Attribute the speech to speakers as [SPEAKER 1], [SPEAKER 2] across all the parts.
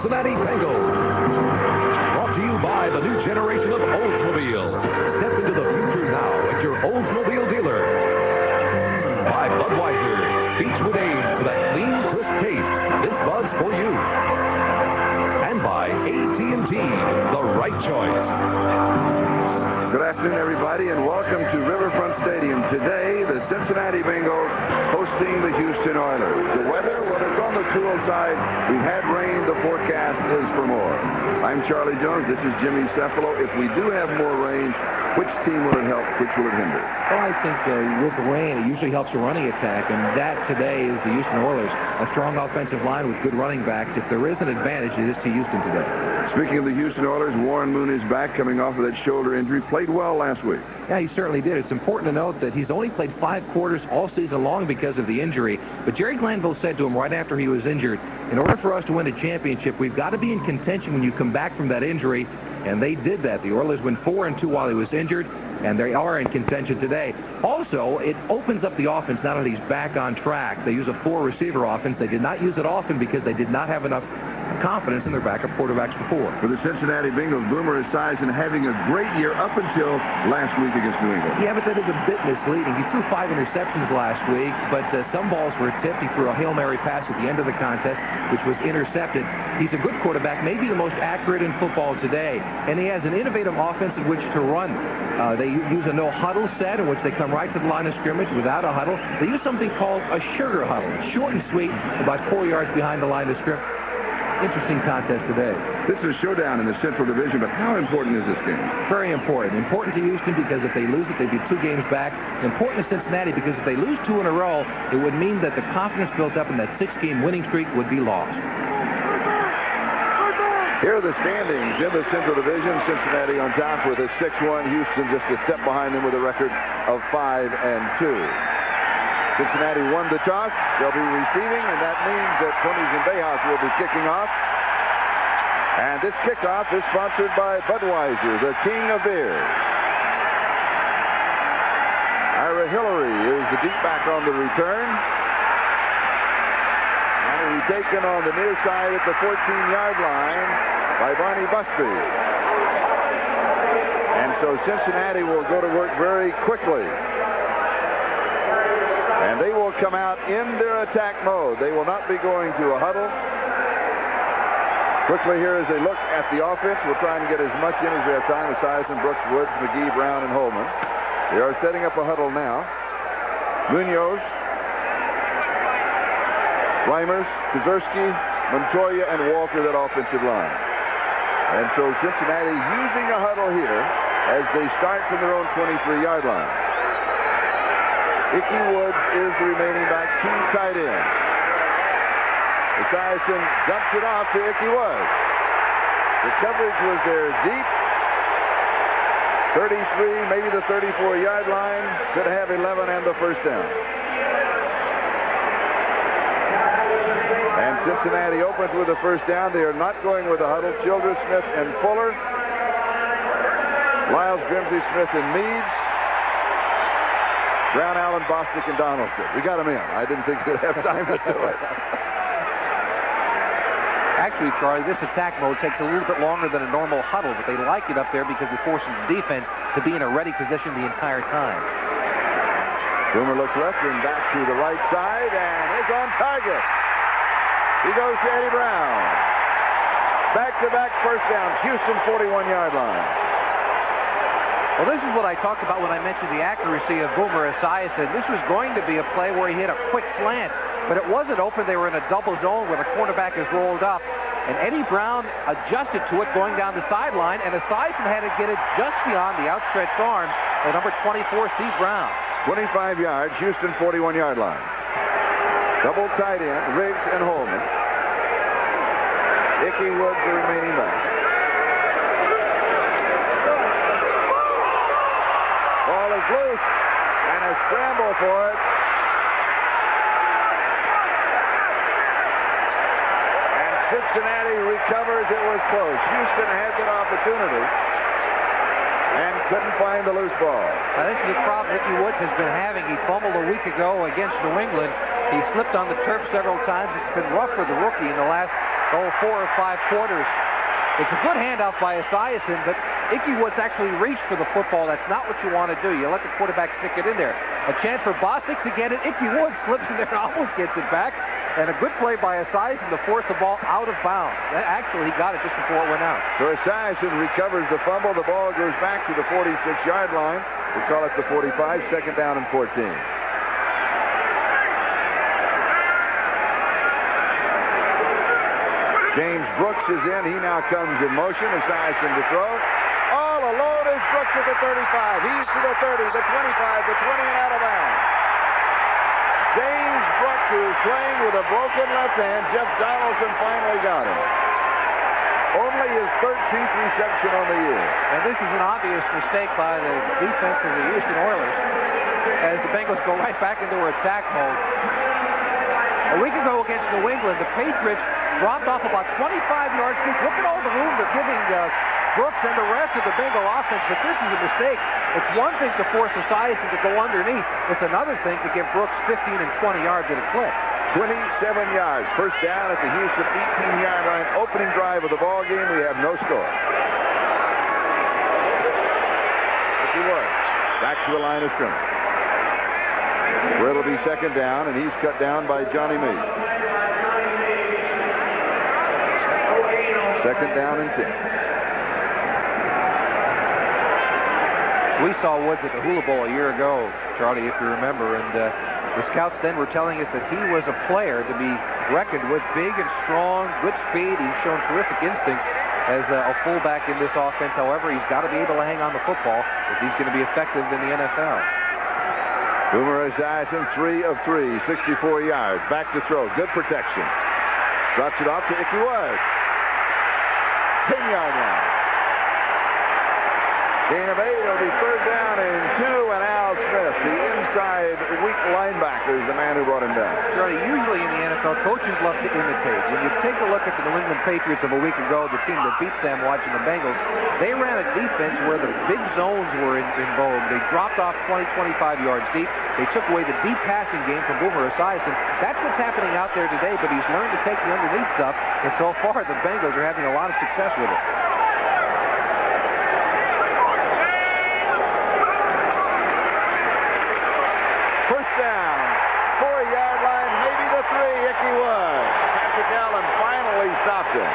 [SPEAKER 1] Cincinnati Bengals. Brought to you by the new generation of Oldsmobile. Step into the future now at your Oldsmobile dealer. By Budweiser. Beach with age for that clean, crisp taste. This buzz for you. And by AT&T, the right choice.
[SPEAKER 2] Good afternoon, everybody, and welcome to Riverfront Stadium. Today, the Cincinnati Bengals hosting the Houston Oilers. The weather, well, it's on the cool side. We've had rain. The forecast is for more. I'm Charlie Jones. This is Jimmy Cephalo. If we do have more rain, which team will it help? Which will it hinder?
[SPEAKER 3] Well, I think with the rain, it usually helps a running attack, and that today is the Houston Oilers. A strong offensive line with good running backs. If there is an advantage, it is to Houston today.
[SPEAKER 2] Speaking of the Houston Oilers, Warren Moon is back, coming off of that shoulder injury. Played well last week.
[SPEAKER 3] Yeah, he certainly did. It's important to note that he's only played 5 quarters all season long because of the injury. But Jerry Glanville said to him right after he was injured, in order for us to win a championship, we've got to be in contention when you come back from that injury. And they did that. The Oilers went 4-2 while he was injured, and they are in contention today. Also, it opens up the offense now that he's back on track. They use a 4-receiver offense. They did not use it often because they did not have enough confidence in their backup quarterbacks before.
[SPEAKER 2] For the Cincinnati Bengals, Boomer Esiason having a great year up until last week against New England.
[SPEAKER 3] Yeah, but that is a bit misleading. He threw 5 interceptions last week, but some balls were tipped. He threw a Hail Mary pass at the end of the contest, which was intercepted. He's a good quarterback, maybe the most accurate in football today, and he has an innovative offense in which to run. They use a no-huddle set in which they come right to the line of scrimmage without a huddle. They use something called a sugar huddle, short and sweet, about 4 yards behind the line of scrimmage. Interesting contest today.
[SPEAKER 2] This is a showdown in the Central Division, but how important is this game?
[SPEAKER 3] Very important. Important to Houston because if they lose it, they'd be 2 games back. Important to Cincinnati because if they lose 2 in a row, it would mean that the confidence built up in that 6-game winning streak would be lost.
[SPEAKER 2] Here are the standings in the Central Division. Cincinnati on top with a 6-1. Houston just a step behind them with a record of 5-2. Cincinnati won the toss. They'll be receiving, and that means that Tony Zimbejas will be kicking off. And this kickoff is sponsored by Budweiser, the king of beer. Ira Hillary is the deep back on the return. And will be taken on the near side at the 14-yard line by Barney Busby. And so Cincinnati will go to work very quickly. And they will come out in their attack mode. They will not be going to a huddle. Quickly here as they look at the offense. We'll try and get as much in as we have time. Esiason, Brooks, Woods, McGee, Brown, and Holman. They are setting up a huddle now. Munoz, Reimers, Kazurski, Montoya, and Walker, that offensive line. And so Cincinnati using a huddle here as they start from their own 23-yard line. Ickey Woods is the remaining back, 2 tight ends. Esiason dumps it off to Ickey Woods. The coverage was there deep. 33, maybe the 34-yard line. Could have 11 and the first down. And Cincinnati opens with the first down. They are not going with a huddle. Childress, Smith, and Fuller. Lyles, Grimsley, Smith, and Meads. Brown, Allen, Bostic, and Donaldson. We got them in. I didn't think we'd have time to do it.
[SPEAKER 4] Actually, Charlie, this attack mode takes a little bit longer than a normal huddle, but they like it up there because it forces the defense to be in a ready position the entire time.
[SPEAKER 2] Boomer looks left and back to the right side and is on target. He goes to Eddie Brown. Back-to-back first downs. Houston 41-yard line.
[SPEAKER 4] Well, this is what I talked about when I mentioned the accuracy of Boomer Esiason. This was going to be a play where he hit a quick slant, but it wasn't open. They were in a double zone where the cornerback is rolled up, and Eddie Brown adjusted to it going down the sideline, and Esiason had to get it just beyond the outstretched arms of number 24, Steve Brown.
[SPEAKER 2] 25 yards, Houston 41-yard line. Double tight end, Riggs and Holman. Ickey Woods, the remaining back. Ball is loose, and a scramble for it. And Cincinnati recovers. It was close. Houston had that opportunity and couldn't find the loose ball.
[SPEAKER 4] Now, this is a problem Ickey Woods has been having. He fumbled a week ago against New England. He slipped on the turf several times. It's been rough for the rookie in the last go 4 or 5 quarters. It's a good handoff by Esiason, but Ickey Woods actually reached for the football. That's not what you want to do. You let the quarterback stick it in there. A chance for Bostic to get it. Ickey Woods slips in there and almost gets it back. And a good play by Esiason to force the ball out of bounds. Actually, he got it just before it went out.
[SPEAKER 2] So Esiason recovers the fumble. The ball goes back to the 46-yard line. We call it the 45, second down and 14. James Brooks is in. He now comes in motion. Esiason to throw. All alone is Brooks at the 35. He's to the 30, the 25, the 20, and out of bounds. James Brooks, who's playing with a broken left hand. Jeff Donaldson finally got him. Only his 13th reception on the year.
[SPEAKER 4] And this is an obvious mistake by the defense of the Houston Oilers as the Bengals go right back into attack mode. A week ago against New England, the Patriots dropped off about 25 yards deep. Look at all the room they're giving Brooks and the rest of the Bengal offense, but this is a mistake. It's one thing to force Esiason to go underneath. It's another thing to give Brooks 15 and 20 yards at a clip.
[SPEAKER 2] 27 yards. First down at the Houston 18-yard line. Opening drive of the ball game. We have no score. Ickey Woods back to the line of scrimmage, where it'll be second down, and he's cut down by Johnny Meade. Second down and 10.
[SPEAKER 4] We saw Woods at the Hula Bowl a year ago, Charlie, if you remember, and the scouts then were telling us that he was a player to be reckoned with, big and strong, good speed. He's shown terrific instincts as a fullback in this offense. However, he's got to be able to hang on the football if he's going to be effective in the NFL.
[SPEAKER 2] Boomer Esiason, 3 of 3, 64 yards. Back to throw. Good protection. Drops it off to Ickey Woods. 10-yard line. Gain of 8. It'll be third down and 2, and Al Smith, the inside weak linebacker, is the man who brought him down.
[SPEAKER 4] Charlie, usually in the NFL, coaches love to imitate. When you take a look at the New England Patriots of a week ago, the team that beat Sam watching the Bengals, they ran a defense where the big zones were in vogue. They dropped off 20, 25 yards deep. They took away the deep passing game from Boomer Esiason. That's what's happening out there today, but he's learned to take the underneath stuff, and so far the Bengals are having a lot of success with it.
[SPEAKER 2] First down, 4-yard line, maybe the 3, Ickey Woods. Patrick Allen finally stopped him.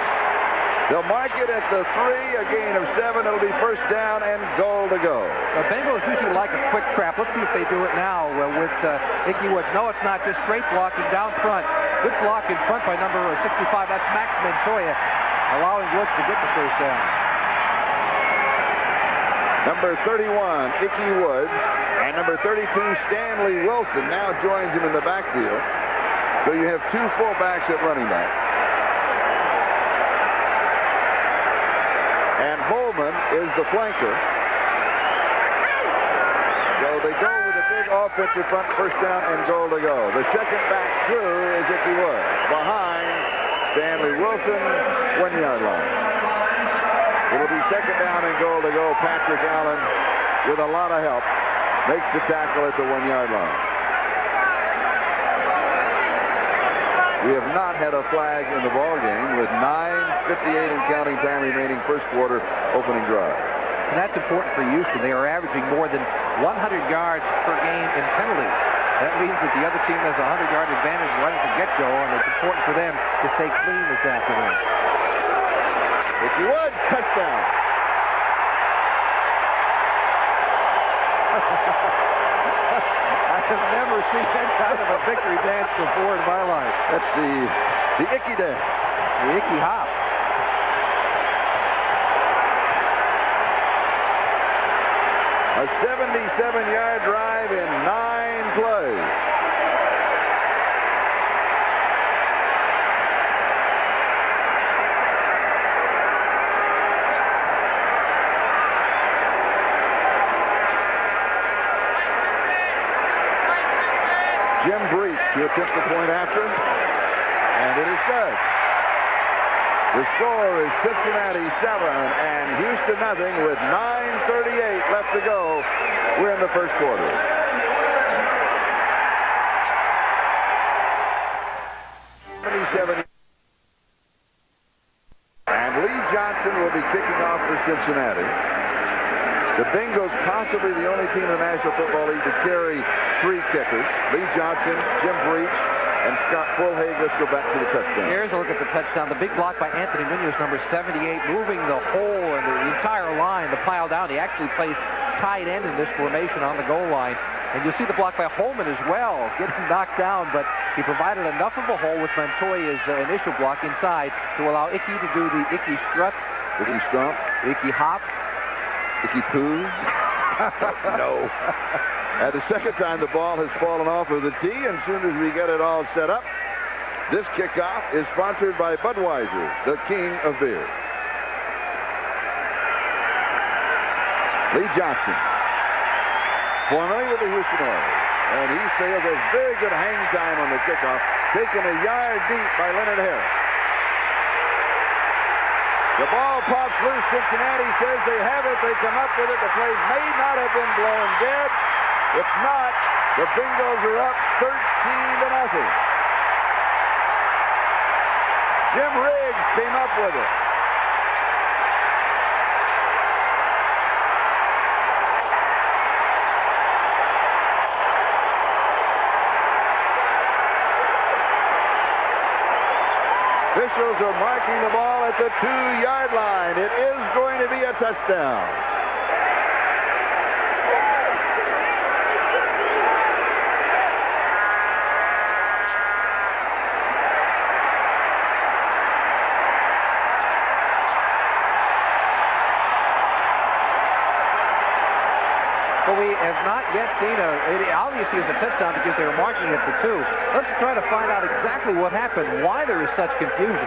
[SPEAKER 2] They'll mark it at the 3, a gain of 7. It'll be first down and goal to go.
[SPEAKER 4] The Bengals usually like a quick trap. Let's see if they do it now with Ickey Woods. No, it's not just straight blocking down front. Good block in front by number 65. That's Max Montoya, allowing Woods to get the first down.
[SPEAKER 2] Number 31, Ickey Woods, and number 32, Stanley Wilson, now joins him in the backfield. So you have 2 fullbacks at running back. And Holman is the flanker. So they go with a big offensive front, first down and goal to go. The second back through is Ickey Woods. Behind Stanley Wilson, 1-yard line. It'll be second down and goal to go. Patrick Allen, with a lot of help, makes the tackle at the 1-yard line. We have not had a flag in the ball game with 9:58 and counting time remaining, first quarter opening drive.
[SPEAKER 4] And that's important for Houston. They are averaging more than 100 yards per game in penalties. That means that the other team has a 100-yard advantage right at the get-go, and it's important for them to stay clean this afternoon.
[SPEAKER 2] Ickey Woods, touchdown.
[SPEAKER 4] I have never seen that kind of a victory dance before in my life.
[SPEAKER 2] That's the Ickey dance.
[SPEAKER 4] The Ickey hop.
[SPEAKER 2] A 77-yard drive in 9 plays. Jim Breach to attempt the point after, and it is good. The score is Cincinnati 7 and Houston nothing with 9:38 left to go. We're in the first quarter. Johnson will be kicking off for Cincinnati. The Bengals possibly the only team in the National Football League to carry 3 kickers. Lee Johnson, Jim Breach, and Scott Fulhaig. Let's go back to the touchdown.
[SPEAKER 4] Here's a look at the touchdown. The big block by Anthony Munoz, number 78, moving the whole and the entire line, the pile down. He actually plays tight end in this formation on the goal line. And you'll see the block by Holman as well, getting knocked down, but he provided enough of a hole with Montoya's initial block inside to allow Icky to do the Icky strut.
[SPEAKER 2] Icky stomp.
[SPEAKER 4] Icky hop.
[SPEAKER 2] Icky poo. No. At the second time, the ball has fallen off of the tee, and as soon as we get it all set up, this kickoff is sponsored by Budweiser, the king of beer. Lee Johnson, formerly with the Houston Oilers, and he sails a very good hang time on the kickoff, taken a yard deep by Leonard Harris. The ball pops loose. Cincinnati says they have it. They come up with it. The play may not have been blown dead. If not, the Bengals are up 13-0. Jim Riggs came up with it. Officials are marking the ball at the 2-yard line. It is going to be a touchdown.
[SPEAKER 4] But we have not yet seen it obviously is a touchdown because they were marking it for 2. Let's try to find out exactly what happened, why there is such confusion.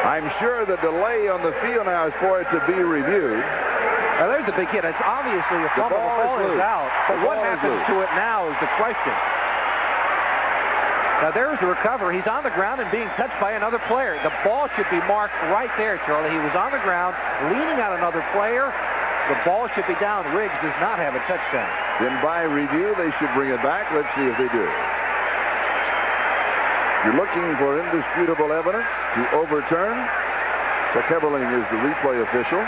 [SPEAKER 2] I'm sure the delay on the field now is for it to be reviewed.
[SPEAKER 4] Now there's the big hit. It's obviously a fumble. The ball is out. But what happens to it now is the question. Now there's the recovery. He's on the ground and being touched by another player. The ball should be marked right there, Charlie. He was on the ground, leaning on another player. The ball should be down. Riggs does not have a touchdown.
[SPEAKER 2] Then by review, they should bring it back. Let's see if they do. You're looking for indisputable evidence to overturn. Chuck Heberling is the replay official.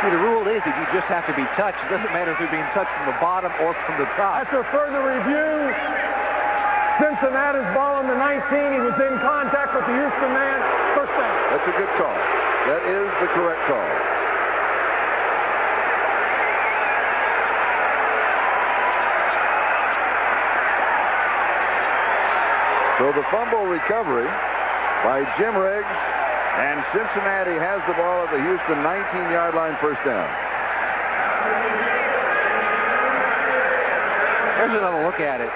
[SPEAKER 4] See, the rule is that you just have to be touched. It doesn't matter if you're being touched from the bottom or from the top.
[SPEAKER 5] After further review, Cincinnati's ball on the 19. He was in contact with the Houston man. First down.
[SPEAKER 2] That's a good call. That is the correct call. So the fumble recovery by Jim Riggs, and Cincinnati has the ball at the Houston 19-yard line, first down.
[SPEAKER 4] There's another look at it.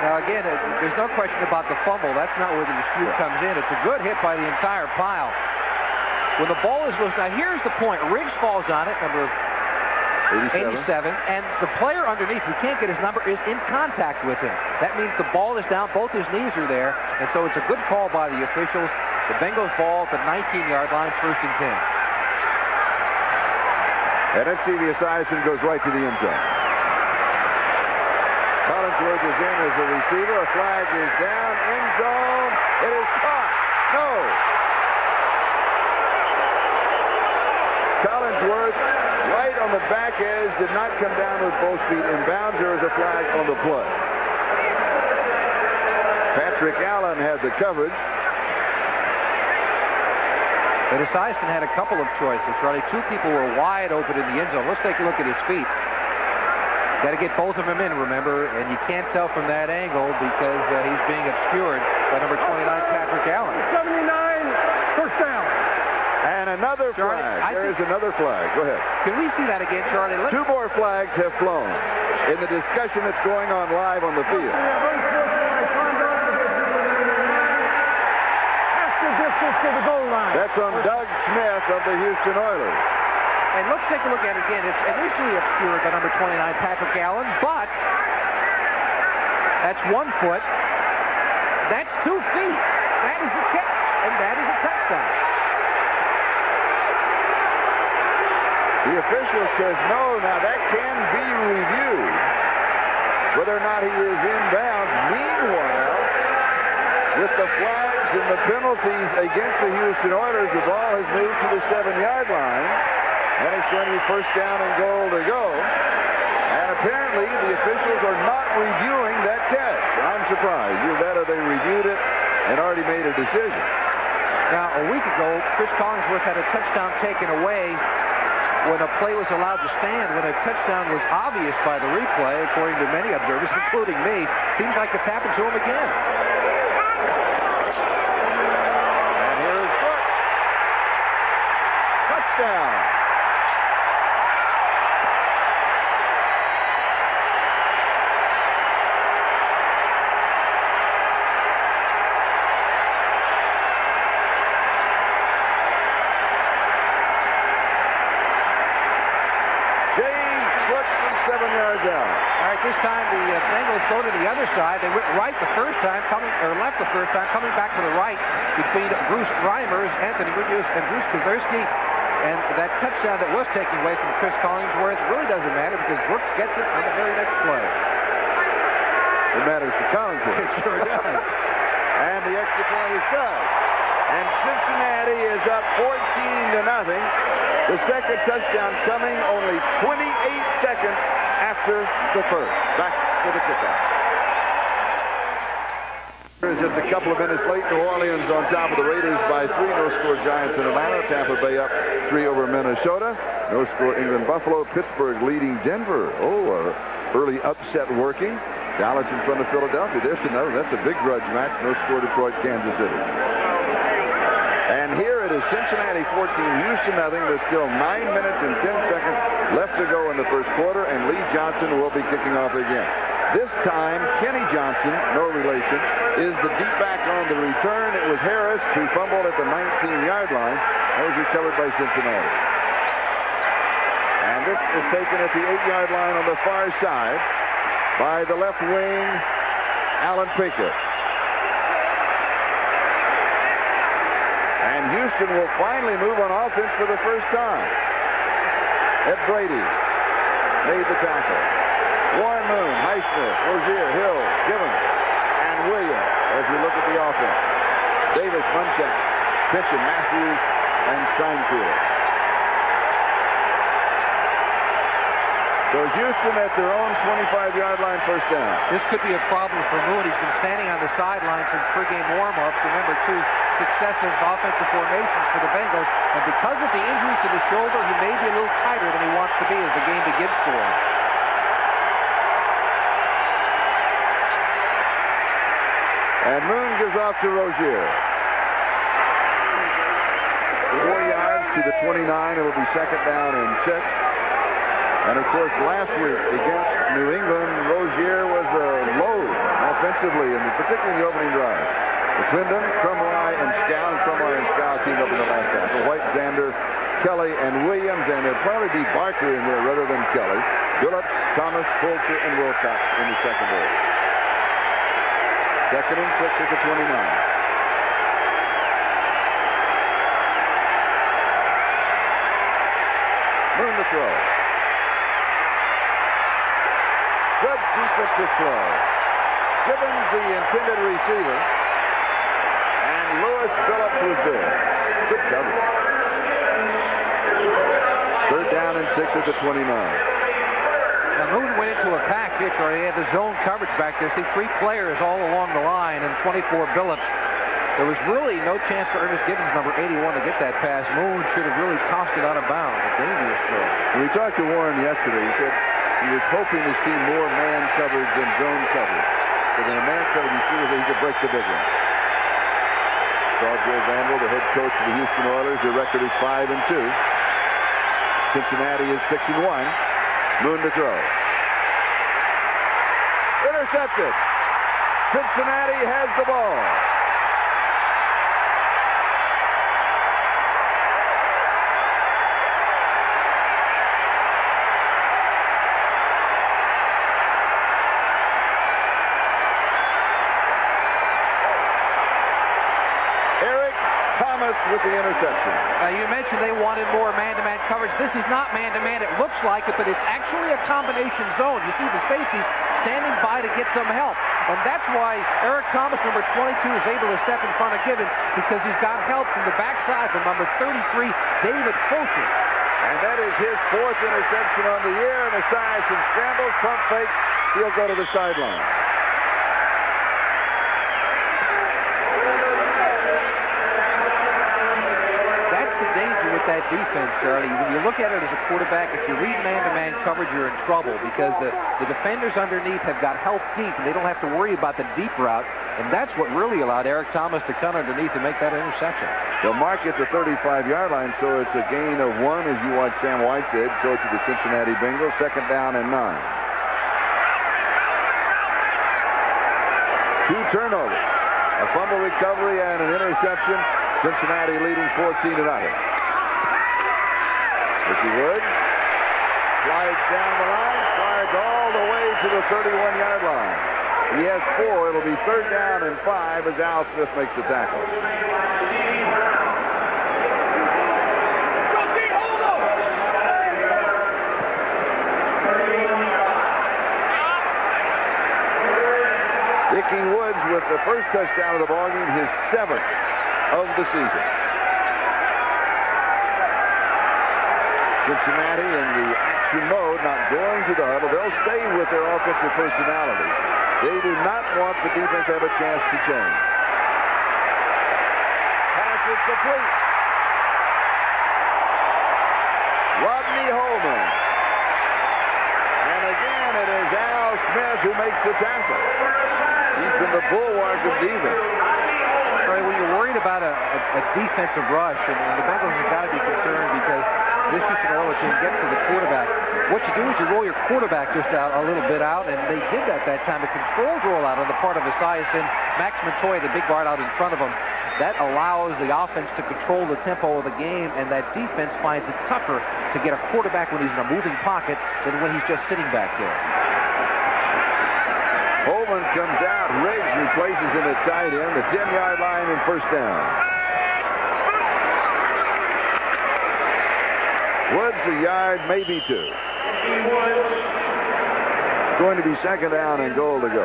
[SPEAKER 4] Now again, there's no question about the fumble. That's not where the dispute comes in. It's a good hit by the entire pile. When the ball is loose, now here's the point. Riggs falls on it, number 87, and the player underneath, who can't get his number, is in contact with him. That means the ball is down, both his knees are there, and so it's a good call by the officials. The Bengals ball at the 19-yard line, first and 10.
[SPEAKER 2] And Xavier Esiason goes right to the end zone. Collinsworth is in as the receiver. A flag is down, end zone. It is caught. No. Collinsworth, right on the back edge, did not come down with both feet in bounds. There is a flag on the play. Patrick Allen had the coverage.
[SPEAKER 4] But Esiason had a couple of choices, Charlie. 2 people were wide open in the end zone. Let's take a look at his feet. Got to get both of them in, remember, and you can't tell from that angle because he's being obscured by number 29, Patrick Allen.
[SPEAKER 5] 79, first down.
[SPEAKER 2] And another flag. There is another flag. Go ahead.
[SPEAKER 4] Can we see that again, Charlie?
[SPEAKER 2] 2 more flags have flown in the discussion that's going on live on the field.
[SPEAKER 5] To the goal line.
[SPEAKER 2] That's on Doug Smith of the Houston Oilers.
[SPEAKER 4] And let's take a look at it again. It's initially obscured by number 29, Patrick Allen, but that's 1 foot. That's 2 feet. That is a catch, and that is a touchdown.
[SPEAKER 2] The official says no. Now that can be reviewed, whether or not he is in bounds. Meanwhile, with the flags in the penalties against the Houston Oilers. The ball has moved to the 7-yard line, and it's going to be first down and goal to go. And apparently the officials are not reviewing that catch. I'm surprised. Either that or they reviewed it and already made a decision.
[SPEAKER 4] Now, a week ago, Chris Collinsworth had a touchdown taken away when a play was allowed to stand, when a touchdown was obvious by the replay, according to many observers, including me. Seems like it's happened to him again.
[SPEAKER 2] And here's Brooks. Touchdown.
[SPEAKER 4] This time the Bengals go to the other side. They went right the first time, left the first time, coming back to the right between Bruce Reimers, Anthony Munoz, and Bruce Kazerski. And that touchdown that was taken away from Chris Collinsworth really doesn't matter because Brooks gets it on the very next play.
[SPEAKER 2] It matters to Collinsworth.
[SPEAKER 4] It sure does.
[SPEAKER 2] And the extra point is good. And Cincinnati is up 14-0. The second touchdown coming only 28 seconds after the first. Back for the kickoff. Just a couple of minutes late. New Orleans on top of the Raiders by 3. No-score Giants in Atlanta. Tampa Bay up 3 over Minnesota. No-score England Buffalo. Pittsburgh leading Denver. Oh, early upset working. Dallas in front of Philadelphia. There's another. That's a big grudge match. No-score Detroit, Kansas City. And here it is Cincinnati 14, Houston nothing. There's still 9 minutes and 10 seconds left to go in the first quarter, and Lee Johnson will be kicking off again. This time, Kenny Johnson, no relation, is the deep back on the return. It was Harris who fumbled at the 19-yard line. That was recovered by Cincinnati. And this is taken at the 8-yard line on the far side by the left wing, Alan Pickett. And Houston will finally move on offense for the first time. Ed Brady made the tackle. Warren Moon, Highsmith, Rozier, Hill, Gibbons, and Williams as we look at the offense. Davis, Munchak, Pitchen, Matthews, and Steinfield. So Houston at their own 25-yard line, first down.
[SPEAKER 4] This could be a problem for Moon. He's been standing on the sideline since pregame warm-ups. Remember, 2 successive offensive formations for the Bengals. And because of the injury to the shoulder, he may be a little tighter than he wants to be as the game begins for him.
[SPEAKER 2] And Moon gives off to Rozier. 4 yards to the 29. It'll be second down and 6. And, of course, last week against New England, Rozier was the load offensively, and particularly in the opening drive. McClendon, Crumley, and Scow. Crumley and Scow teamed up in the last half. So White, Zander, Kelly, and Williams, and there'll probably be Barker in there rather than Kelly. Billups, Thomas, Fulcher, and Wilcox in the secondary. Second and 6 at the 29. Moon to throw. Good defensive throw. Gibbons the intended receiver. And Lewis Billups was there. Good coverage. Third down and 6 at the 29.
[SPEAKER 4] Now Moon went into a pack pitch, or he had the zone coverage back there. See 3 players all along the line and 24 Billups. There was really no chance for Ernest Gibbons, number 81, to get that pass. Moon should have really tossed it out of bounds. A dangerous throw.
[SPEAKER 2] When we talked to Warren yesterday, he said he was hoping to see more man coverage than zone coverage. But in a man coverage, you see that he could break the big one. Saw Joe Vandal, the head coach of the Houston Oilers. Their record is 5-2. Cincinnati is 6-1. Moon to throw. Intercepted. Cincinnati has the ball. With the interception.
[SPEAKER 4] You mentioned they wanted more man-to-man coverage. This is not man-to-man. It looks like it, but it's actually a combination zone. You see the safeties standing by to get some help. And that's why Eric Thomas, number 22, is able to step in front of Gibbons, because he's got help from the backside from number 33, David Fulcher.
[SPEAKER 2] And that is his 4th interception on the year. And Esiason scrambles, pump fakes. He'll go to the sideline.
[SPEAKER 4] That's the danger with that defense, Charlie. When you look at it as a quarterback, if you read man-to-man coverage, you're in trouble, because the defenders underneath have got help deep, and they don't have to worry about the deep route. And that's what really allowed Eric Thomas to cut underneath and make that interception.
[SPEAKER 2] They'll mark at the 35-yard line, so it's a gain of 1 as you watch Sam Whiteshead, coach of the Cincinnati Bengals. 2nd down and 9. 2 turnovers, a fumble recovery, and an interception. Cincinnati leading 14-0. Ricky Woods slides down the line, slides all the way to the 31-yard line. He has 4. It'll be 3rd down and 5 as Al Smith makes the tackle. Ricky Woods with the first touchdown of the ballgame, his 7th of the season. Cincinnati in the action mode, not going to the huddle. They'll stay with their offensive personality. They do not want the defense to have a chance to change. Pass is complete. Rodney Holman. And again, it is Al Smith who makes the tackle. He's been the bulwark of defense.
[SPEAKER 4] Right, when you're worried about a defensive rush, and the Bengals have got to be concerned, because this Houston Oilers team gets to the quarterback. What you do is you roll your quarterback just out a little bit out, and they did that time. A controlled rollout on the part of Esiason. Max Montoya, the big guard out in front of him. That allows the offense to control the tempo of the game, and that defense finds it tougher to get a quarterback when he's in a moving pocket than when he's just sitting back there.
[SPEAKER 2] Holman comes out. Riggs replaces him at tight end. The 10-yard line and 1st down. Woods a yard, maybe 2. Going to be 2nd down and goal to go.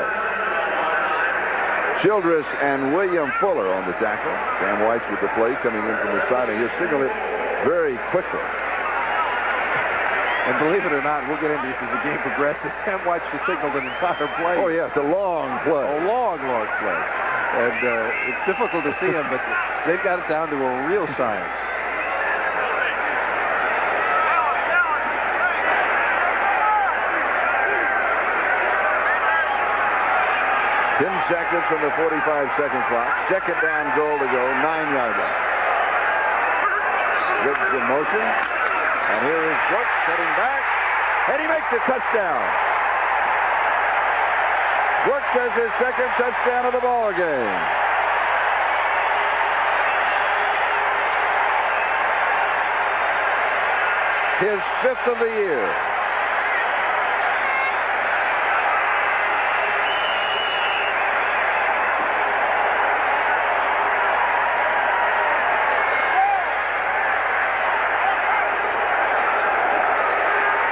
[SPEAKER 2] Childress and William Fuller on the tackle. Sam White with the play coming in from the side, and he'll signal it very quickly.
[SPEAKER 4] And believe it or not, we'll get into this as the game progresses. Sam White just signaled an entire play.
[SPEAKER 2] Oh, yes, a long play.
[SPEAKER 4] A long, long play. And it's difficult to see him, but they've got it down to a real science.
[SPEAKER 2] 10 seconds on the 45-second clock. 2nd down, goal to go. 9-yard line. Riggs in motion. And here is Brooks cutting back. And he makes a touchdown. Brooks has his 2nd touchdown of the ball game. His 5th of the year.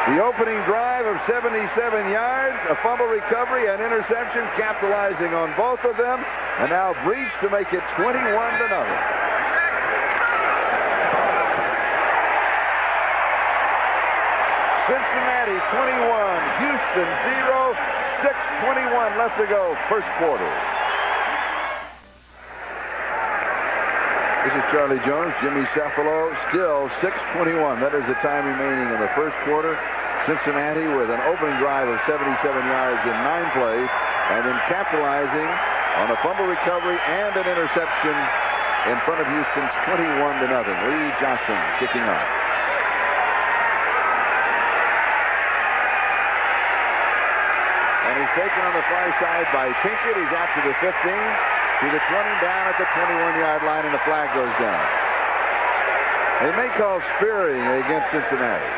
[SPEAKER 2] The opening drive of 77 yards, a fumble recovery, an interception, capitalizing on both of them, and now Breach to make it 21-0. Cincinnati 21, Houston 0, 6:21 left to go, 1st quarter. This is Charlie Jones, Jimmy Cephalo, still 6:21. That is the time remaining in the 1st quarter. Cincinnati with an opening drive of 77 yards in 9 plays, and then capitalizing on a fumble recovery and an interception in front of Houston, 21-0. Lee Johnson kicking off. And he's taken on the far side by Pinkett. He's out to the 15, to the 20, down at the 21-yard line, and the flag goes down. They may call spearing against Cincinnati.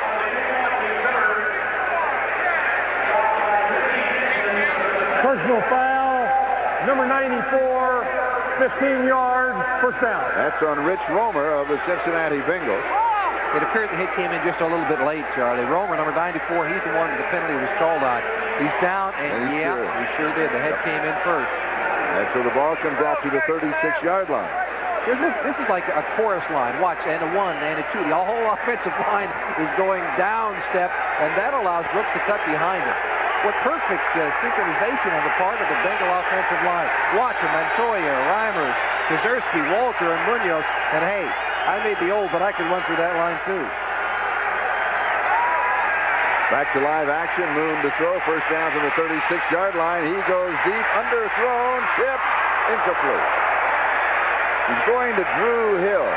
[SPEAKER 5] Personal foul, number 94, 15 yards, 1st down.
[SPEAKER 2] That's on Rich Romer of the Cincinnati Bengals.
[SPEAKER 4] It appeared the hit came in just a little bit late, Charlie. Romer, number 94, he's the one that the penalty was called on. He's down, and
[SPEAKER 2] he
[SPEAKER 4] sure did. The head came in first.
[SPEAKER 2] And so the ball comes out to the 36-yard line.
[SPEAKER 4] This is like a chorus line. Watch, and a 1, and a 2. The whole offensive line is going down step, and that allows Brooks to cut behind him. What perfect synchronization on the part of the Bengal offensive line. Watch him, Montoya, Reimers, Kazerski, Walter, and Munoz. And hey, I may be old, but I can run through that line too.
[SPEAKER 2] Back to live action. Moon to throw. First down from the 36-yard line. He goes deep. Underthrown. Tip. Incomplete. He's going to Drew Hill.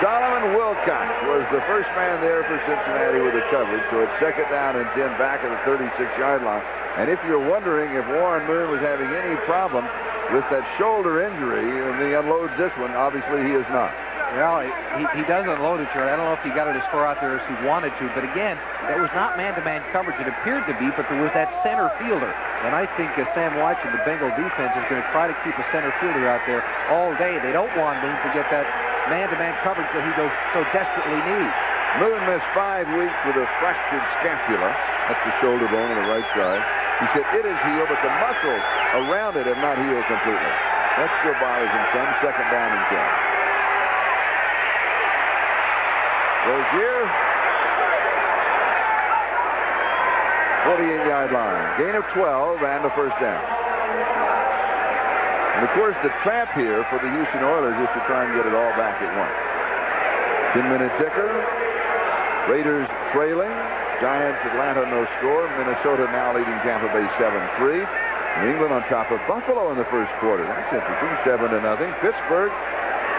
[SPEAKER 2] Solomon Wilcox was the first man there for Cincinnati with the coverage. So it's second down and 10 back at the 36-yard line. And if you're wondering if Warren Moon was having any problem with that shoulder injury and he unloads this one, obviously he is not.
[SPEAKER 4] Well, he does unload it, Charlie. I don't know if he got it as far out there as he wanted to, but again, that was not man-to-man coverage. It appeared to be, but there was that center fielder. And I think Sam Watch and the Bengal defense is going to try to keep a center fielder out there all day. They don't want Moon to get that man-to-man coverage that he so desperately needs.
[SPEAKER 2] Moon missed 5 weeks with a fractured scapula. That's the shoulder bone on the right side. He said it is healed, but the muscles around it have not healed completely. That still bothers him some. Second down and 10. Rozier, 48-yard line. Gain of 12 and a first down. And of course, the trap here for the Houston Oilers is to try and get it all back at once. 10-minute ticker. Raiders trailing. Giants, Atlanta, no score. Minnesota now leading Tampa Bay 7-3. New England on top of Buffalo in the first quarter. That's interesting. 7-0. Pittsburgh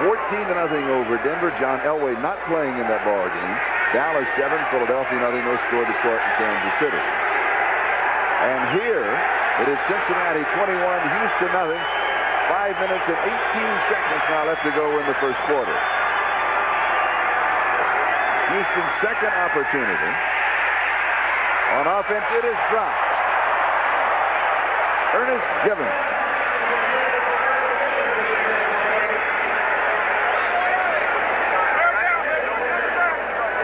[SPEAKER 2] 14-0 over Denver. John Elway not playing in that ball game. Dallas 7, Philadelphia 0, no score, Detroit and Kansas City. And here it is Cincinnati 21, Houston 0. 5 minutes and 18 seconds now left to go in the first quarter. Houston's second opportunity. On offense, it is dropped. Ernest Givens.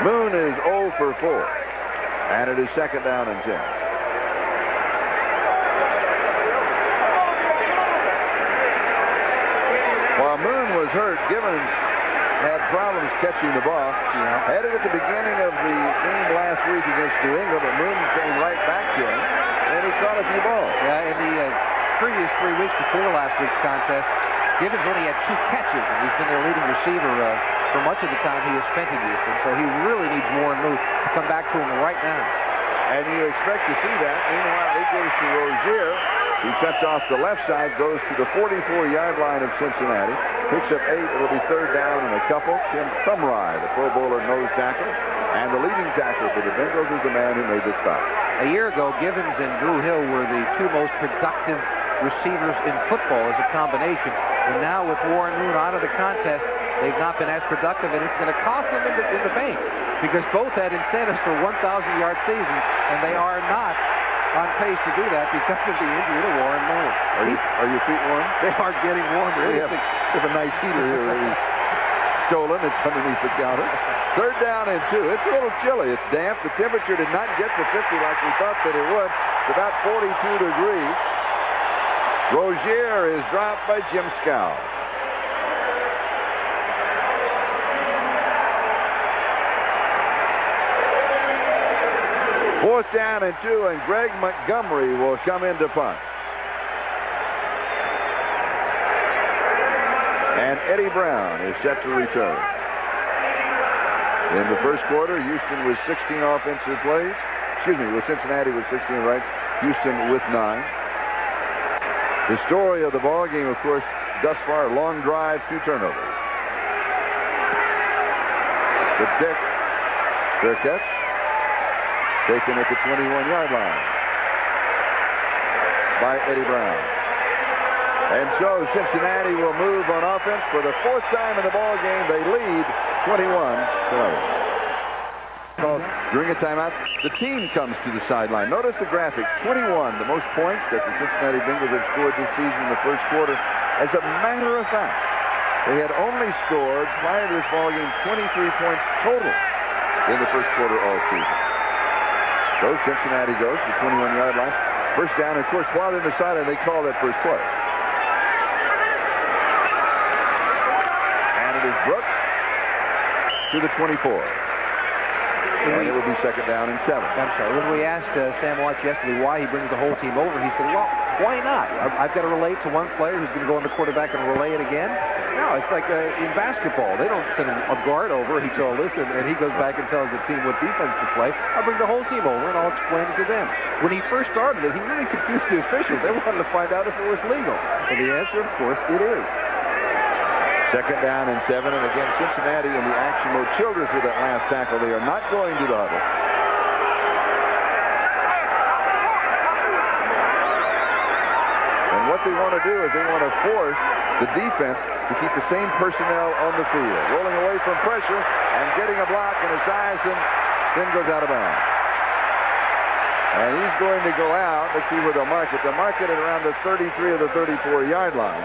[SPEAKER 2] Moon is 0 for 4. And it is second down and 10. While Moon was hurt, Givens had problems catching the ball. Had it at the beginning of the game last week against New England, but Moon came right back to him, and he caught a few balls.
[SPEAKER 4] Yeah, in the previous 3 weeks before last week's contest, Givens only had 2 catches, and he's been their leading receiver for much of the time he has spent in Houston. So he really needs Warren Moon to come back to him right now.
[SPEAKER 2] And you expect to see that. Meanwhile, he goes to Rozier. He cuts off the left side, goes to the 44-yard line of Cincinnati. Picks up 8. It'll be third down and a couple. Tim Thumrai, the Pro Bowler nose tackle. And the leading tackle for the Bengals is the man who made the stop.
[SPEAKER 4] A year ago, Givens and Drew Hill were the 2 most productive receivers in football as a combination. And now with Warren Moon out of the contest, they've not been as productive, and it's going to cost them in the bank because both had incentives for 1,000-yard seasons, and they are not on pace to do that because of the injury to Warren Moon.
[SPEAKER 2] Are your feet warm?
[SPEAKER 4] They are getting warmer.
[SPEAKER 2] We have a nice heater here that we stolen. It's underneath the counter. Third down and 2. It's a little chilly. It's damp. The temperature did not get to 50 like we thought that it would. It's about 42 degrees. Rozier is dropped by Jim Scow. Fourth down and 2, and Greg Montgomery will come in to punt. And Eddie Brown is set to return. In the first quarter, Houston with 16 offensive plays. Excuse me, with Cincinnati with 16, right? Houston with 9. The story of the ball game, of course, thus far, long drive, 2 turnovers. Good kick. Fair catch. Taken at the 21-yard line by Eddie Brown. And so Cincinnati will move on offense for the 4th time in the ball game. They lead 21-0. During a timeout, the team comes to the sideline. Notice the graphic, 21, the most points that the Cincinnati Bengals have scored this season in the first quarter. As a matter of fact, they had only scored, prior to this ball game, 23 points total in the first quarter all season. So Cincinnati goes to the 21-yard line. First down, and of course, while they're in the sideline, they call that first play. And it is Brooks to the 24. And it will be second down and 7.
[SPEAKER 4] I'm sorry. When we asked Sam Watch yesterday why he brings the whole team over, he said, well, why not? I've got to relate to one player who's going to go on the quarterback and relay it again. No, it's like in basketball. They don't send a guard over. He told us, and he goes back and tells the team what defense to play. I'll bring the whole team over, and I'll explain it to them. When he first started it, he really confused the officials. They wanted to find out if it was legal. And the answer, of course, it is.
[SPEAKER 2] Second down and 7, and again, Cincinnati in the action mode. Childress with that last tackle. They are not going to the huddle. And what they want to do is they want to force the defense to keep the same personnel on the field. Rolling away from pressure and getting a block, and Esiason then goes out of bounds. And he's going to go out. Let's see where they'll mark it. They'll mark it at around the 33 or the 34-yard line.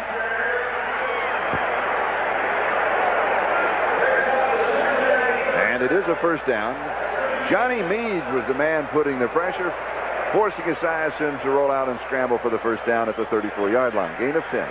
[SPEAKER 2] It is a first down. Johnny Meade was the man putting the pressure, forcing Esiason to roll out and scramble for the first down at the 34-yard line. Gain of 10.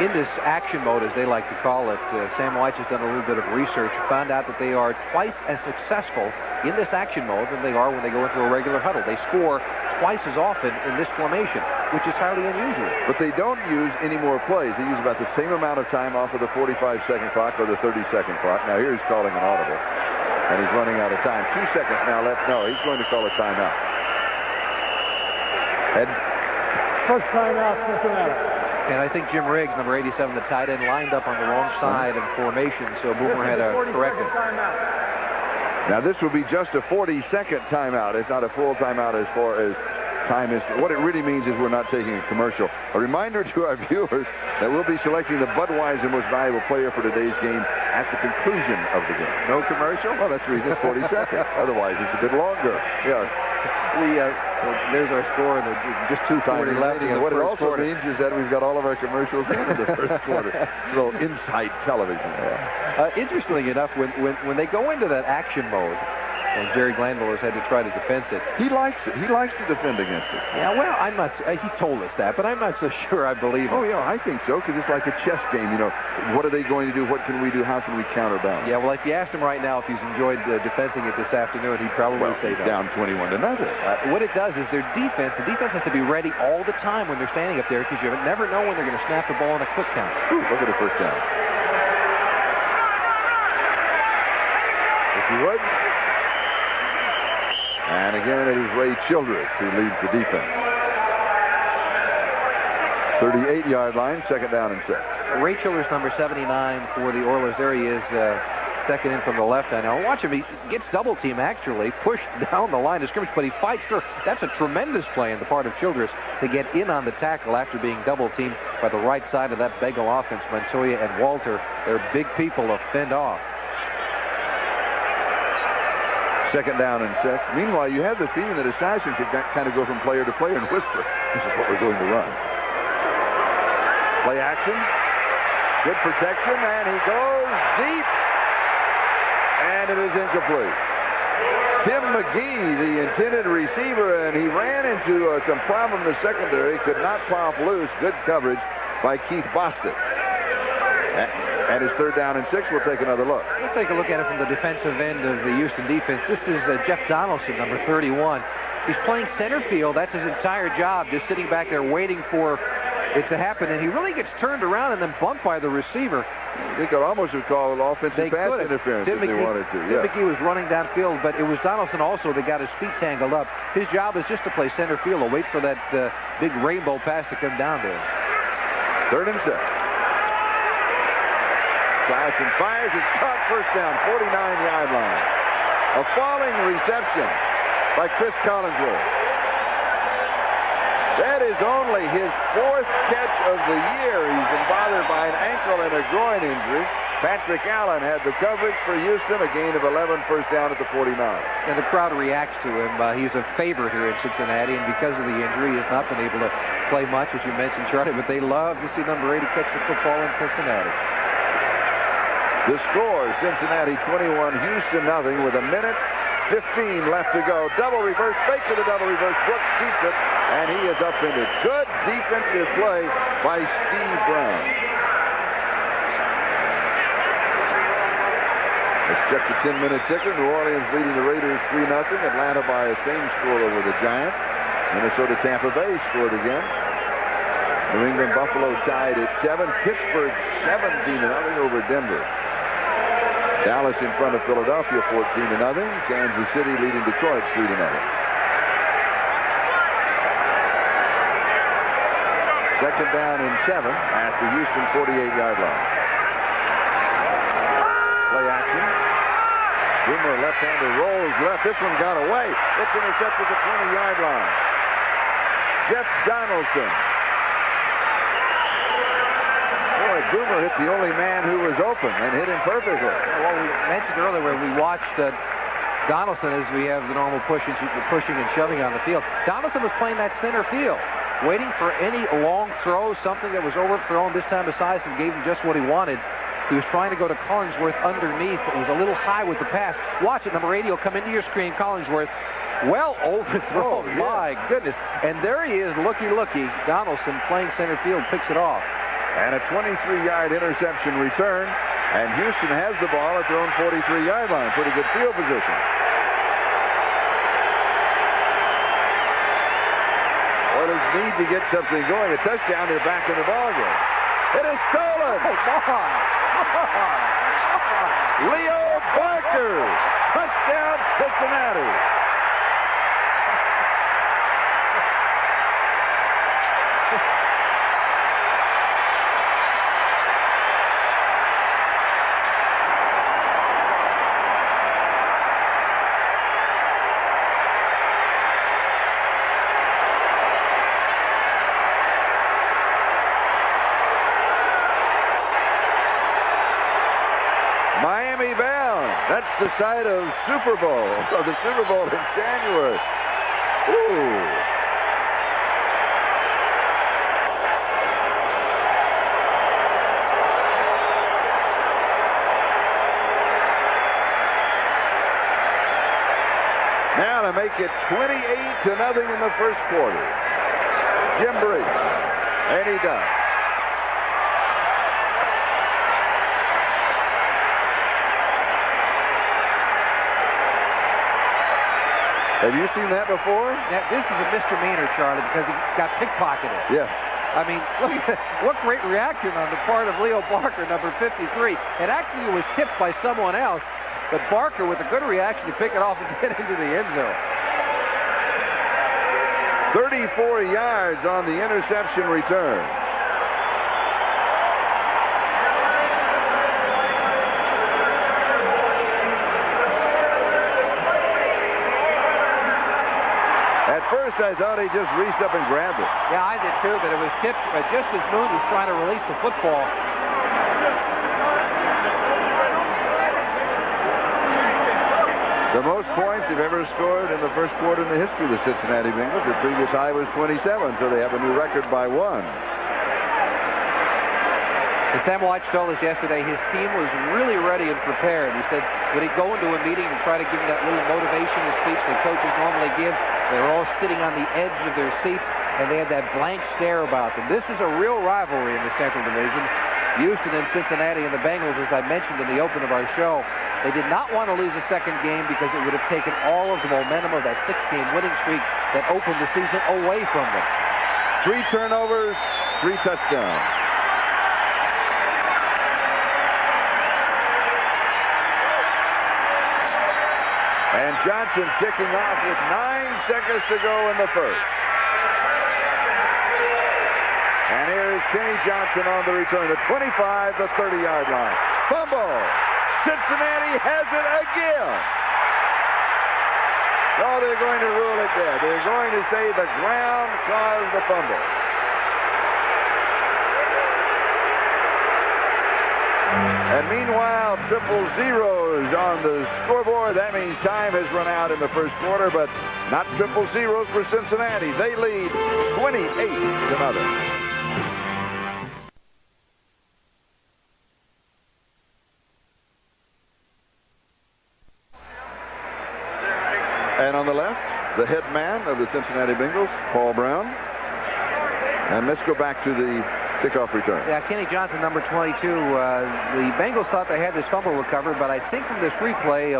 [SPEAKER 4] In this action mode, as they like to call it, Sam White has done a little bit of research, found out that they are twice as successful in this action mode than they are when they go into a regular huddle. They score twice as often in this formation, which is highly unusual.
[SPEAKER 2] But they don't use any more plays. They use about the same amount of time off of the 45-second clock or the 30-second clock. Now, here he's calling an audible, and he's running out of time. 2 seconds now left. No, he's going to call a timeout.
[SPEAKER 5] First timeout, Cincinnati.
[SPEAKER 4] And I think Jim Riggs, number 87, the tight end, lined up on the wrong side of formation, so Boomer had to correct it.
[SPEAKER 2] Now, this will be just a 40-second timeout. It's not a full timeout as far as time is. What it really means is we're not taking a commercial. A reminder to our viewers that we'll be selecting the Budweiser Most Valuable Player for today's game at the conclusion of the game.
[SPEAKER 4] No commercial?
[SPEAKER 2] Well, that's the reason it's 40 seconds. Otherwise, it's a bit longer. Yes.
[SPEAKER 4] There's our score, and just 2:40 left.
[SPEAKER 2] And what it also means is that we've got all of our commercials in the first quarter. It's a little inside television.
[SPEAKER 4] Interestingly enough, when they go into that action mode, and Jerry Glanville has had to try to defend it.
[SPEAKER 2] He likes it. He likes to defend against it.
[SPEAKER 4] Yeah, well, I'm not. He told us that, but I'm not so sure I believe him.
[SPEAKER 2] Oh, yeah, I think so, because it's like a chess game. You know, what are they going to do? What can we do? How can we counterbalance?
[SPEAKER 4] Yeah, well, if you asked him right now if he's enjoyed defending it this afternoon, he'd probably say
[SPEAKER 2] he's
[SPEAKER 4] no.
[SPEAKER 2] Down 21-0.
[SPEAKER 4] What it does is their defense. The defense has to be ready all the time when they're standing up there, because you never know when they're going to snap the ball in a quick count.
[SPEAKER 2] Ooh, look at the first down. If you would. And again, it is Ray Childress who leads the defense. 38-yard line, second down and 6.
[SPEAKER 4] Ray Childress, number 79 for the Oilers. There he is, second in from the left. Now watch him. He gets double team, actually, pushed down the line of scrimmage, but he fights through. That's a tremendous play on the part of Childress to get in on the tackle after being double teamed by the right side of that Bengal offense. Montoya and Walter, they're big people to fend off.
[SPEAKER 2] Second down and 6. Meanwhile, you have the feeling that Esiason could kind of go from player to player and whisper, this is what we're going to run. Play action. Good protection, and he goes deep. And it is incomplete. Tim McGee, the intended receiver, and he ran into some problem in the secondary. Could not pop loose. Good coverage by Keith Bostic. And his third down and 6. We'll take another look.
[SPEAKER 4] Let's take a look at it from the defensive end of the Houston defense. This is Jeff Donaldson, number 31. He's playing center field. That's his entire job, just sitting back there waiting for it to happen. And he really gets turned around and then bumped by the receiver.
[SPEAKER 2] They could almost have called offensive pass interference if they wanted to.
[SPEAKER 4] Tim McGee was running downfield, but it was Donaldson also that got his feet tangled up. His job is just to play center field and wait for that big rainbow pass to come down to him.
[SPEAKER 2] Third and 6. Claxton fires, it's caught, first down, 49-yard line. A falling reception by Chris Collinsworth. That is only his 4th catch of the year. He's been bothered by an ankle and a groin injury. Patrick Allen had the coverage for Houston, a gain of 11, first down at the 49.
[SPEAKER 4] And the crowd reacts to him. He's a favorite here in Cincinnati, and because of the injury, he has not been able to play much, as you mentioned, Charlie, but they love to see number 80 catch the football in Cincinnati.
[SPEAKER 2] The score, Cincinnati 21, Houston nothing, with 1 minute 15 left to go. Double reverse, fake to the double reverse. Brooks keeps it, and he is upended. Good defensive play by Steve Brown. Let's check the 10-minute ticker. New Orleans leading the Raiders 3-0. Atlanta by the same score over the Giants. Minnesota Tampa Bay scored again. New England Buffalo tied at 7. Pittsburgh 17-0 over Denver. Dallas in front of Philadelphia 14-0. Kansas City leading Detroit 3-0. Second down and 7 at the Houston 48-yard line. Play action. Boomer left-hander rolls left. This one got away. It's intercepted at the 20-yard line. Jeff Donaldson. Boy, Boomer hit the only man who was open and hit him perfectly.
[SPEAKER 4] Well, we mentioned earlier where we watched Donaldson as we have the normal pushing and shoving on the field. Donaldson was playing that center field, waiting for any long throw, something that was overthrown. This time Esiason gave him just what he wanted. He was trying to go to Collingsworth underneath, but was a little high with the pass. Watch it, number 80 will come into your screen. Collingsworth, well overthrown.
[SPEAKER 2] Oh, yeah.
[SPEAKER 4] My goodness. And there he is, looky. Donaldson playing center field, picks it off.
[SPEAKER 2] And a 23-yard interception return. And Houston has the ball at their own 43-yard line. Pretty good field position. Oilers need to get something going. A touchdown, they're back in the ballgame. It is stolen. Leo Barker. Touchdown, Cincinnati. Miami bound. That's the site of Super Bowl. Of the Super Bowl in January. Ooh. Now to make it 28-0 in the first quarter. Jim Brees. And he does. Have you seen that before?
[SPEAKER 4] Now, this is a misdemeanor, Charlie, because he got pickpocketed.
[SPEAKER 2] Yeah.
[SPEAKER 4] I mean, look at that. What great reaction on the part of Leo Barker, number 53. It actually was tipped by someone else, but Barker with a good reaction to pick it off and get into the end zone.
[SPEAKER 2] 34 yards on the interception return. At first, I thought he just reached up and grabbed it.
[SPEAKER 4] Yeah, I did too, but it was tipped just as Moon was trying to release the football.
[SPEAKER 2] The most points they've ever scored in the first quarter in the history of the Cincinnati Bengals. Their previous high was 27, so they have a new record by 1.
[SPEAKER 4] And Sam White told us yesterday his team was really ready and prepared. He said when he'd go into a meeting and try to give him that little motivational speech that coaches normally give, they were all sitting on the edge of their seats, and they had that blank stare about them. This is a real rivalry in the Central Division. Houston and Cincinnati and the Bengals, as I mentioned in the open of our show, they did not want to lose a second game because it would have taken all of the momentum of that 6-game winning streak that opened the season away from them.
[SPEAKER 2] 3 turnovers, 3 touchdowns. And Johnson kicking off with 9 seconds to go in the first. And here's Kenny Johnson on the return, the 25, the 30-yard line. Fumble. Cincinnati has it again. Oh, they're going to rule it dead. They're going to say the ground caused the fumble. And meanwhile, 000 on the scoreboard. That means time has run out in the first quarter, but not 000 for Cincinnati. They lead 28-0. And on the left, the head man of the Cincinnati Bengals, Paul Brown. And let's go back to the kickoff return.
[SPEAKER 4] Yeah, Kenny Johnson, number 22. The Bengals thought they had this fumble recovered, but I think from this replay,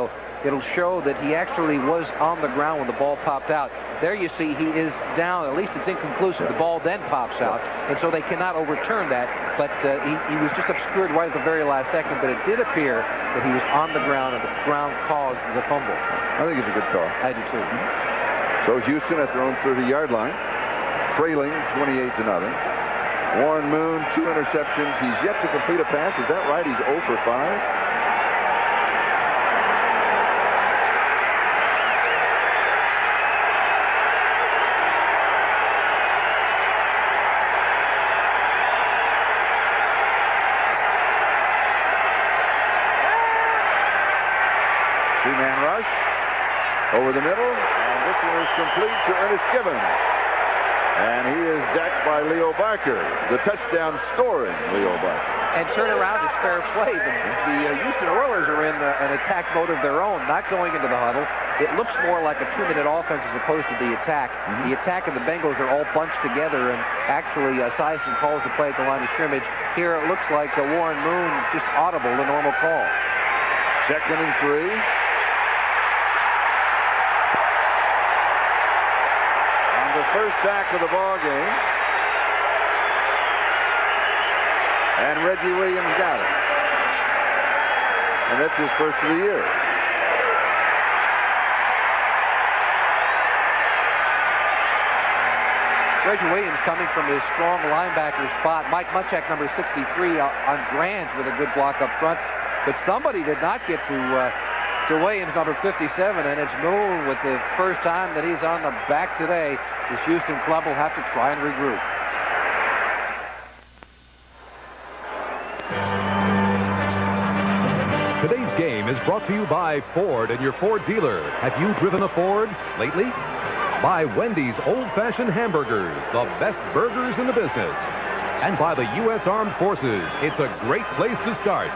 [SPEAKER 4] it'll show that he actually was on the ground when the ball popped out. There you see he is down. At least it's inconclusive. The ball then pops out, and so they cannot overturn that. But he was just obscured right at the very last second, but it did appear that he was on the ground, and the ground caused the fumble.
[SPEAKER 2] I think it's a good call.
[SPEAKER 4] I do too.
[SPEAKER 2] So Houston at their own 30-yard line, trailing 28-0. Warren Moon, 2 interceptions. He's yet to complete a pass. Is that right? He's 0 for 5. Two-man rush over the middle, and this one is complete to Ernest Gibbons. And he is decked by Leo Barker, the touchdown scoring Leo Barker.
[SPEAKER 4] And turn around is fair play. The Houston Oilers are in an attack mode of their own, not going into the huddle. It looks more like a 2-minute offense as opposed to the attack. The attack and the Bengals are all bunched together, and actually Sison calls the play at the line of scrimmage. Here it looks like Warren Moon just audible, the normal call.
[SPEAKER 2] 2nd and 3. First sack of the ball game, and Reggie Williams got it, and that's his first of the year.
[SPEAKER 4] Reggie Williams coming from his strong linebacker spot. Mike Munchak, number 63, on Grand with a good block up front, but somebody did not get to Williams, number 57, and it's Moon with the first time that he's on the back today. This Houston club will have to try and regroup.
[SPEAKER 1] Today's game is brought to you by Ford and your Ford dealer. Have you driven a Ford lately? By Wendy's Old-Fashioned Hamburgers, the best burgers in the business. And by the U.S. Armed Forces. It's a great place to start.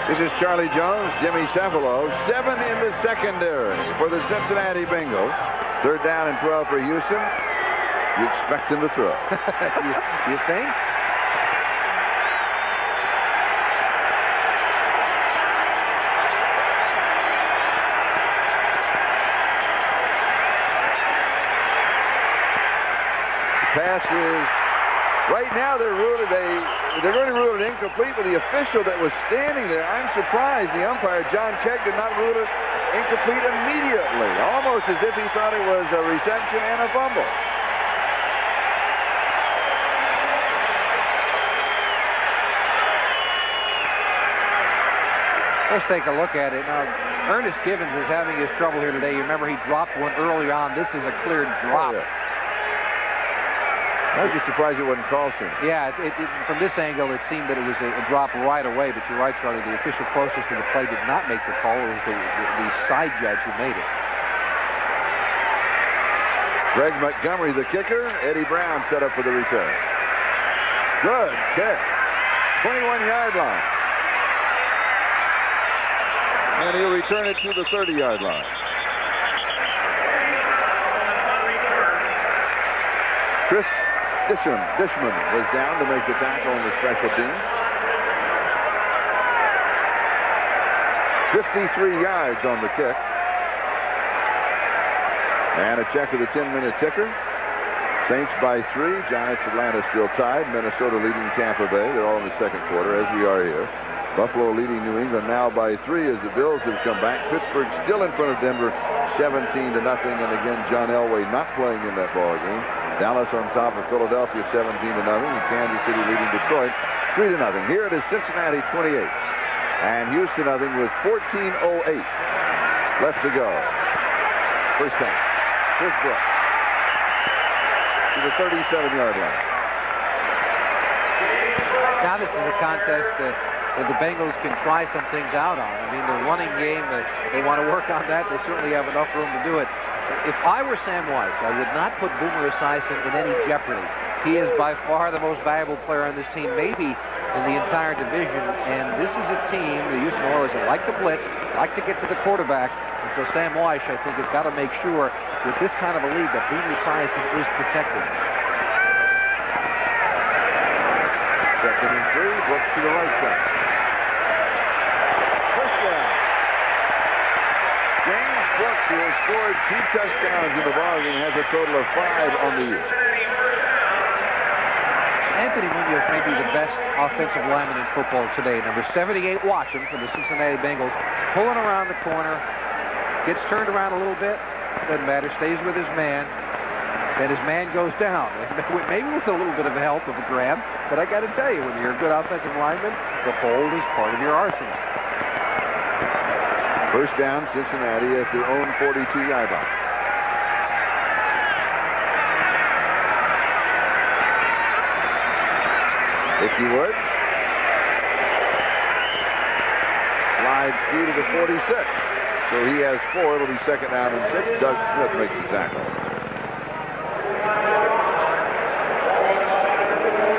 [SPEAKER 2] This is Charlie Jones, Jimmy Cefalo, 7 in the secondary for the Cincinnati Bengals. 3rd down and 12 for Houston. You expect them to throw.
[SPEAKER 4] you think?
[SPEAKER 2] Pass is right now they're going to rule it incomplete, but the official that was standing there, I'm surprised the umpire, John Keck, did not rule it incomplete immediately, almost as if he thought it was a reception and a fumble.
[SPEAKER 4] Let's take a look at it. Now, Ernest Gibbons is having his trouble here today. You remember he dropped one early on. This is a clear drop.
[SPEAKER 2] Oh, yeah. I was just surprised it wasn't called soon.
[SPEAKER 4] Yeah, from this angle, it seemed that it was a drop right away, but you're right, Charlie. The official closest to the play did not make the call. It was the side judge who made it.
[SPEAKER 2] Greg Montgomery, the kicker. Eddie Brown set up for the return. Good kick. 21-yard line. And he'll return it to the 30-yard line. Chris Dishman was down to make the tackle on the special team. 53 yards on the kick. And a check of the 10-minute ticker. Saints by 3. Giants, Atlanta still tied. Minnesota leading Tampa Bay. They're all in the second quarter, as we are here. Buffalo leading New England now by 3 as the Bills have come back. Pittsburgh still in front of Denver, 17-0. And again, John Elway not playing in that ball game. Dallas on top of Philadelphia, 17-0. And Kansas City leading Detroit, 3-0. Here it is Cincinnati 28. And Houston, I think, with 14:08 left to go. First time. Chris Brooks to the 37-yard line.
[SPEAKER 4] Now this is a contest that the Bengals can try some things out on. I mean, the running game, they want to work on that. They certainly have enough room to do it. If I were Sam Weiss, I would not put Boomer Esiason in any jeopardy. He is by far the most valuable player on this team, maybe in the entire division. And this is a team, the Houston Oilers, that like to blitz, like to get to the quarterback. And so Sam Weish, I think, has got to make sure with this kind of a lead that Boomer Esiason is protected.
[SPEAKER 2] Second and 3, Brooks to the right side. First down. James Brooks, who has scored 2 touchdowns in the ballgame, has a total of 5 on the year.
[SPEAKER 4] Anthony Munoz may be the best offensive lineman in football today. Number 78, Watson for the Cincinnati Bengals, pulling around the corner, gets turned around a little bit, doesn't matter, stays with his man, then his man goes down. Maybe with a little bit of help of a grab, but I got to tell you, when you're a good offensive lineman, the hold is part of your arsenal.
[SPEAKER 2] First down, Cincinnati at their own 42-yard line. Icky Woods slides through to the 46. So he has 4. It'll be second down and 6. Doug Smith makes the tackle.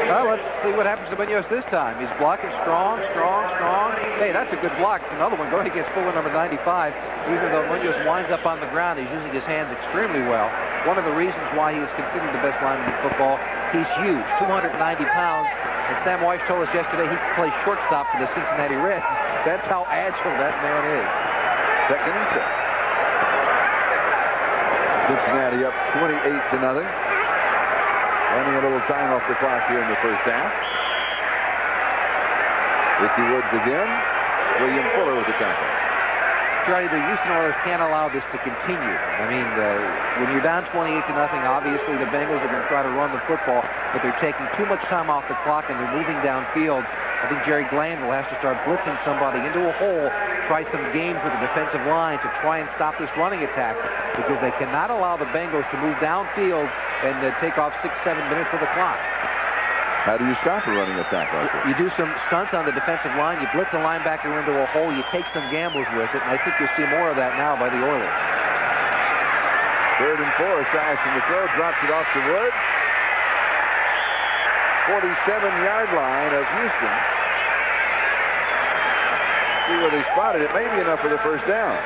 [SPEAKER 4] Well, let's see what happens to Munoz this time. He's blocking strong. Hey, that's a good block. It's another one going against Fuller, number 95. Even though Munoz winds up on the ground, he's using his hands extremely well. One of the reasons why he is considered the best lineman in football, he's huge, 290 pounds. And Sam Weish told us yesterday he can play shortstop for the Cincinnati Reds. That's how agile that man is.
[SPEAKER 2] Second and 6. Cincinnati up 28-0. Running a little time off the clock here in the first half. Icky Woods again. William Fuller with the tackle.
[SPEAKER 4] Charlie, the Houston Oilers can't allow this to continue. I mean, when you're down 28-0, obviously the Bengals are going to try to run the football, but they're taking too much time off the clock and they're moving downfield. I think Jerry Glanville has to start blitzing somebody into a hole, try some games with the defensive line to try and stop this running attack, because they cannot allow the Bengals to move downfield and take off 6-7 minutes of the clock.
[SPEAKER 2] How do you stop a running attack like that?
[SPEAKER 4] You do some stunts on the defensive line. You blitz a linebacker into a hole. You take some gambles with it, and I think you'll see more of that now by the Oilers.
[SPEAKER 2] Third and 4. Esiason from the throw, drops it off to Woods. 47-yard line of Houston. See where they spotted it. May be enough for the first down.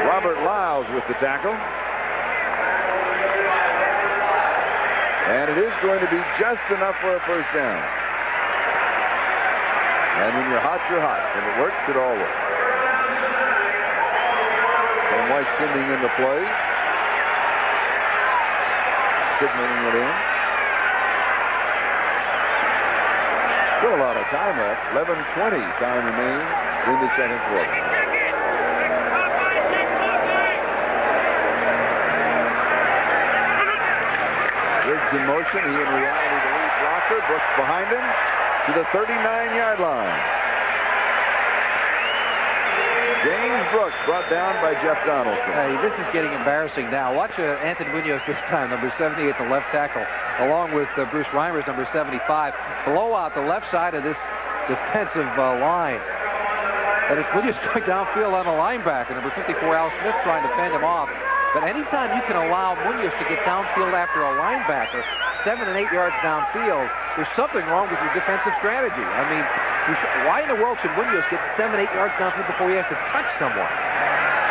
[SPEAKER 2] Robert Lyles with the tackle. And it is going to be just enough for a first down. And when you're hot, you're hot. When it works, it all works. And Weish sending in the play. Signaling it in. Still a lot of time left. 11:20 time remains in the second quarter. Riggs in motion. He in reality the lead blocker. Brooks behind him to the 39-yard line. James Brooks brought down by Jeff Donaldson.
[SPEAKER 4] Hey, this is getting embarrassing now. Watch Anthony Munoz this time, number 70 at the left tackle, along with Bruce Reimers, number 75. Blow out the left side of this defensive line. And it's Munoz going downfield on a linebacker, number 54, Al Smith, trying to fend him off. But anytime you can allow Munoz to get downfield after a linebacker, 7 and 8 yards downfield, there's something wrong with your defensive strategy. I mean, why in the world should Munoz get 7, 8 yards downfield before he has to touch someone?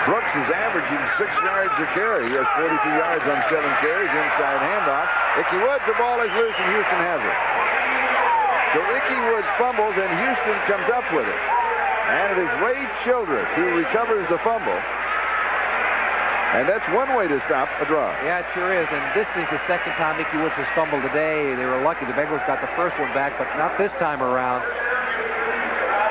[SPEAKER 2] Brooks is averaging 6 yards a carry. He has 42 yards on 7 carries. Inside handoff. Icky Woods, the ball is loose, and Houston has it. So Icky Woods fumbles, and Houston comes up with it. And it is Ray Childress who recovers the fumble. And that's one way to stop a draw.
[SPEAKER 4] Yeah, it sure is. And this is the second time Icky Woods has fumbled today. They were lucky. The Bengals got the first one back, but not this time around.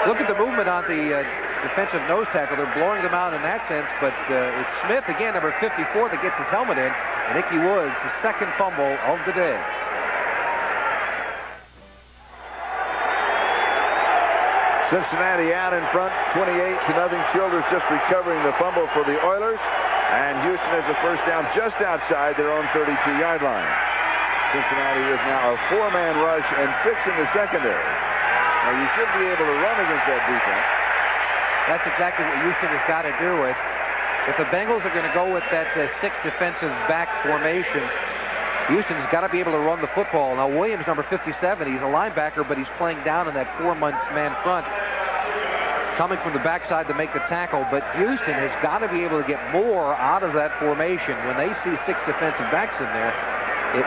[SPEAKER 4] Look at the movement on the defensive nose tackle. They're blowing them out in that sense, but it's Smith, again, number 54, that gets his helmet in. And Icky Woods, the second fumble of the day.
[SPEAKER 2] Cincinnati out in front, 28-0. Childress just recovering the fumble for the Oilers. And Houston has a first down just outside their own 32-yard line. Cincinnati is now a 4-man rush and 6 in the secondary. Now, you should be able to run against that defense.
[SPEAKER 4] That's exactly what Houston has got to do. If the Bengals are going to go with that 6 defensive back formation, Houston's got to be able to run the football. Now, Williams, number 57, he's a linebacker, but he's playing down in that 4-man front, coming from the backside to make the tackle. But Houston has got to be able to get more out of that formation. When they see 6 defensive backs in there,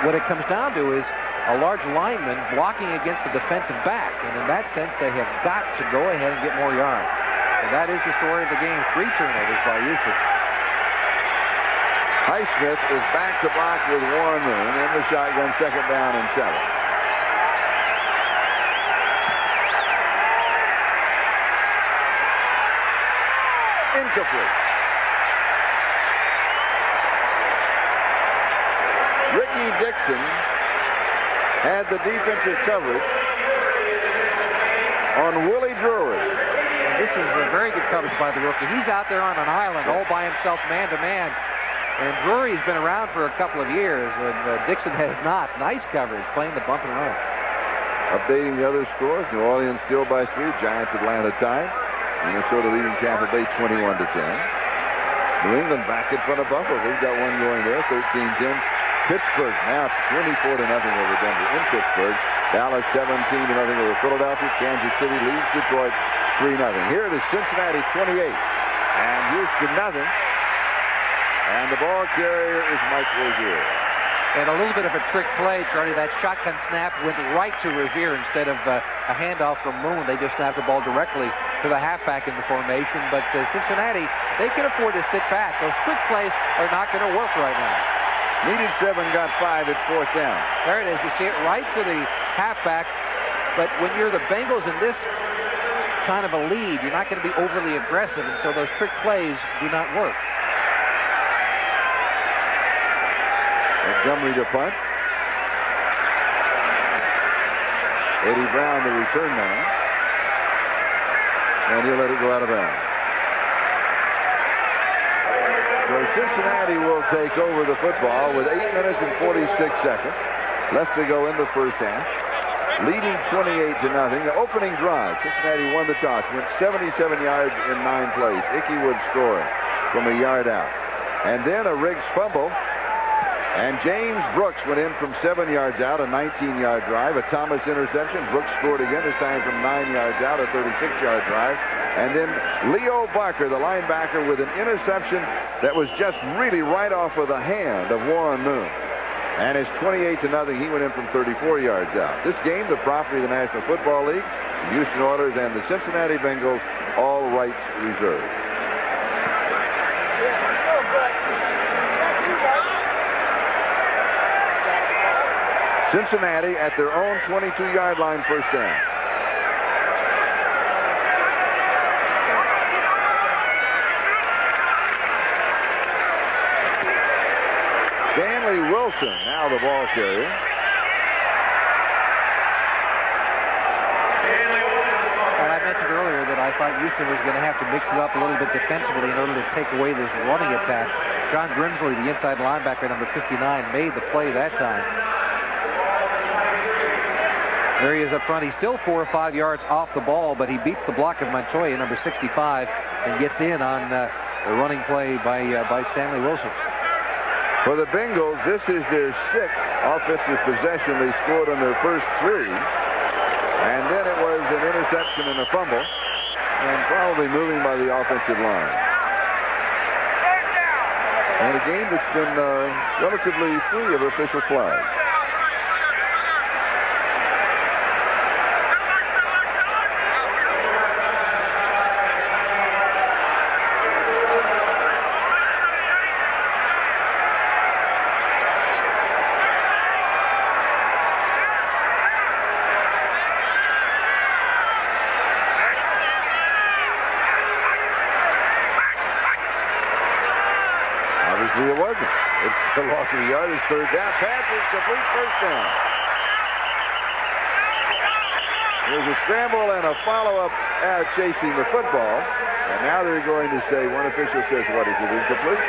[SPEAKER 4] what it comes down to is a large lineman blocking against the defensive back. And in that sense, they have got to go ahead and get more yards. And that is the story of the game. 3 turnovers by Houston.
[SPEAKER 2] Highsmith is back to block with Warren Moon in the shotgun, 2nd down and 7. Incomplete. Ricky Dixon had the defensive coverage on Willie Drury.
[SPEAKER 4] And this is a very good coverage by the rookie. He's out there on an island all by himself, man-to-man. And Drury's been around for a couple of years, and Dixon has not. Nice coverage, playing the bump and run.
[SPEAKER 2] Updating the other scores, New Orleans still by 3, Giants Atlanta tied. Minnesota leading Tampa Bay 21-10. New England back in front of Buffalo. They've got one going there, 13-10. Pittsburgh now 24-0 over Denver in Pittsburgh. Dallas 17-0 over Philadelphia. Kansas City leads Detroit 3-0. Here it is Cincinnati 28 and Houston nothing. And the ball carrier is Mike Rozier.
[SPEAKER 4] And a little bit of a trick play, Charlie. That shotgun snap went right to Rozier instead of a handoff from Moon. They just snapped the ball directly to the halfback in the formation. But Cincinnati, they can afford to sit back. Those trick plays are not going to work right now.
[SPEAKER 2] Needed 7, got 5. It's 4th down.
[SPEAKER 4] There it is. You see it right to the halfback. But when you're the Bengals in this kind of a lead, you're not going to be overly aggressive. And so those trick plays do not work.
[SPEAKER 2] Montgomery to punt. Eddie Brown, the return man. And he'll let it go out of bounds. So Cincinnati will take over the football with 8 minutes and 46 seconds left to go in the first half. Leading 28-0. The opening drive, Cincinnati won the toss, went 77 yards in 9 plays. Ickey Wood scoring from a yard out. And then a Riggs fumble. And James Brooks went in from 7 yards out, a 19-yard drive. A Thomas interception. Brooks scored again, this time from 9 yards out, a 36-yard drive. And then Leo Barker, the linebacker, with an interception that was just really right off of the hand of Warren Moon. And it's 28-0. He went in from 34 yards out. This game, the property of the National Football League, the Houston Oilers and the Cincinnati Bengals, all rights reserved. Cincinnati at their own 22-yard line, first down. Stanley Wilson, now the ball carrier.
[SPEAKER 4] Well, I mentioned earlier that I thought Houston was going to have to mix it up a little bit defensively in order to take away this running attack. John Grimsley, the inside linebacker, number 59, made the play that time. There he is up front. He's still 4 or 5 yards off the ball, but he beats the block of Montoya, number 65, and gets in on the running play by Stanley Wilson.
[SPEAKER 2] For the Bengals, this is their 6th offensive possession. They scored on their first 3. And then it was an interception and a fumble, and probably moving by the offensive line. And a game that's been relatively free of official flags. It wasn't. It's the loss of the yard. It's 3rd down. Pass is complete, first down. There's a scramble and a follow-up chasing the football. And now they're going to say, one official says, what is it, incomplete?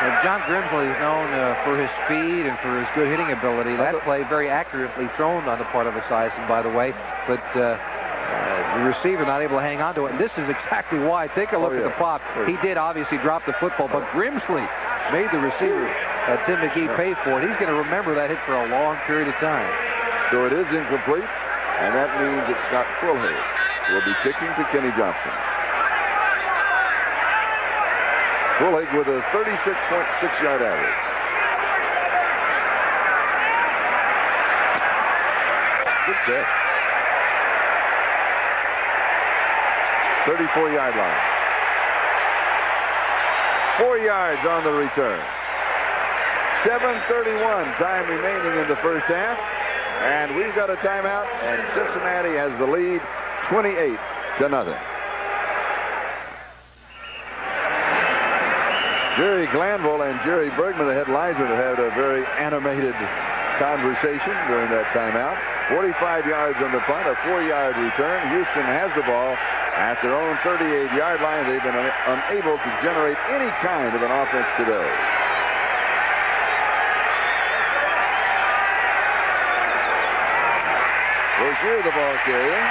[SPEAKER 4] And John Grimsley is known for his speed and for his good hitting ability. That play very accurately thrown on the part of Esiason, by the way. But the receiver not able to hang on to it. And this is exactly why. Take a look at the pop. He did obviously drop the football, but Grimsley made the receiver Tim McGee paid for it. He's going to remember that hit for a long period of time.
[SPEAKER 2] So it is incomplete, and that means it's Scott Quillhay who will be kicking to Kenny Johnson. Quillhay with a 36.6-yard average. Good catch. 34-yard line. 4 yards on the return. 7:31 time remaining in the first half. And we've got a timeout, and Cincinnati has the lead 28-0. Jerry Glanville and Jerry Bergman, the head linesman, have had a very animated conversation during that timeout. 45 yards on the punt, a 4-yard return. Houston has the ball at their own 38-yard line. They've been unable to generate any kind of an offense today. Rozier, the ball carrier,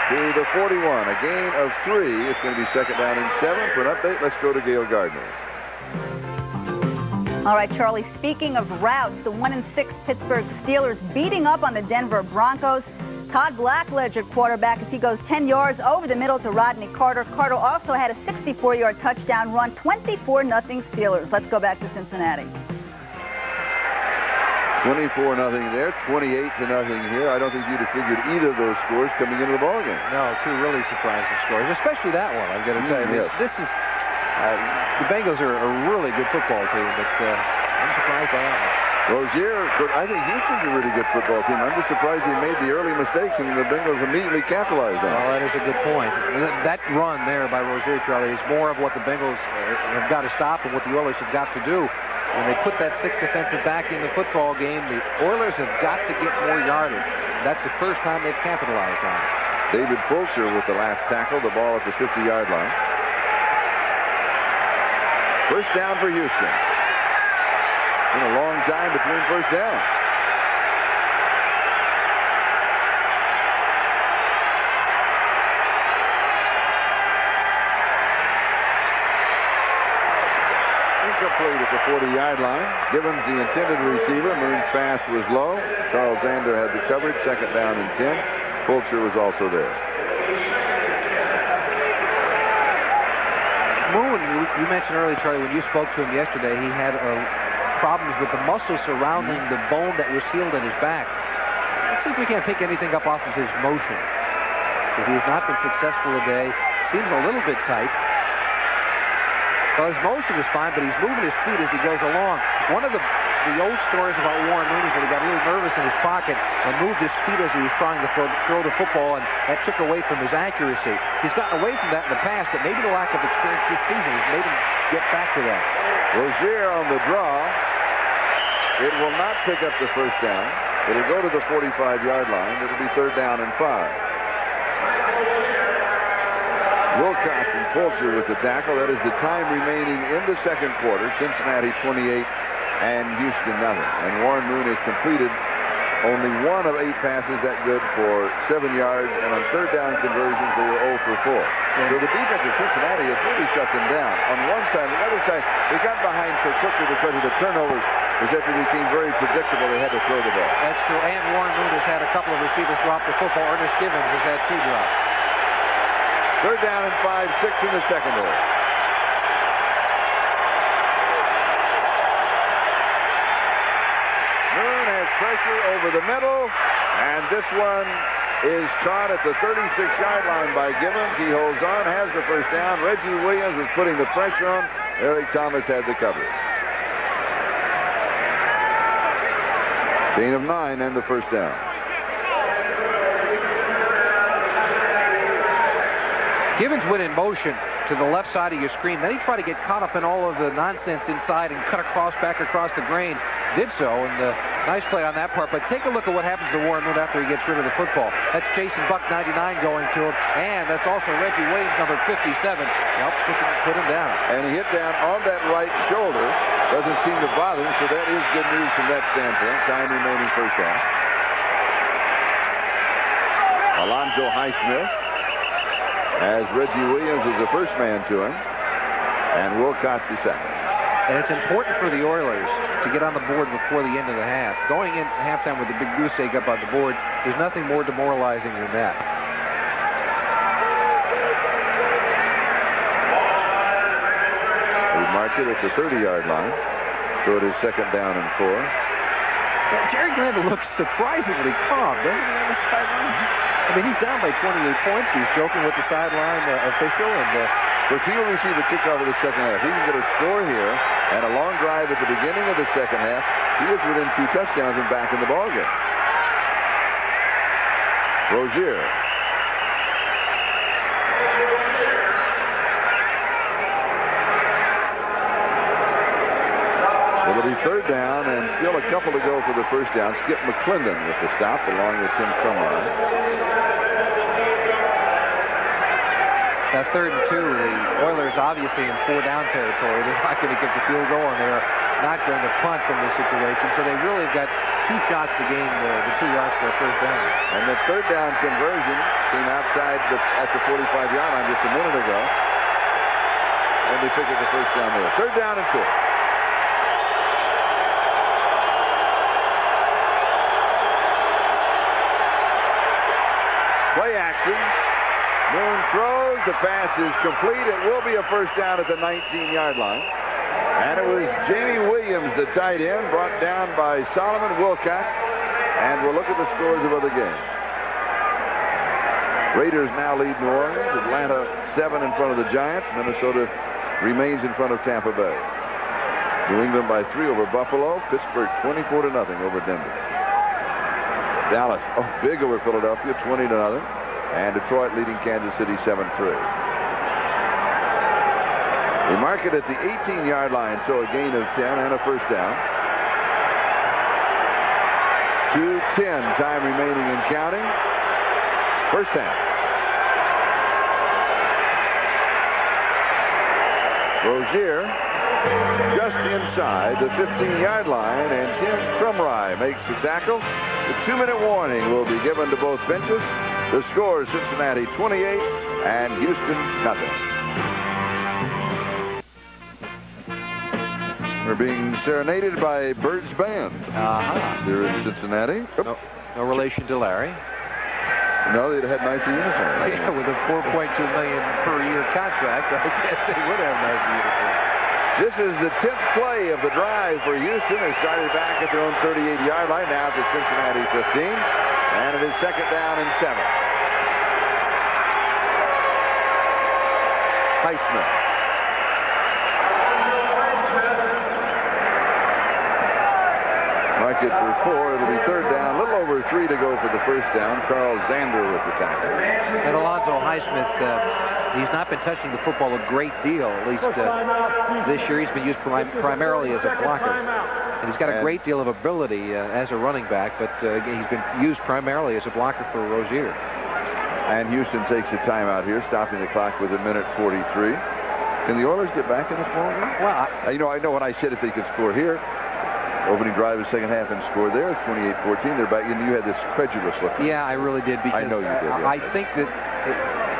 [SPEAKER 2] to the 41. A gain of 3. It's going to be second down and 7. For an update, let's go to Gail Gardner.
[SPEAKER 6] All right, Charlie, speaking of routes, the 1-6 Pittsburgh Steelers beating up on the Denver Broncos. Todd Blackledge at quarterback as he goes 10 yards over the middle to Rodney Carter. Carter also had a 64-yard touchdown run, 24-0 Steelers. Let's go back to Cincinnati.
[SPEAKER 2] 24-0 there, 28-0 here. I don't think you'd have figured either of those scores coming into the ballgame.
[SPEAKER 4] No, two really surprising scores, especially that one, I'm going to tell you.
[SPEAKER 2] Yes.
[SPEAKER 4] This is, the Bengals are a really good football team, but I'm surprised by that one.
[SPEAKER 2] Rozier, I think Houston's a really good football team. I'm just surprised he made the early mistakes and the Bengals immediately capitalized on it.
[SPEAKER 4] Well, that is a good point. That run there by Rozier, Charlie, is more of what the Bengals have got to stop and what the Oilers have got to do. When they put that 6th defensive back in the football game, the Oilers have got to get more yardage. That's the first time they've capitalized on it.
[SPEAKER 2] David Fulcher with the last tackle, the ball at the 50-yard line. First down for Houston. Been a long time between first downs. Incomplete at the 40-yard line. Gibbons the intended receiver. Moon's pass was low. Charles Zander had the coverage. Second down and 10. Fulcher was also there.
[SPEAKER 4] Moon, you mentioned earlier, Charlie, when you spoke to him yesterday, he had problems with the muscle surrounding the bone that was healed in his back. Let's see if we can't pick anything up off of his motion, because he has not been successful today. Seems a little bit tight. Well, his motion is fine, but he's moving his feet as he goes along. One of the old stories about Warren Moon is that he got a little nervous in his pocket and moved his feet as he was trying to throw the football, and that took away from his accuracy. He's gotten away from that in the past, but maybe the lack of experience this season has made him get back to that.
[SPEAKER 2] Rozier on the draw. It will not pick up the first down. It'll go to the 45-yard line. It'll be third down and 5. Wilcox and Fulcher with the tackle. That is the time remaining in the second quarter. Cincinnati 28 and Houston nothing. And Warren Moon has completed only 1 of 8 passes that good for 7 yards. And on third down conversions, they were 0 for 4. So the defense of Cincinnati has really shut them down. On one side, the other side, they got behind so quickly because of the turnovers. Is that they became very predictable. They had to throw the ball.
[SPEAKER 4] That's true. And Warren Moon has had a couple of receivers drop the football. Ernest Gibbons has had 2 drops.
[SPEAKER 2] Third down and 5, 6 in the secondary. Moon has pressure over the middle, and this one is caught at the 36-yard line by Gibbons. He holds on, has the first down. Reggie Williams was putting the pressure on. Eric Thomas had the coverage. Gain of 9 and the first down.
[SPEAKER 4] Gibbons went in motion to the left side of your screen. Then he tried to get caught up in all of the nonsense inside and cut back across the grain. Did so, and nice play on that part. But take a look at what happens to Warren Moon after he gets rid of the football. That's Jason Buck, 99, going to him. And that's also Reggie Williams, number 57. Yep, put him down.
[SPEAKER 2] And he hit down on that right shoulder. Doesn't seem to bother him, so that is good news from that standpoint. Time remaining first half. Alonzo Highsmith, as Reggie Williams was the first man to him, and Wilcox the second.
[SPEAKER 4] And it's important for the Oilers to get on the board before the end of the half. Going in halftime with a big goose egg up on the board, there's nothing more demoralizing than that.
[SPEAKER 2] We mark it at the 30-yard line. So it is second down and 4.
[SPEAKER 4] Well, Jerry Glanville looks surprisingly calm, doesn't he, on the sideline? I mean, he's down by 28 points. He's joking with the sideline official. And
[SPEAKER 2] because he will receive the kickoff of the second half. He can get a score here and a long drive at the beginning of the second half. He is within 2 touchdowns and back in the ballgame. Rozier. It'll be third down and still a couple to go for the first down. Skip McClendon with the stop along with Tim Crumar.
[SPEAKER 4] That 3rd and 2, the Oilers obviously in 4-down territory. They're not going to get the field goal, and they're not going to punt from this situation. So they really have got 2 shots to gain the 2 yards for a first down.
[SPEAKER 2] And the third down conversion came outside at the 45-yard line just a minute ago. And they pick up the first down there. Third down and 2. Play action. Moon throws. The pass is complete. It will be a first down at the 19-yard line. And it was Jamie Williams, the tight end, brought down by Solomon Wilcox. And we'll look at the scores of other games. Raiders now lead New Orleans. Atlanta 7 in front of the Giants. Minnesota remains in front of Tampa Bay. New England by 3 over Buffalo. Pittsburgh 24-0 over Denver. Dallas, big over Philadelphia, 20-0. And Detroit leading Kansas City 7-3. We mark it at the 18-yard line, so a gain of 10 and a first down. 2:10 time remaining and counting. First down. Rozier just inside the 15-yard line, and Tim Crumry makes the tackle. The 2-minute warning will be given to both benches. The score is Cincinnati 28 and Houston nothing. We're being serenaded by Bird's Band here in Cincinnati.
[SPEAKER 4] No relation to Larry.
[SPEAKER 2] No, they'd have had nicer uniforms.
[SPEAKER 4] Yeah, with a $4.2 million per year contract, I guess they would have nice uniforms.
[SPEAKER 2] This is the 10th play of the drive for Houston. They started back at their own 38-yard line, now at the Cincinnati 15. And it is second down and 7. Highsmith. Mark it for 4. It'll be third down. A little over 3 to go for the first down. Carl Zander with the tackle.
[SPEAKER 4] And Alonzo Highsmith, he's not been touching the football a great deal, at least this year. He's been used primarily as a blocker. And he's got a great deal of ability as a running back, but he's been used primarily as a blocker for Rozier.
[SPEAKER 2] And Houston takes a timeout here, stopping the clock with 1:43. Can the Oilers get back in this ball game?
[SPEAKER 4] Well,
[SPEAKER 2] I know when I said if they could score here, opening drive of the second half and score there, 28-14. They're back. You had this credulous look.
[SPEAKER 4] Yeah, I really did. Because
[SPEAKER 2] I know you did. Yeah.
[SPEAKER 4] I think that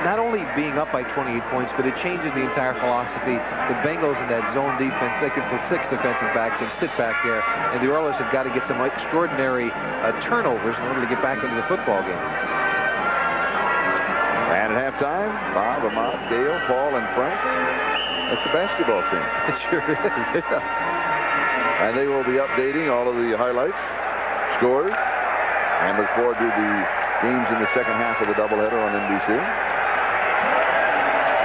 [SPEAKER 4] not only being up by 28 points, but it changes the entire philosophy. The Bengals in that zone defense, they can put 6 defensive backs and sit back there. And the Oilers have got to get some extraordinary turnovers in order to get back into the football game.
[SPEAKER 2] And at halftime, Bob, Ahmad, Gale, Paul, and Frank. That's the basketball team.
[SPEAKER 4] It sure is.
[SPEAKER 2] And they will be updating all of the highlights, scores, and look forward to the games in the second half of the doubleheader on NBC.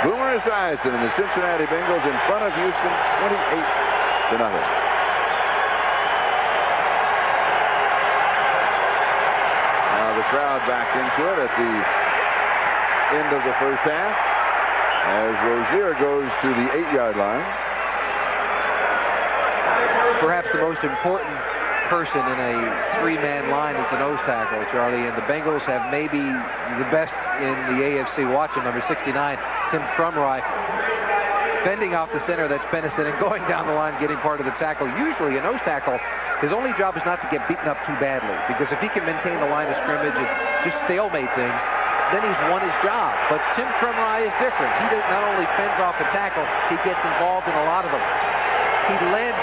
[SPEAKER 2] Boomer Esiason and the Cincinnati Bengals in front of Houston, 28-0. Now the crowd back into it at the end of the first half as Rozier goes to the 8-yard line.
[SPEAKER 4] Perhaps the most important person in a 3-man line is the nose tackle, Charlie, and the Bengals have maybe the best in the AFC. Watching number 69, Tim Crumry, fending off the center, that's Benison, and going down the line, getting part of the tackle. Usually a nose tackle, his only job is not to get beaten up too badly, because if he can maintain the line of scrimmage and just stalemate things, then he's won his job. But Tim Crumry is different. He not only fends off the tackle, he gets involved in a lot of them. He led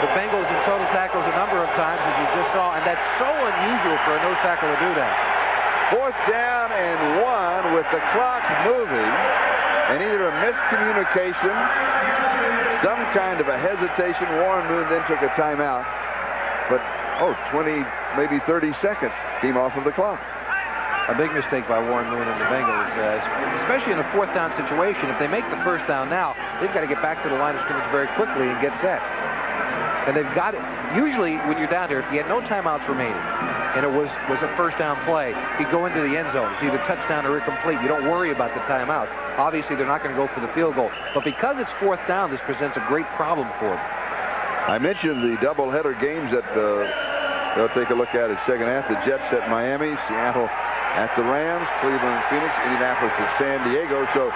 [SPEAKER 4] the Bengals in total tackles a number of times, as you just saw, and that's so unusual for a nose tackle to do that.
[SPEAKER 2] 4th down and 1 with the clock moving, and either a miscommunication, some kind of a hesitation. Warren Moon then took a timeout, but 20, maybe 30 seconds came off of the clock.
[SPEAKER 4] A big mistake by Warren Moon and the Bengals, especially in a 4th down situation. If they make the 1st down now, they've got to get back to the line of scrimmage very quickly and get set. And they've got it. Usually, when you're down there, if you had no timeouts remaining, and it was a 1st down play, he'd go into the end zone. It's either touchdown or incomplete. You don't worry about the timeout. Obviously, they're not going to go for the field goal. But because it's 4th down, this presents a great problem for them.
[SPEAKER 2] I mentioned the doubleheader games that they'll take a look at second half. The Jets at Miami, Seattle at the Rams, Cleveland, Phoenix, Indianapolis at San Diego. So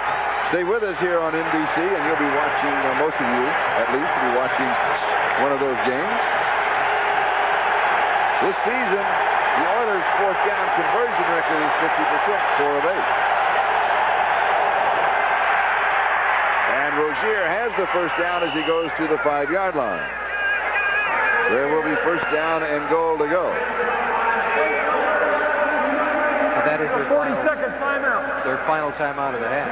[SPEAKER 2] stay with us here on NBC, and you'll be watching, most of you at least, will be watching one of those games. This season, the Oilers' 4th down conversion record is 50%, 4 of 8. And Rozier has the 1st down as he goes to the 5-yard line. There will be 1st down and goal to go.
[SPEAKER 4] And that is their
[SPEAKER 5] 40-second timeout.
[SPEAKER 4] Their final timeout of the half.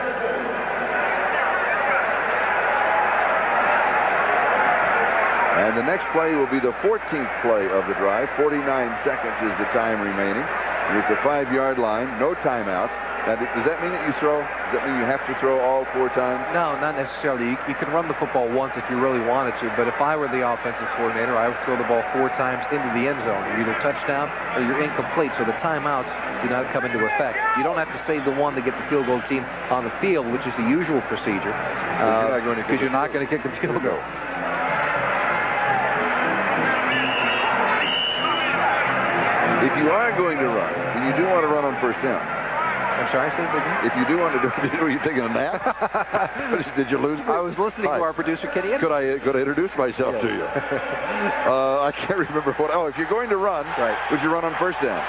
[SPEAKER 2] And the next play will be the 14th play of the drive. 49 seconds is the time remaining. You're at the 5-yard line, no timeouts. Now, does that mean that you throw? Does that mean you have to throw all 4 times?
[SPEAKER 4] No, not necessarily. You can run the football once if you really wanted to, but if I were the offensive coordinator, I would throw the ball 4 times into the end zone. You're either touchdown or you're incomplete, so the timeouts do not come into effect. You don't have to save the one to get the field goal team on the field, which is the usual procedure, because you're not going to kick the field goal.
[SPEAKER 2] If you are going to run, and you do want to run on 1st down.
[SPEAKER 4] I'm sorry, say it again?
[SPEAKER 2] If you do want to do it, were you taking a nap? Did you lose me?
[SPEAKER 4] I was listening to our producer, Kenny.
[SPEAKER 2] Could I introduce myself to you? I can't remember what. Oh, if you're going to run, would you run on 1st down?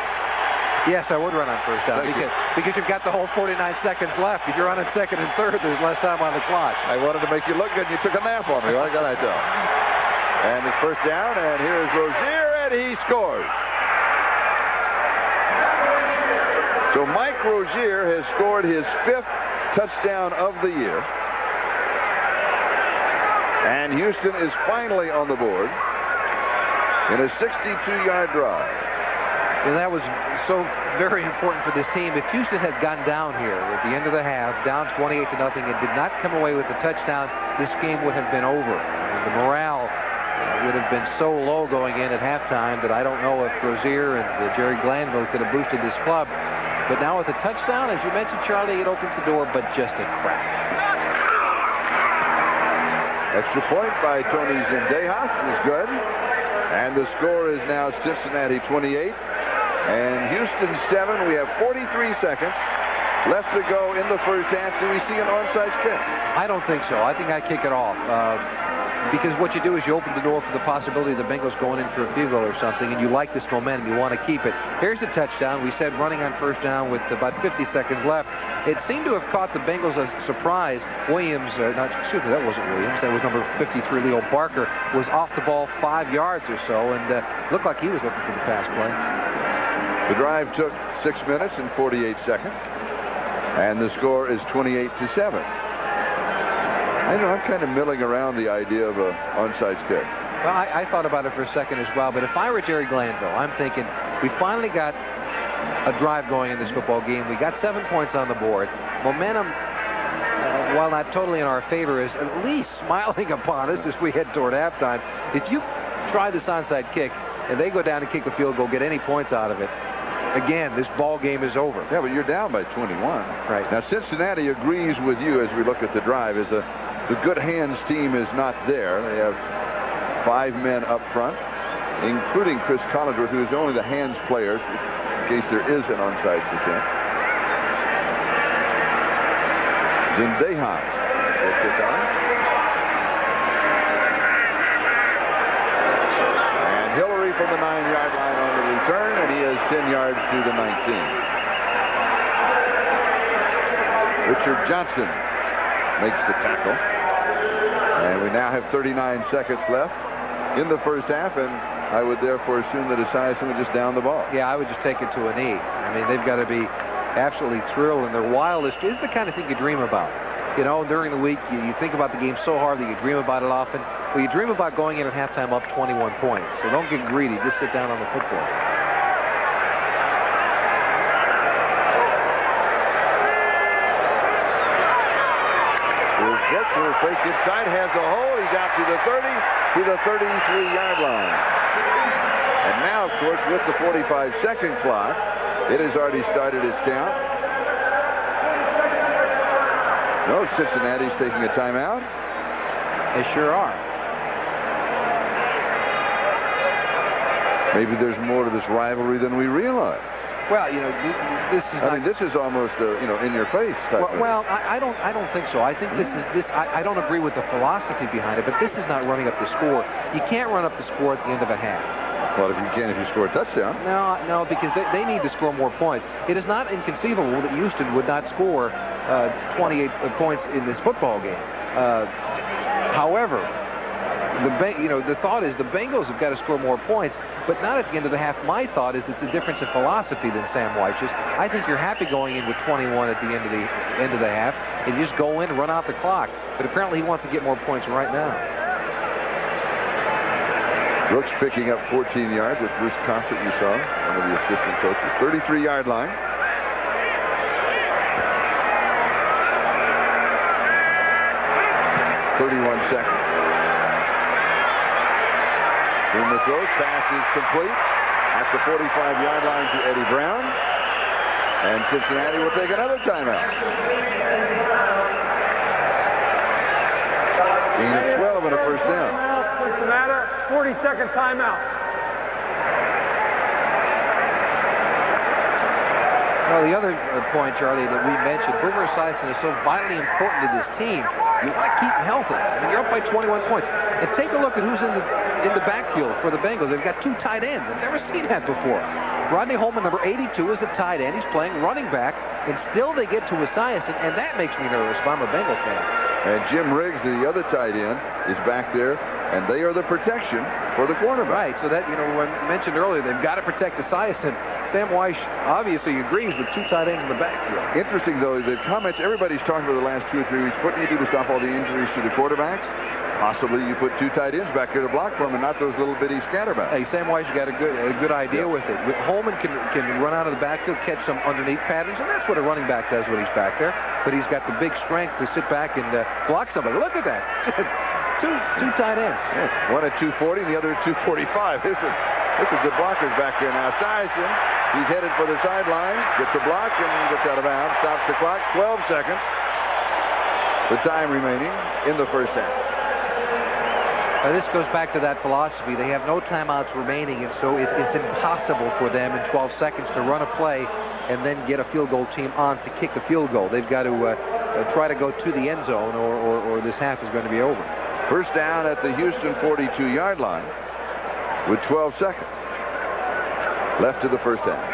[SPEAKER 4] Yes, I would run on 1st down because you've got the whole 49 seconds left. If you're running 2nd and 3rd, there's less time on the clock.
[SPEAKER 2] I wanted to make you look good, and you took a nap on me. What can I tell? And it's 1st down, and here's Rozier, and he scores. So Mike Rozier has scored his 5th touchdown of the year. And Houston is finally on the board in a 62-yard drive.
[SPEAKER 4] And that was so very important for this team. If Houston had gone down here at the end of the half, down 28-0, and did not come away with the touchdown, this game would have been over. And the morale would have been so low going in at halftime that I don't know if Rozier and Jerry Glanville could have boosted this club. But now with a touchdown, as you mentioned, Charlie, it opens the door, but just a crack.
[SPEAKER 2] Extra point by Tony Zendejas is good. And the score is now Cincinnati 28 and Houston 7. We have 43 seconds left to go in the 1st half. Do we see an onside kick?
[SPEAKER 4] I don't think so. I think I kick it off. Because what you do is you open the door for the possibility of the Bengals going in for a field goal or something, and you like this momentum. You want to keep it. Here's the touchdown. We said running on 1st down with about 50 seconds left. It seemed to have caught the Bengals a surprise. Williams, excuse me, that wasn't Williams. That was number 53, Leo Barker, was off the ball 5 yards or so, and looked like he was looking for the pass play.
[SPEAKER 2] The drive took 6 minutes and 48 seconds, and the score is 28-7. I know I'm kind of milling around the idea of an onside kick.
[SPEAKER 4] Well, I thought about it for a second as well, but if I were Jerry Glanville, I'm thinking we finally got a drive going in this football game. We got 7 points on the board. Momentum, while not totally in our favor, is at least smiling upon us as we head toward halftime. If you try this onside kick and they go down and kick a field goal, get any points out of it, again, this ball game is over.
[SPEAKER 2] Yeah, but you're down by 21.
[SPEAKER 4] Right.
[SPEAKER 2] Now, Cincinnati agrees with you as we look at the drive. The good hands team is not there. They have 5 men up front, including Chris Collinsworth, who is only the hands player in case there is an onside attempt. Zendejas will kick on. And Hillary from the 9-yard line on the return, and he is 10 yards to the 19. Richard Johnson makes the tackle. And we now have 39 seconds left in the first half, and I would therefore assume that Esiason would just down the ball.
[SPEAKER 4] Yeah, I would just take it to a knee. I mean, they've got to be absolutely thrilled, and their wildest is the kind of thing you dream about. You know, during the week, you think about the game so hard that you dream about it often. Well, you dream about going in at halftime up 21 points. So don't get greedy. Just sit down on the football.
[SPEAKER 2] Will fake inside, has a hole. He's out to the 30, to the 33-yard line. And now, of course, with the 45-second clock, it has already started its count. No, Cincinnati's taking a timeout.
[SPEAKER 4] They sure are.
[SPEAKER 2] Maybe there's more to this rivalry than we realize.
[SPEAKER 4] Well, you know, this is.
[SPEAKER 2] I mean, this is almost a, you know, in your face type of.
[SPEAKER 4] Well, I don't think so. I think I don't agree with the philosophy behind it, but this is not running up the score. You can't run up the score at the end of a half.
[SPEAKER 2] Well, if you can, if you score a touchdown.
[SPEAKER 4] No, because they need to score more points. It is not inconceivable that Houston would not score 28 points in this football game. However, the thought is the Bengals have got to score more points, but not at the end of the half. My thought is it's a difference in philosophy than Sam Weich's. I think you're happy going in with 21 at the end of the half, and you just go in and run out the clock. But apparently he wants to get more points right now.
[SPEAKER 2] Brooks picking up 14 yards with Bruce Cossett, you saw, one of the assistant coaches. 33-yard line. .31 seconds. Boomer throws, pass is complete at the 45-yard line to Eddie Brown. And Cincinnati will take another timeout. Gain of 12 and a first down.
[SPEAKER 5] Cincinnati, 40-second timeout.
[SPEAKER 4] Well, the other point, Charlie, that we mentioned, Boomer Esiason is so vitally important to this team. You want to keep him healthy. I mean, you're up by 21 points. And take a look at who's in the backfield for the Bengals. They've got two tight ends. I've never seen that before. Rodney Holman, number 82, is a tight end. He's playing running back. And still they get to Esiason, and that makes me nervous if I'm a Bengal fan.
[SPEAKER 2] And Jim Riggs, the other tight end, is back there, and they are the protection for the quarterback.
[SPEAKER 4] Right, so that, you know, when mentioned earlier, they've got to protect Esiason. Sam Weish obviously agrees with two tight ends in the backfield.
[SPEAKER 2] Interesting, though, the comments everybody's talking about the last 2 or 3 weeks. What do you do to stop all the injuries to the quarterbacks? Possibly you put two tight ends back there to block for him and not those little bitty scatterbacks.
[SPEAKER 4] Hey, Sam Weish got a good idea with it. Holman can run out of the backfield, catch some underneath patterns, and that's what a running back does when he's back there. But he's got the big strength to sit back and block somebody. Look at that. two tight ends.
[SPEAKER 2] Yeah, one at 240 and the other at 245. This is good blockers back there now. Esiason, he's headed for the sidelines, gets a block and gets out of bounds, stops the clock, 12 seconds. The time remaining in the first half.
[SPEAKER 4] Now, this goes back to that philosophy. They have no timeouts remaining, and so it is impossible for them in 12 seconds to run a play and then get a field goal team on to kick a field goal. They've got to try to go to the end zone, or this half is going to be over.
[SPEAKER 2] First down at the Houston 42-yard line with 12 seconds left to the first half.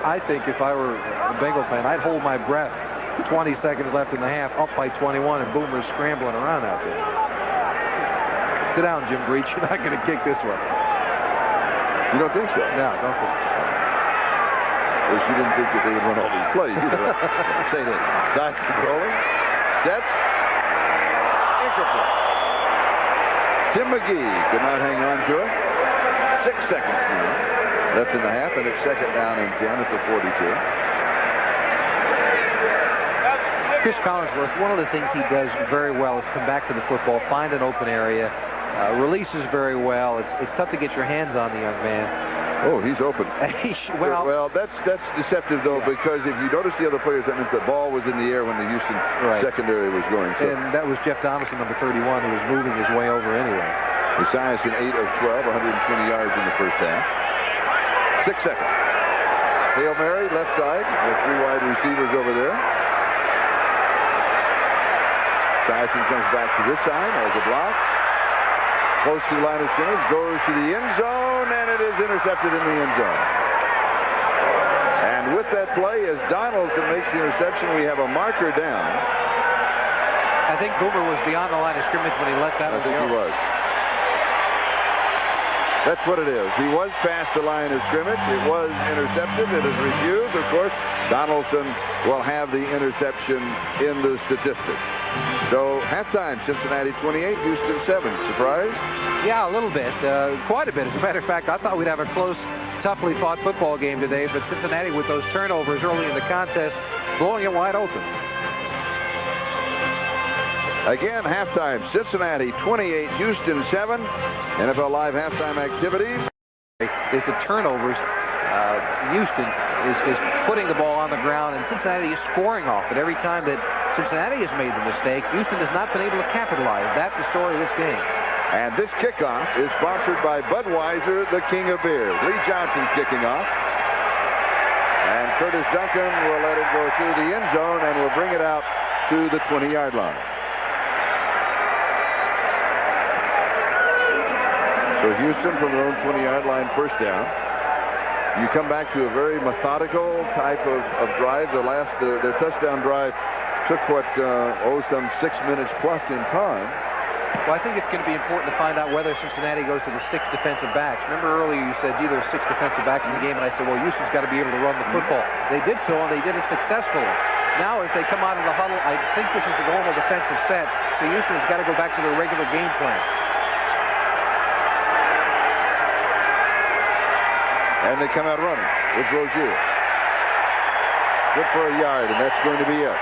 [SPEAKER 4] I think if I were a Bengal fan, I'd hold my breath. 20 seconds left in the half, up by 21, and Boomer's scrambling around out there. Sit down, Jim Breach. You're not going to kick this one.
[SPEAKER 2] You don't think so?
[SPEAKER 4] No, don't think so.
[SPEAKER 2] Of course, you didn't think that they would run all these plays either. Say that. Johnson rolling. Sets. Incomplete. Tim McGee could not hang on to it. 6 seconds now left in the half, and it's second down and 10 at the 42.
[SPEAKER 4] Chris Collinsworth, one of the things he does very well is come back to the football, find an open area, releases very well. It's tough to get your hands on the young man.
[SPEAKER 2] Oh, he's open. Well, that's deceptive, though, because if you notice the other players, that meant the ball was in the air when the Houston secondary was going. So.
[SPEAKER 4] And that was Jeff Donaldson, number 31, who was moving his way over anyway.
[SPEAKER 2] Esiason 8 of 12, 120 yards in the first half. 6 seconds. Hail Mary, left side. The 3 wide receivers over there. Esiason comes back to this side as a block. Close to the line of scrimmage, goes to the end zone, and it is intercepted in the end zone. And with that play, as Donaldson makes the interception, we have a marker down.
[SPEAKER 4] I think Boomer was beyond the line of scrimmage when he let that one go.
[SPEAKER 2] I think he was. That's what it is. He was past the line of scrimmage. It was intercepted. It is reviewed. Of course, Donaldson will have the interception in the statistics. So halftime, Cincinnati 28, Houston 7. Surprise?
[SPEAKER 4] Yeah, a little bit. Quite a bit. As a matter of fact, I thought we'd have a close, toughly fought football game today, but Cincinnati with those turnovers early in the contest, blowing it wide open.
[SPEAKER 2] Again, halftime, Cincinnati 28, Houston 7. NFL Live halftime activities.
[SPEAKER 4] Is the turnovers. Houston is putting the ball on the ground, and Cincinnati is scoring off it. Every time that Cincinnati has made the mistake, Houston has not been able to capitalize. That's the story of this game.
[SPEAKER 2] And this kickoff is sponsored by Budweiser, the king of beer. Lee Johnson kicking off. And Curtis Duncan will let it go through the end zone and will bring it out to the 20-yard line. So Houston from their own 20-yard line, first down. You come back to a very methodical type of drive. Their touchdown drive took some 6 minutes plus in time.
[SPEAKER 4] Well, I think it's going to be important to find out whether Cincinnati goes to the 6 defensive backs. Remember earlier you said, gee, there's 6 defensive backs in the game, and I said, well, Houston's got to be able to run the football. They did so, and they did it successfully. Now, as they come out of the huddle, I think this is the normal defensive set, so Houston has got to go back to their regular game plan.
[SPEAKER 2] And they come out running with Rozier. Good for a yard, and that's going to be it.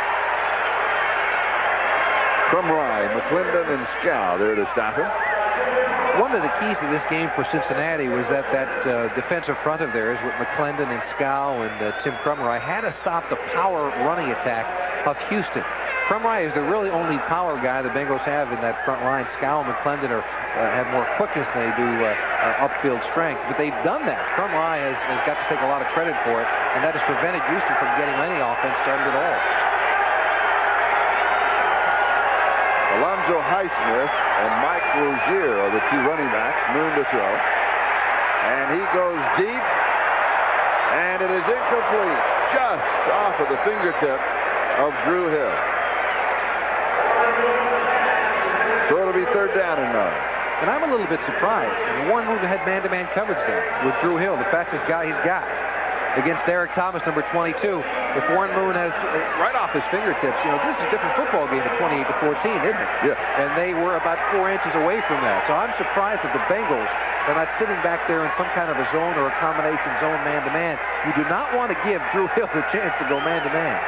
[SPEAKER 2] Crumry, McClendon, and Scow there to stop him.
[SPEAKER 4] One of the keys to this game for Cincinnati was that defensive front of theirs with McClendon and Scow and Tim Crumry had to stop the power running attack of Houston. Crumry is the really only power guy the Bengals have in that front line. Scow and McClendon have more quickness than they do upfield strength. But they've done that. Crumry has got to take a lot of credit for it, and that has prevented Houston from getting any offense started at all.
[SPEAKER 2] Alonzo Highsmith and Mike Rozier are the 2 running backs. Moon to throw. And he goes deep. And it is incomplete. Just off of the fingertip of Drew Hill. So it'll be 3rd down and 9.
[SPEAKER 4] And I'm a little bit surprised. Warren Moon had man-to-man coverage there with Drew Hill, the fastest guy he's got, against Derek Thomas, number 22. If Warren Moon has right off his fingertips, this is a different football game at 28-14, isn't it?
[SPEAKER 2] Yeah.
[SPEAKER 4] And they were about 4 inches away from that. So I'm surprised that the Bengals are not sitting back there in some kind of a zone or a combination zone man-to-man. You do not want to give Drew Hill the chance to go man-to-man.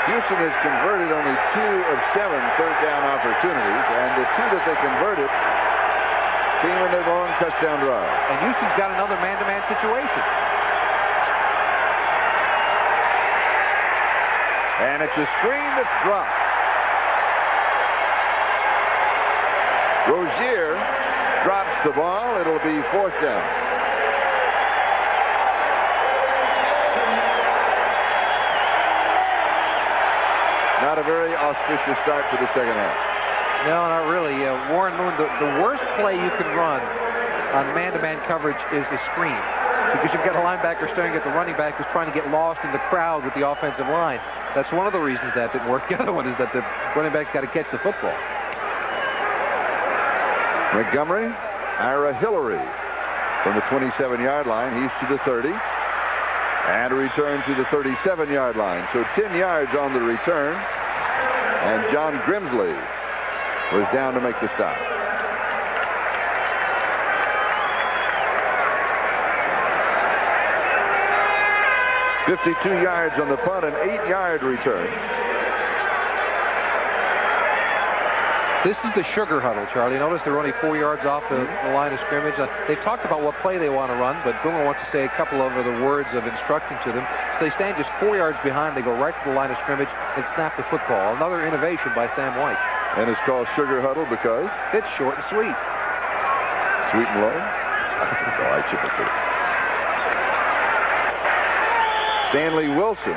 [SPEAKER 2] Houston has converted only 2 of 7 third down opportunities, and the 2 that they converted came in their long touchdown drive.
[SPEAKER 4] And Houston's got another man-to-man situation.
[SPEAKER 2] And it's a screen that's dropped. Rozier drops the ball. It'll be 4th down. Not a very auspicious start to the second half.
[SPEAKER 4] No, not really. Warren Moon, the worst play you can run on man-to-man coverage is a screen, because you've got a linebacker staring at the running back who's trying to get lost in the crowd with the offensive line. That's one of the reasons that didn't work. The other one is that the running back's got to catch the football.
[SPEAKER 2] Montgomery, Ira Hillary from the 27-yard line. He's to the 30. And a return to the 37-yard line. So 10 yards on the return. And John Grimsley was down to make the stop. "52 yards on the punt, an 8-yard return."
[SPEAKER 4] This is the sugar huddle, Charlie. Notice they're only 4 yards off the line of scrimmage. They've talked about what play they want to run, but Boomer wants to say a couple of the words of instruction to them. So they stand just 4 yards behind. They go right to the line of scrimmage and snap the football. Another innovation by Sam White.
[SPEAKER 2] And it's called sugar huddle because?
[SPEAKER 4] It's short and sweet.
[SPEAKER 2] Sweet and low? Oh, I chip it through. Stanley Wilson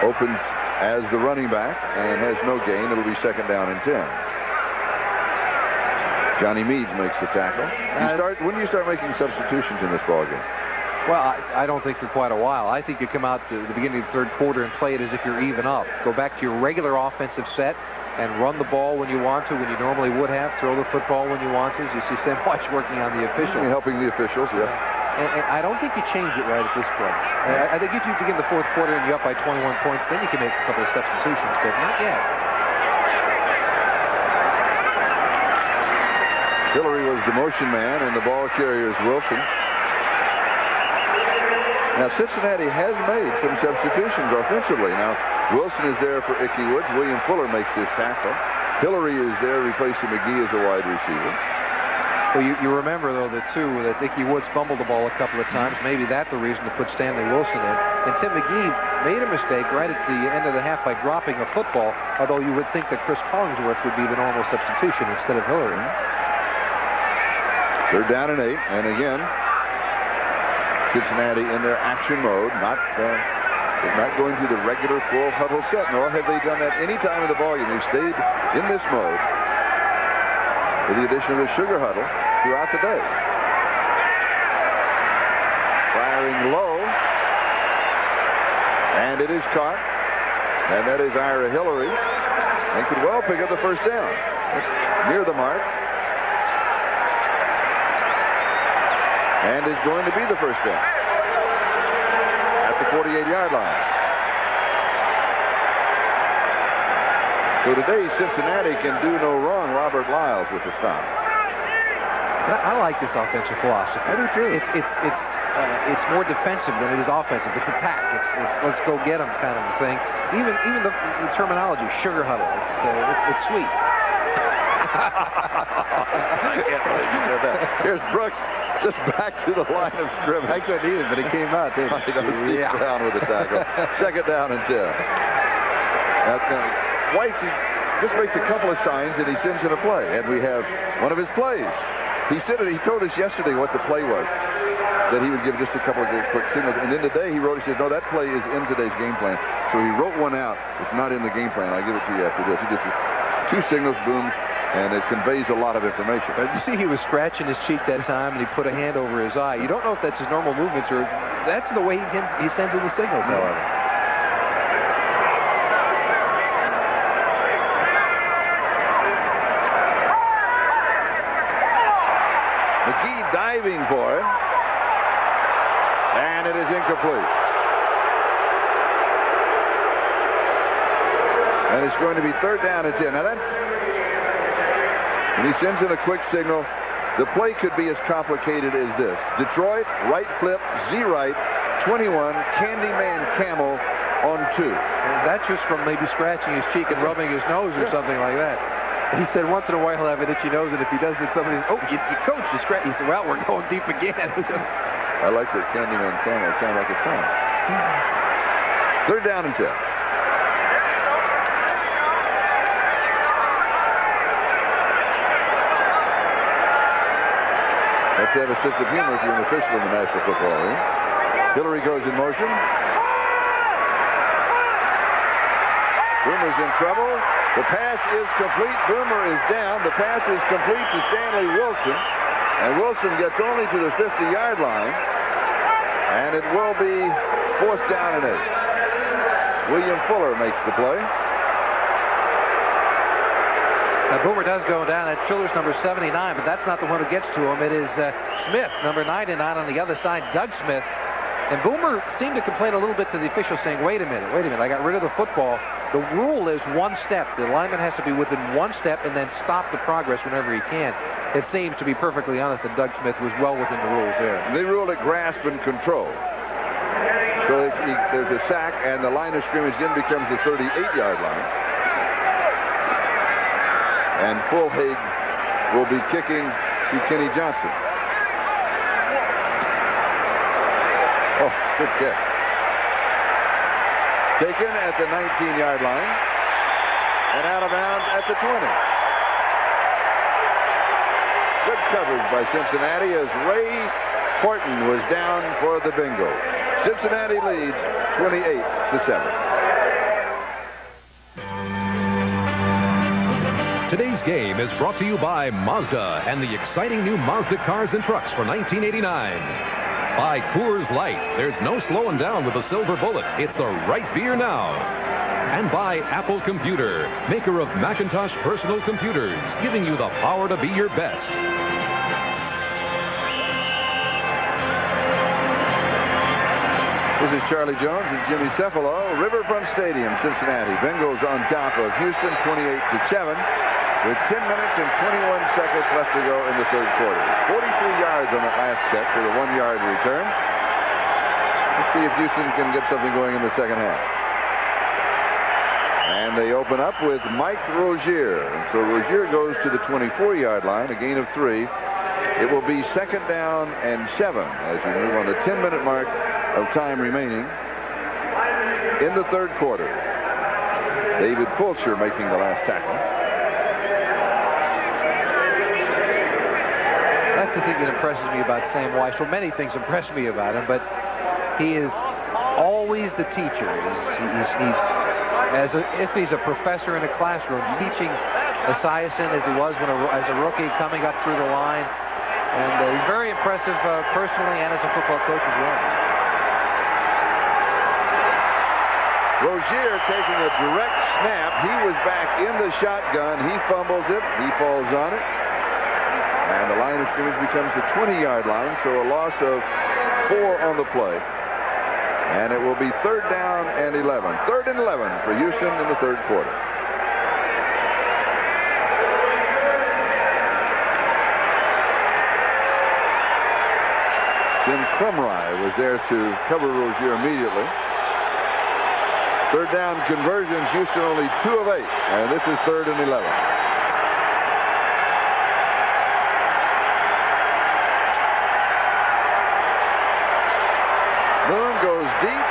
[SPEAKER 2] opens as the running back and has no gain. It'll be 2nd down and 10. Johnny Meads makes the tackle. When do you start making substitutions in this ballgame?
[SPEAKER 4] Well, I don't think for quite a while. I think you come out to the beginning of the third quarter and play it as if you're even up. Go back to your regular offensive set and run the ball when you want to, when you normally would have. Throw the football when you want to. As you see Sam Watch working on the officials.
[SPEAKER 2] Helping the officials, yeah.
[SPEAKER 4] And I don't think you change it right at this point. I think if you begin the fourth quarter and you're up by 21 points, then you can make a couple of substitutions, but not yet.
[SPEAKER 2] Hillary was the motion man, and the ball carrier is Wilson. Now, Cincinnati has made some substitutions offensively. Now, Wilson is there for Ickey Woods. William Fuller makes this tackle. Hillary is there replacing McGee as a wide receiver.
[SPEAKER 4] Well, you remember, though, that Ickey Woods fumbled the ball a couple of times. Maybe that's the reason to put Stanley Wilson in. And Tim McGee made a mistake right at the end of the half by dropping a football, although you would think that Chris Collingsworth would be the normal substitution instead of Hillary.
[SPEAKER 2] They're down and 8, and again, Cincinnati in their action mode, not going through the regular full huddle set, nor have they done that any time in the ballgame. They've stayed in this mode with the addition of the sugar huddle throughout the day. Firing low, and it is caught, and that is Ira Hillary, and could well pick up the first down. It's near the mark. And is going to be the first down at the 48-yard line. So today, Cincinnati can do no wrong. Robert Lyles with the stop.
[SPEAKER 4] I like this offensive philosophy.
[SPEAKER 2] I do too.
[SPEAKER 4] It's more defensive than it is offensive. It's attack. It's let's go get them kind of a thing. Even the terminology, sugar huddle. It's sweet.
[SPEAKER 2] Here's Brooks. Just back to the line of scrimmage.
[SPEAKER 4] I couldn't either, but it came out, didn't it?
[SPEAKER 2] Steve Brown with the tackle. Second down and 10. Weiss just makes a couple of signs, and he sends in a play. And we have one of his plays. He told us yesterday what the play was, that he would give just a couple of quick signals. And then today he said, no, that play is in today's game plan. So he wrote one out. It's not in the game plan. I'll give it to you after this. He just 2 signals, boom. And it conveys a lot of information.
[SPEAKER 4] You see he was scratching his cheek that time, and he put a hand over his eye. You don't know if that's his normal movements, or that's the way he sends in the signals, however.
[SPEAKER 2] McGee diving for it. And it is incomplete. And it's going to be third down and 10. Now that... And he sends in a quick signal. The play could be as complicated as this. Detroit, right flip, Z-right, 21, Candyman Camel on 2.
[SPEAKER 4] And that's just from maybe scratching his cheek and rubbing his nose or something like that. He said once in a while he'll have an itchy nose, and if he does it, somebody's, oh, you coach, you scratch. He said, well, we're going deep again.
[SPEAKER 2] I like that Candyman Camel. It sounds like a song. Third down and 10. Have to have a sense of humor if you're an official in the National Football League. Hillary goes in motion. Boomer's in trouble. The pass is complete. Boomer is down. The pass is complete to Stanley Wilson. And Wilson gets only to the 50-yard line. And it will be fourth down and 8. William Fuller makes the play.
[SPEAKER 4] Now, Boomer does go down. That Childers number 79, but that's not the one who gets to him. It is Smith, number 99 on the other side, Doug Smith. And Boomer seemed to complain a little bit to the officials, saying, wait a minute, I got rid of the football. The rule is 1 step. The lineman has to be within 1 step and then stop the progress whenever he can. It seems, to be perfectly honest, that Doug Smith was well within the rules there.
[SPEAKER 2] They ruled it grasp and control. So there's a sack, and the line of scrimmage then becomes the 38-yard line. And Fulhaig will be kicking to Kenny Johnson. Oh, good kick. Taken at the 19-yard line and out of bounds at the 20. Good coverage by Cincinnati as Ray Horton was down for the bingo. Cincinnati leads 28-7.
[SPEAKER 1] Today's game is brought to you by Mazda and the exciting new Mazda cars and trucks for 1989. By Coors Light, there's no slowing down with the Silver Bullet. It's the right beer now. And by Apple Computer, maker of Macintosh personal computers, giving you the power to be your best.
[SPEAKER 2] This is Charlie Jones and Jimmy Cefalo. Riverfront Stadium, Cincinnati. Bengals on top of Houston, 28-7, with 10 minutes and 21 seconds left to go in the third quarter. 43 yards on that last catch with a 1-yard return. Let's see if Houston can get something going in the second half. And they open up with Mike Rozier. And so Rozier goes to the 24-yard line, a gain of 3. It will be second down and 7 as we move on the 10-minute mark of time remaining in the third quarter. David Fulcher making the last tackle.
[SPEAKER 4] That's the thing that impresses me about Sam Weiss. Well, many things impress me about him, but he is always the teacher. He's as if he's a professor in a classroom, teaching Esiason as he was as a rookie coming up through the line. And he's very impressive personally and as a football coach as well.
[SPEAKER 2] Rozier taking a direct snap. He was back in the shotgun. He fumbles it. He falls on it. And the line of scrimmage becomes the 20-yard line, so a loss of 4 on the play. And it will be third down and 11. Third and 11 for Houston in the third quarter. Jim Crumry was there to cover Rozier immediately. Third down conversions, Houston only 2 of 8. And this is third and 11. Moon goes deep.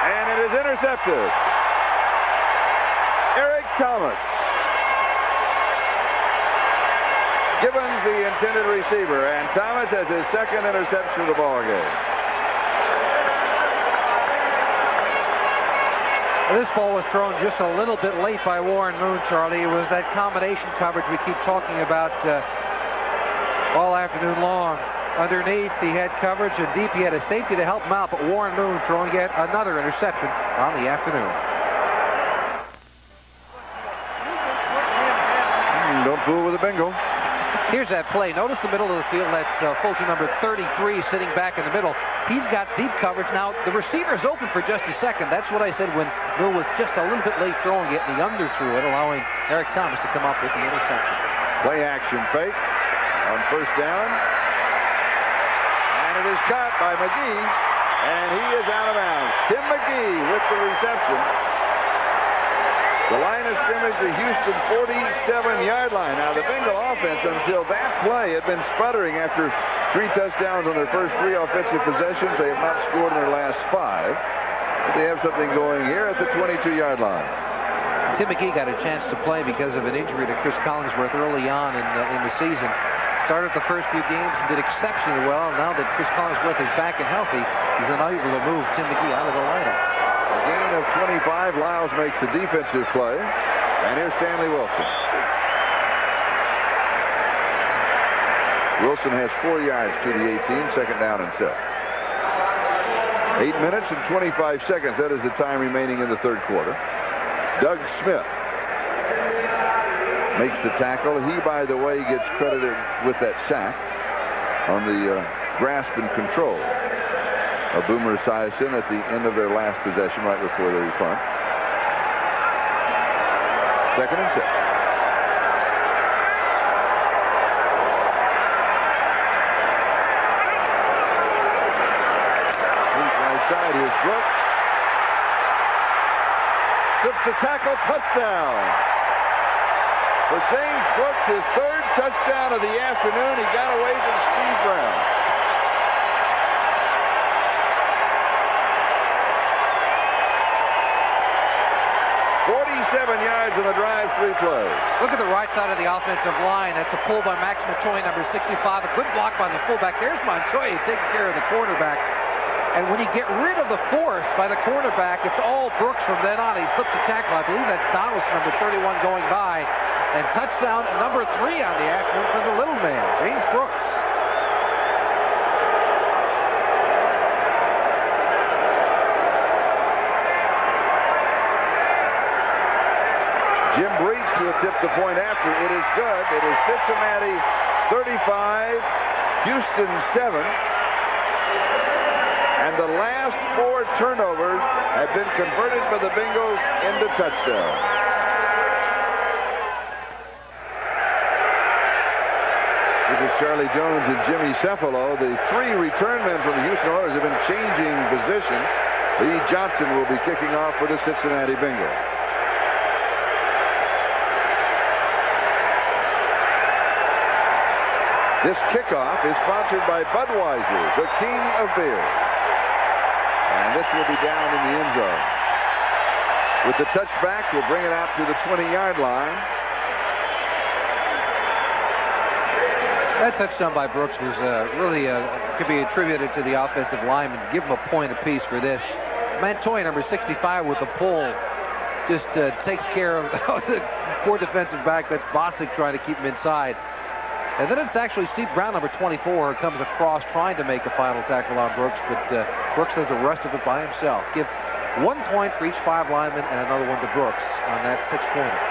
[SPEAKER 2] And it is intercepted. Eric Thomas. Gibbons the intended receiver. And Thomas has his second interception of the ball game.
[SPEAKER 4] This ball was thrown just a little bit late by Warren Moon, Charlie. It was that combination coverage we keep talking about all afternoon long. Underneath, he had coverage, and deep, he had a safety to help him out, but Warren Moon throwing yet another interception on the afternoon.
[SPEAKER 2] Don't fool with a bingo.
[SPEAKER 4] Here's that play. Notice the middle of the field. That's Fulcher number 33 sitting back in the middle. He's got deep coverage. Now, the receiver is open for just a second. That's what I said when Moon was just a little bit late throwing it, and he underthrew it, allowing Eric Thomas to come up with the interception.
[SPEAKER 2] Play action fake on first down. And it is caught by McGee, and he is out of bounds. Tim McGee with the reception. The line of scrimmage, the Houston 47-yard line. Now, the Bengal offense, until that play, had been sputtering after 3 touchdowns on their first 3 offensive possessions. They have not scored in their last 5. But they have something going here at the 22-yard line.
[SPEAKER 4] Tim McGee got a chance to play because of an injury to Chris Collinsworth early on in the season. Started the first few games and did exceptionally well. Now that Chris Collinsworth is back and healthy, he's unable to move Tim McGee out of the lineup.
[SPEAKER 2] A gain of 25. Lyles makes the defensive play. And here's Stanley Wilson. Wilson has 4 yards to the 18. Second down and 7. 8 minutes and 25 seconds. That is the time remaining in the third quarter. Doug Smith makes the tackle. He, by the way, gets credited with that sack on the grasp and control of Boomer Esiason at the end of their last possession right before they punt. Second and 6. Right side, here's Brooks. Tips the tackle, touchdown. For James Brooks, his 3rd touchdown of the afternoon. He got away from Steve Brown. .47 yards in the drive, 3 plays.
[SPEAKER 4] Look at the right side of the offensive line. That's a pull by Max Montoya, number 65. A good block by the fullback. There's Montoya taking care of the quarterback. And when you get rid of the force by the cornerback, it's all Brooks from then on. He slips the tackle. I believe that's Donaldson, number 31, going by. And touchdown number 3 on the afternoon for the little man, James Brooks.
[SPEAKER 2] Jim Breach to attempt the point after. It is good. It is Cincinnati 35, Houston 7. And the last 4 turnovers have been converted by the Bengals into touchdowns. This is Charlie Jones and Jimmy Cephalo. The 3 return men from the Houston Oilers have been changing position. Lee Johnson will be kicking off for the Cincinnati Bengals. This kickoff is sponsored by Budweiser, the king of beer. And this will be down in the end zone. With the touchback, we'll bring it out to the 20-yard line.
[SPEAKER 4] That touchdown by Brooks was really could be attributed to the offensive lineman. Give him a point apiece for this. Montoya, number 65, with the pull, just takes care of the poor defensive back. That's Bostic trying to keep him inside. And then it's actually Steve Brown, number 24, who comes across trying to make a final tackle on Brooks, but Brooks does the rest of it by himself. Give 1 point for each 5 linemen and another one to Brooks on that 6-pointer.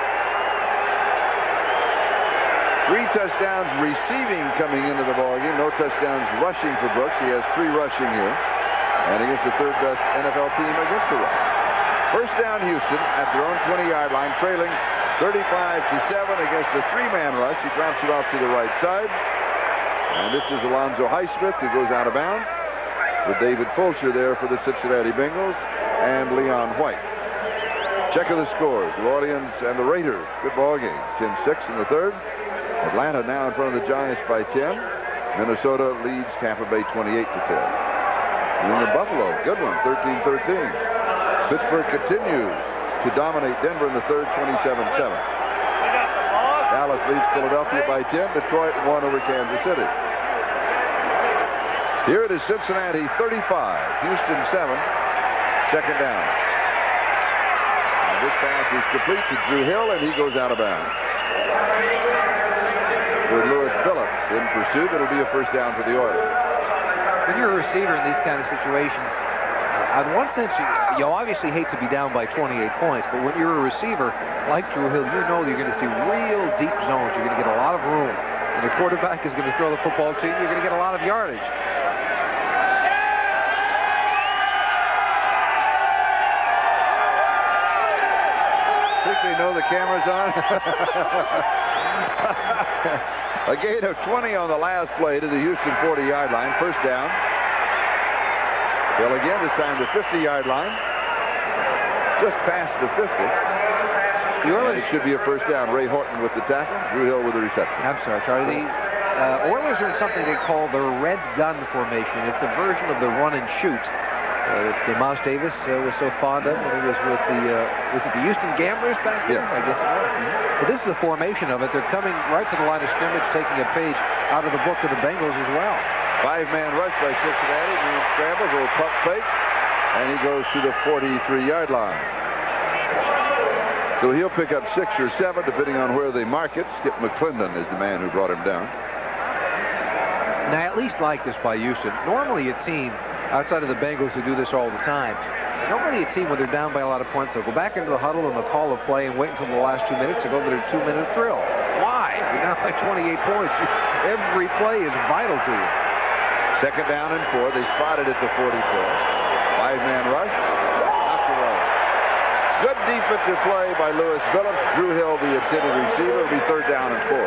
[SPEAKER 2] 3 touchdowns receiving coming into the ballgame. No touchdowns rushing for Brooks. He has 3 rushing here. And against the 3rd best NFL team against the rush. First down Houston at their own 20-yard line, trailing 35-7 against the 3-man rush. He drops it off to the right side. And this is Alonzo Highsmith who goes out of bounds with David Fulcher there for the Cincinnati Bengals and Leon White. Check of the scores. New Orleans and the Raiders. Good ball game. 10-6 in the 3rd. Atlanta now in front of the Giants by 10. Minnesota leads Tampa Bay 28-10. And the Buffalo, good one, 13-13. Pittsburgh continues to dominate Denver in the 3rd, 27-7. Dallas leads Philadelphia by 10. Detroit won over Kansas City. Here it is Cincinnati 35, Houston 7, 2nd down. And this pass is complete to Drew Hill, and he goes out of bounds. With Lewis Phillips in pursuit, it'll be a first down for the Oilers.
[SPEAKER 4] When you're a receiver in these kind of situations, in one sense, you obviously hate to be down by 28 points, but when you're a receiver like Drew Hill, you know you're going to see real deep zones. You're going to get a lot of room. And the quarterback is going to throw the football to you. You're going to get a lot of yardage.
[SPEAKER 2] Think they know the camera's on? A gain of 20 on the last play to the Houston 40-yard line. First down. Hill again, this time the 50-yard line. Just past the 50. It should be a first down. Ray Horton with the tackle. Drew Hill with the reception.
[SPEAKER 4] I'm sorry, Charlie. The Oilers are in something they call the red gun formation. It's a version of the run and shoot that Mouse Davis was so fond of when he was with was it the Houston Gamblers back then?
[SPEAKER 2] Yeah.
[SPEAKER 4] I guess it was. But this is the formation of it. They're coming right to the line of scrimmage, taking a page out of the book of the Bengals as well.
[SPEAKER 2] 5-man rush by Cincinnati. Green scrambles, little puck fake, and he goes to the 43-yard line. So he'll pick up 6 or 7, depending on where they mark it. Skip McClendon is the man who brought him down.
[SPEAKER 4] Now, I at least like this by Houston. Normally a team, outside of the Bengals who do this all the time, normally a team when they're down by a lot of points, they'll go back into the huddle and they'll call a play and wait until the last 2 minutes to go to their 2-minute drill. Why? You're down by 28 points. Every play is vital to you.
[SPEAKER 2] 2nd down and 4. They spotted at the 44. 5-man rush. Knocked away. Good defensive play by Lewis Phillips. Drew Hill, the intended receiver. It'll be 3rd down and 4.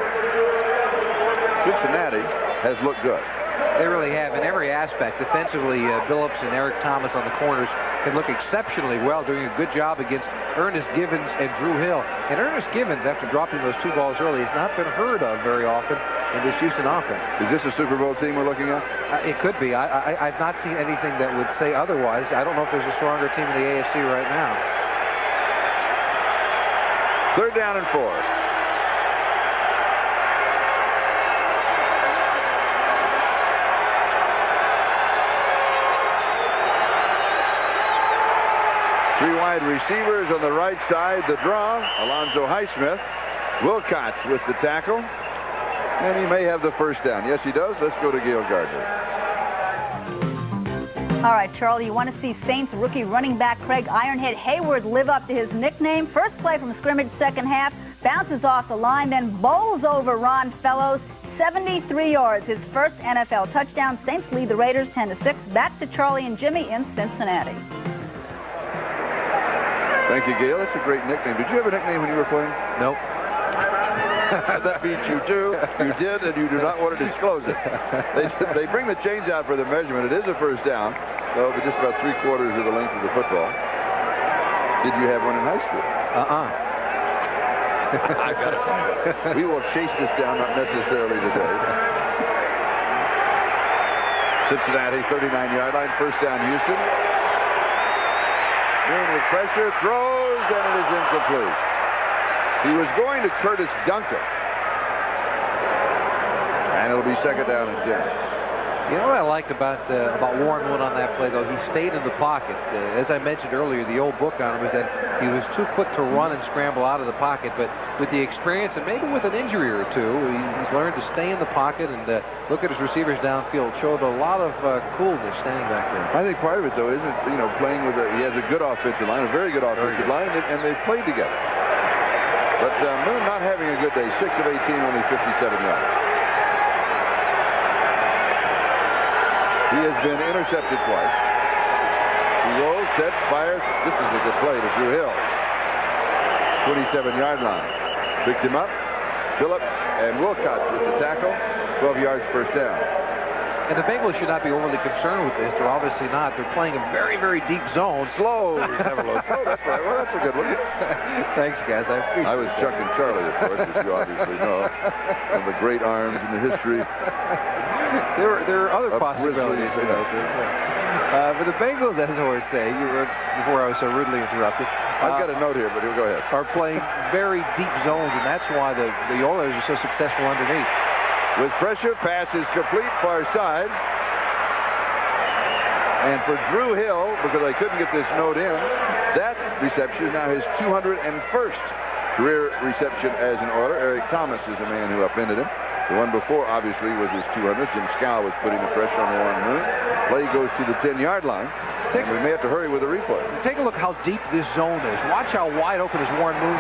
[SPEAKER 2] Cincinnati has looked good.
[SPEAKER 4] They really have in every aspect. Defensively, Billups and Eric Thomas on the corners can look exceptionally well, doing a good job against Ernest Givens and Drew Hill. And Ernest Givens, after dropping those 2 balls early, has not been heard of very often in this Houston offense.
[SPEAKER 2] Is this a Super Bowl team we're looking at?
[SPEAKER 4] It could be. I've not seen anything that would say otherwise. I don't know if there's a stronger team in the AFC right now.
[SPEAKER 2] 3rd down and 4. Three wide receivers on the right side. The draw, Alonzo Highsmith. Wilcox with the tackle. And he may have the first down. Yes, he does. Let's go to Gale Gardner.
[SPEAKER 6] All right, Charlie, you want to see Saints rookie running back Craig Ironhead Hayward live up to his nickname? First play from scrimmage, second half, bounces off the line, then bowls over Ron Fellows, 73 yards, his first NFL touchdown. Saints lead the Raiders 10-6. Back to Charlie and Jimmy in Cincinnati.
[SPEAKER 2] Thank you, Gail. That's a great nickname. Did you have a nickname when you were playing?
[SPEAKER 4] Nope.
[SPEAKER 2] That means you do, you did, and you do not want to disclose it. They bring the chains out for the measurement. It is a first down, so but just about 3/4 of the length of the football. Did you have one in high school? I got to find it. We will chase this down, not necessarily today. Cincinnati, 39-yard line, first down, Houston. In with pressure, throws, and it is incomplete. He was going to Curtis Duncan. And it'll be second down and 10.
[SPEAKER 4] You know what I liked about Warren Moon on that play, though? He stayed in the pocket. As I mentioned earlier, the old book on him was that he was too quick to run and scramble out of the pocket. But with the experience, and maybe with an injury or two, he's learned to stay in the pocket and look at his receivers downfield. Showed a lot of coolness standing back there.
[SPEAKER 2] I think part of it, though, isn't, playing with he has a good offensive line, a very good offensive line, and they've played together. But Moon not having a good day. 6 of 18, only 57 yards. He has been intercepted twice. He rolls, sets, fires. This is a good play to Drew Hill. 27-yard line. Picked him up. Phillips and Wilcox with the tackle. 12 yards, first down.
[SPEAKER 4] And the Bengals should not be overly concerned with this. They're obviously not. They're playing a very, very deep zone.
[SPEAKER 2] Slow. Never low. Oh, that's right. Well, that's a good one.
[SPEAKER 4] Thanks, guys. I appreciate it.
[SPEAKER 2] I was Chuck and Charlie, of course, as you obviously know. One of the great arms in the history.
[SPEAKER 4] There are other possibilities. But the Bengals, as I was saying, before I was so rudely interrupted.
[SPEAKER 2] I've got a note here, but go ahead.
[SPEAKER 4] Are playing very deep zones, and that's why the Oilers are so successful underneath.
[SPEAKER 2] With pressure, pass is complete, far side. And for Drew Hill, because I couldn't get this note in, that reception is now his 201st career reception as an Oiler. Eric Thomas is the man who upended him. The one before, obviously, was his 200th. Jim Scow was putting the pressure on Warren Moon. Play goes to the 10-yard line. We may have to hurry with the replay.
[SPEAKER 4] Take a look how deep this zone is. Watch how wide open as Warren Moon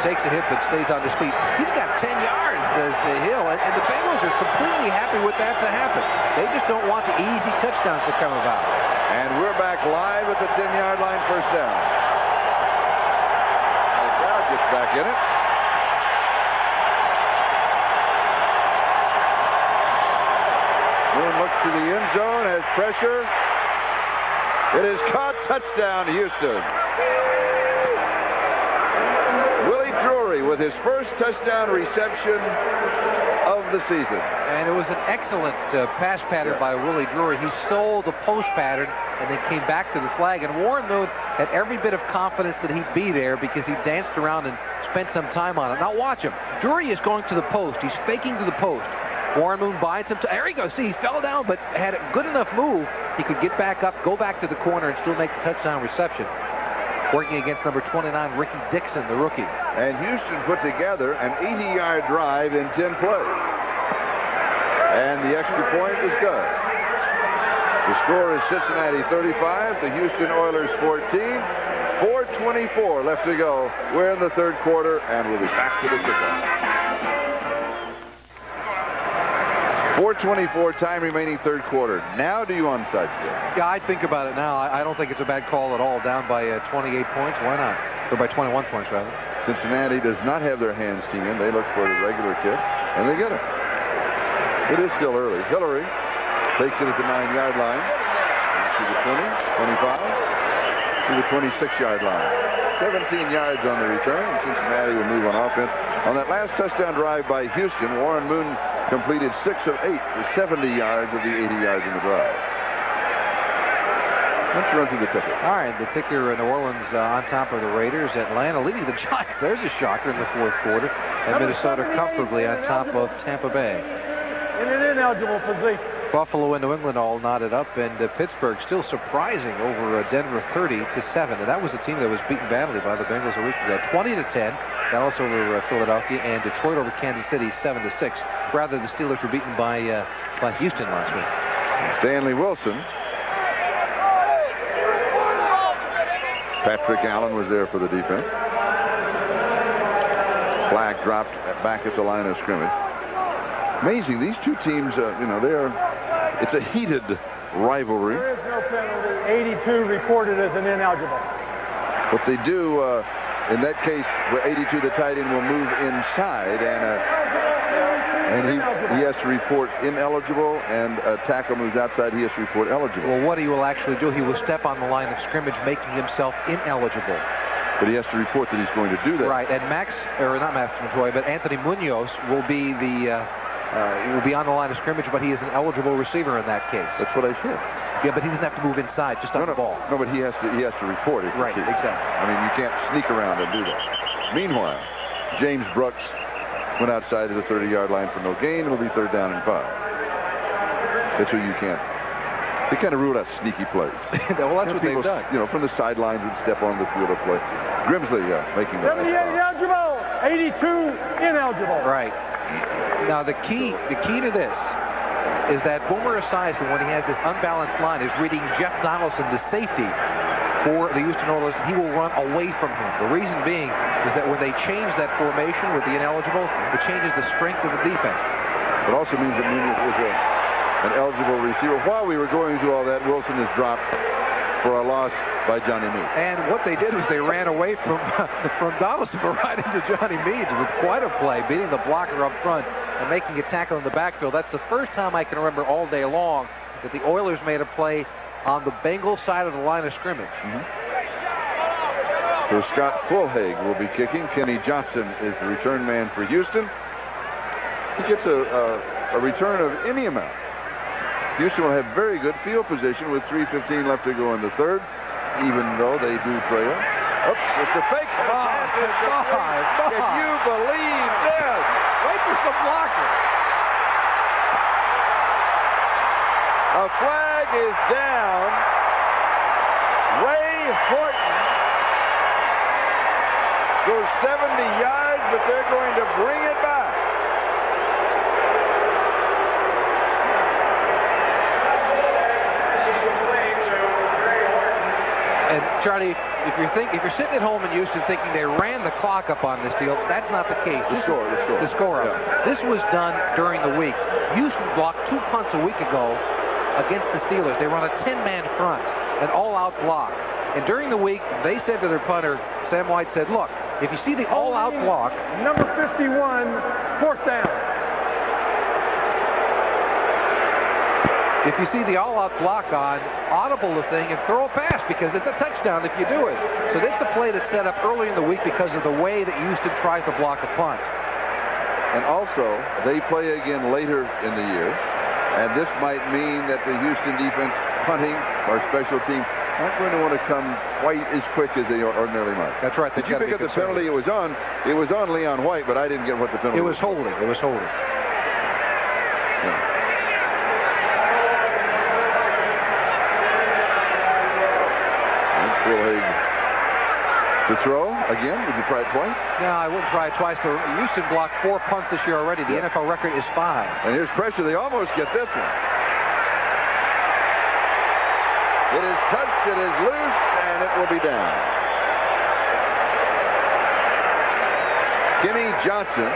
[SPEAKER 4] takes a hit but stays on his feet. He's got 10 yards, as Hill, and the Bengals are completely happy with that to happen. They just don't want the easy touchdowns to come about.
[SPEAKER 2] And we're back live at the 10-yard line, first down. McLeod gets back in it. Moon looks to the end zone, has pressure. It is caught, touchdown, Houston. Willie Drury with his first touchdown reception of the season.
[SPEAKER 4] And it was an excellent pass pattern by Willie Drury. He sold the post pattern and then came back to the flag. And Warren Moon had every bit of confidence that he'd be there because he danced around and spent some time on it. Now watch him. Drury is going to the post. He's faking to the post. Warren Moon buys him. There he goes. See, he fell down, but had a good enough move. He could get back up, go back to the corner, and still make the touchdown reception. Working against number 29, Ricky Dixon, the rookie.
[SPEAKER 2] And Houston put together an 80-yard drive in 10 plays. And the extra point is good. The score is Cincinnati 35, the Houston Oilers 14. 4:24 left to go. We're in the third quarter, and we'll be back to the kickoff. 4:24 time remaining, third quarter. Now do you onside still?
[SPEAKER 4] Yeah, I think about it now. I don't think it's a bad call at all. Down by 28 points. Why not? Or by 21 points, rather.
[SPEAKER 2] Cincinnati does not have their hands team in. They look for the regular kick, and they get it. It is still early. Hillary takes it at the 9-yard line. To the 20, 25, to the 26-yard line. 17 yards on the return, and Cincinnati will move on offense. On that last touchdown drive by Houston, Warren Moon completed 6 of 8 for 70 yards of the 80 yards in the drive. Let's run through the ticker.
[SPEAKER 4] All right, the ticker, New Orleans on top of the Raiders. Atlanta leading the Giants. There's a shocker in the fourth quarter. And Minnesota comfortably on top of Tampa Bay.
[SPEAKER 5] In an ineligible position.
[SPEAKER 4] Buffalo and New England all knotted up, and Pittsburgh still surprising over Denver 30-7. And that was a team that was beaten badly by the Bengals a week ago. 20-10. Dallas over Philadelphia, and Detroit over Kansas City 7-6. Rather, the Steelers were beaten by Houston last week.
[SPEAKER 2] Stanley Wilson Patrick Allen was there for the defense. Flag dropped back at the line of scrimmage. Amazing. These two teams, you know, it's a heated rivalry.
[SPEAKER 5] There is no penalty. 82 recorded as an ineligible.
[SPEAKER 2] What they do in that case, where 82, the tight end will move inside, and he has to report ineligible, and a tackle moves outside, he has to report eligible.
[SPEAKER 4] Well, what he will actually do, he will step on the line of scrimmage, making himself ineligible.
[SPEAKER 2] But he has to report that he's going to do that.
[SPEAKER 4] Right, and not Max Montoya, but Anthony Munoz will be on the line of scrimmage, but he is an eligible receiver in that case.
[SPEAKER 2] That's what I said.
[SPEAKER 4] Yeah, but he doesn't have to move inside, just on the ball.
[SPEAKER 2] No, but he has to report it.
[SPEAKER 4] Right, exactly.
[SPEAKER 2] I mean, you can't sneak around and do that. Meanwhile, James Brooks went outside of the 30-yard line for no gain. It'll be 3rd down and 5. That's what you can't. They kind of ruled out sneaky plays.
[SPEAKER 4] Well, that's what they've done.
[SPEAKER 2] You know, from the sidelines would step on the field of play. Grimsley making the
[SPEAKER 5] 78 eligible, 82 ineligible.
[SPEAKER 4] Right. Now the key to this is that Boomer Esiason, when he has this unbalanced line, is reading Jeff Donaldson, the safety for the Houston Oilers. He will run away from him. The reason being is that when they change that formation with the ineligible, it changes the strength of the defense.
[SPEAKER 2] It also means that Munoz is an eligible receiver. While we were going through all that, Wilson is dropped for a loss by Johnny Meade.
[SPEAKER 4] And what they did was they ran away from Donaldson, but right into Johnny Meade. It was quite a play, beating the blocker up front and making a tackle in the backfield. That's the first time I can remember all day long that the Oilers made a play on the Bengals side of the line of scrimmage.
[SPEAKER 2] So Scott Fulhaig will be kicking. Kenny Johnson is the return man for Houston. He gets a return of any amount. Houston will have very good field position with 3:15 left to go in the 3rd, even though they do trail. Oops, it's a fake. Can you believe this?
[SPEAKER 4] Wait for some blocker.
[SPEAKER 2] A flag is down. Ray Horton goes 70 yards, but they're going to bring it back.
[SPEAKER 4] And Charlie, if you're sitting at home in Houston thinking they ran the clock up on this deal, that's not the case.
[SPEAKER 2] The score.
[SPEAKER 4] Yeah. This was done during the week. Houston blocked 2 punts a week ago against the Steelers. They run a 10-man front, an all-out block. And during the week, they said to their punter, Sam White said, look, if you see the all-out block.
[SPEAKER 5] Number 51, 4th down.
[SPEAKER 4] If you see the all-out block on, audible the thing and throw a pass because it's a touchdown if you do it. So that's a play that's set up early in the week because of the way that Houston tries to block a punt.
[SPEAKER 2] And also, they play again later in the year. And this might mean that the Houston defense punting or special team aren't going to want to come quite as quick as they ordinarily might.
[SPEAKER 4] That's right.
[SPEAKER 2] Did you pick up the penalty? It was on Leon White, but I didn't get what the penalty was.
[SPEAKER 4] It was holding. It was holding.
[SPEAKER 2] Yeah. Fulhaig to throw again. Would you try it twice?
[SPEAKER 4] No, I wouldn't try it twice. Houston blocked 4 punts this year already. The NFL record is 5.
[SPEAKER 2] And here's pressure. They almost get this one. It is touched. It is loose, and it will be down. Kenny Johnson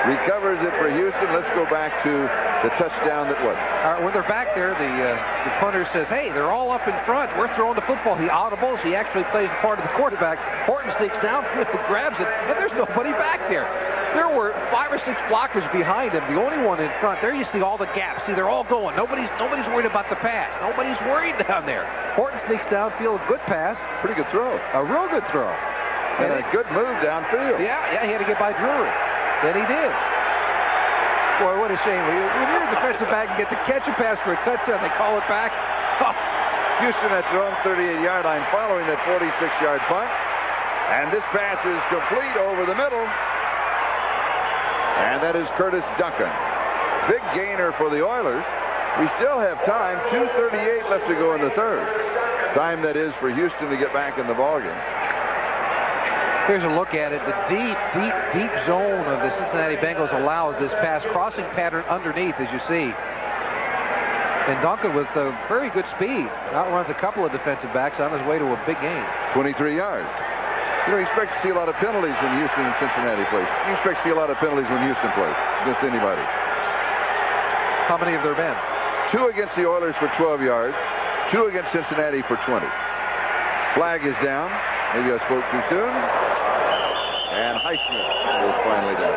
[SPEAKER 2] recovers it for Houston. Let's go back to the touchdown that was.
[SPEAKER 4] When they're back there, the punter says, hey, they're all up in front. We're throwing the football. He audibles. He actually plays the part of the quarterback. Horton sneaks downfield, grabs it, and there's nobody back there. There were 5 or 6 blockers behind him. The only one in front. There you see all the gaps. See, they're all going. Nobody's worried about the pass. Nobody's worried down there. Horton sneaks downfield. Good pass.
[SPEAKER 2] Pretty good throw.
[SPEAKER 4] A real good throw.
[SPEAKER 2] And a good move downfield.
[SPEAKER 4] Yeah, he had to get by Drury. Then he did. Boy, what a shame. When you're a defensive back and get to catch a pass for a touchdown, they call it back. Oh.
[SPEAKER 2] Houston at their own 38-yard line following that 46-yard punt. And this pass is complete over the middle. And that is Curtis Duncan. Big gainer for the Oilers. We still have time. 2:38 left to go in the 3rd. Time that is for Houston to get back in the ballgame.
[SPEAKER 4] Here's a look at it. The deep zone of the Cincinnati Bengals allows this pass crossing pattern underneath, as you see. And Duncan with very good speed outruns a couple of defensive backs on his way to a big game.
[SPEAKER 2] 23 yards. You don't expect to see a lot of penalties when Houston and Cincinnati plays. You expect to see a lot of penalties when Houston plays against anybody.
[SPEAKER 4] How many have there been?
[SPEAKER 2] 2 against the Oilers for 12 yards. 2 against Cincinnati for 20. Flag is down. Maybe I spoke too soon. And Highsmith is finally down.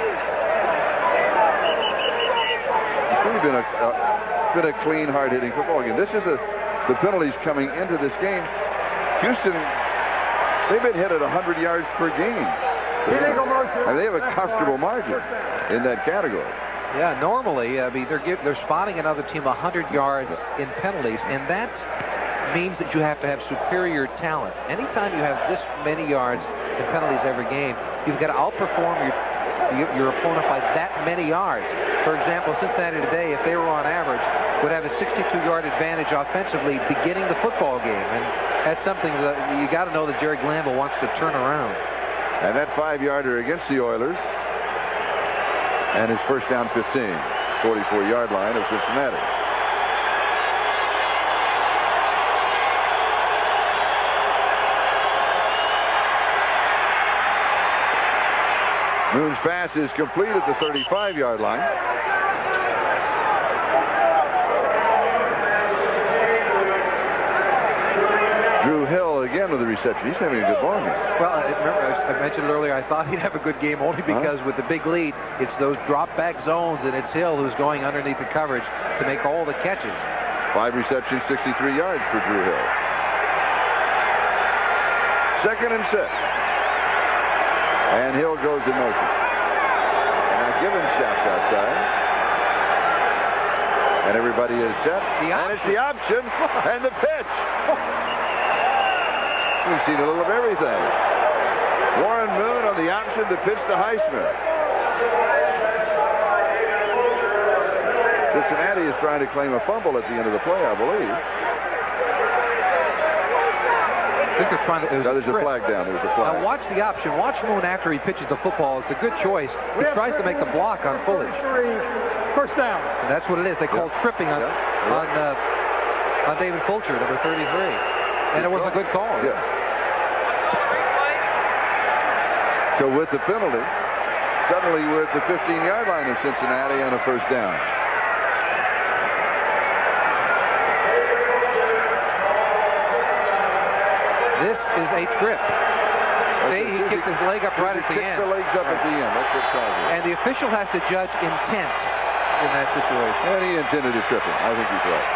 [SPEAKER 2] It's really been a clean, hard-hitting football game. This is the penalties coming into this game. Houston, they've been hit at 100 yards per game. And they have a comfortable margin in that category.
[SPEAKER 4] Yeah, normally, I mean, they're spotting another team 100 yards in penalties, and that means that you have to have superior talent. Anytime you have this many yards in penalties every game, you've got to outperform your opponent by that many yards. For example, Cincinnati today, if they were on average, would have a 62-yard advantage offensively beginning the football game, and that's something that you got to know that Jerry Glanville wants to turn around.
[SPEAKER 2] And that 5-yarder against the Oilers, and his first down 15, 44-yard line of Cincinnati. Moon's pass is complete at the 35-yard line. Drew Hill again with the reception. He's having a good ball game.
[SPEAKER 4] Well, remember, I mentioned earlier, I thought he'd have a good game only because with the big lead, it's those drop-back zones, and it's Hill who's going underneath the coverage to make all the catches.
[SPEAKER 2] 5 receptions, 63 yards for Drew Hill. 2nd and 6. And Hill goes in motion. And now Gibbons shouts outside. And everybody is set. And it's the option and the pitch. We've seen a little of everything. Warren Moon on the option, the pitch to Highsmith. Cincinnati is trying to claim a fumble at the end of the play, I believe.
[SPEAKER 4] I think they're trying to.
[SPEAKER 2] There's a flag down. There's a flag.
[SPEAKER 4] Now watch the option. Watch Moon after he pitches the football. It's a good choice. He tries to make the block on Fullage.
[SPEAKER 5] First down.
[SPEAKER 4] And that's what it is. They call tripping on David Fulcher, number 33. And it was a good call.
[SPEAKER 2] Yeah. So with the penalty, suddenly we're at the 15-yard line of Cincinnati on a first down.
[SPEAKER 4] This is a trip. See, he kicked his leg up right at the end.
[SPEAKER 2] The legs up at the end. That's what's causing it.
[SPEAKER 4] And the official has to judge intent in that situation.
[SPEAKER 2] And he intended to trip him. I think he's right.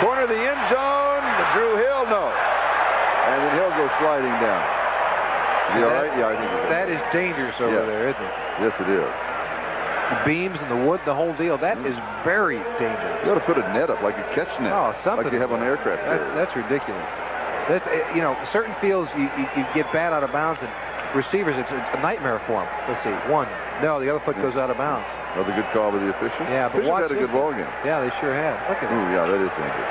[SPEAKER 2] Corner of the end zone. Drew Hill, no. And then Hill goes sliding down. Is he all right? Yeah, I think he's right.
[SPEAKER 4] That is dangerous over there, isn't it?
[SPEAKER 2] Yes, it is.
[SPEAKER 4] The beams and the wood, the whole deal. That is very dangerous.
[SPEAKER 2] You ought to put a net up, like a catch net.
[SPEAKER 4] Oh, something.
[SPEAKER 2] Like they have on aircraft.
[SPEAKER 4] That's ridiculous. That's, you know, certain fields you get bad out of bounds, and receivers, it's a nightmare for them. Let's see. One. No, the other foot goes out of bounds.
[SPEAKER 2] Another good call by the official.
[SPEAKER 4] Yeah, but
[SPEAKER 2] Officials had a good ball game.
[SPEAKER 4] Yeah, they sure had. Look at
[SPEAKER 2] Ooh, yeah, that is dangerous.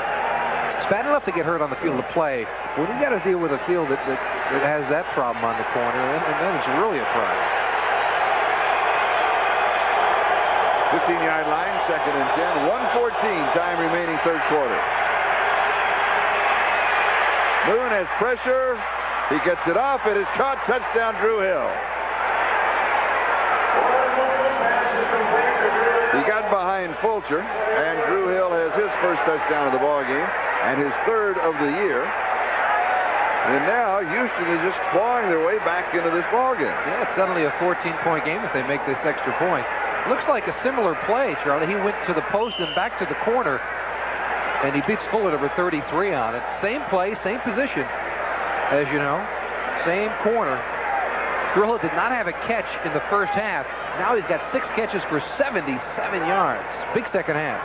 [SPEAKER 4] It's bad enough to get hurt on the field of play. When you got to deal with a field that has that problem on the corner, and then it's really a problem.
[SPEAKER 2] 15-yard line, 2nd and 10. 1:14, time remaining, 3rd quarter. Moon has pressure. He gets it off. It is caught. Touchdown, Drew Hill. He got behind Fulcher, and Drew Hill has his first touchdown of the ball game and his 3rd of the year. And now Houston is just clawing their way back into this ball game.
[SPEAKER 4] Yeah, it's suddenly a 14-point game if they make this extra point. Looks like a similar play, Charlie. He went to the post and back to the corner, and he beats Fuller, number 33, on it. Same play, same position, as you know. Same corner. Drew Hill did not have a catch in the first half. Now he's got 6 catches for 77 yards. Big second half.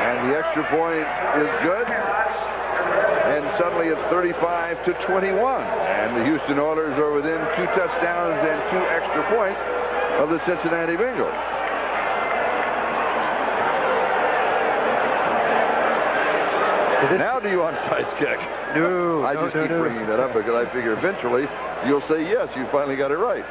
[SPEAKER 2] And the extra point is good. And suddenly it's 35-21. And the Houston Oilers are within 2 touchdowns and 2 extra points of the Cincinnati Bengals. Now do you onside kick?
[SPEAKER 4] No,
[SPEAKER 2] I just keep bringing that up because I figure eventually you'll say yes, you finally got it right.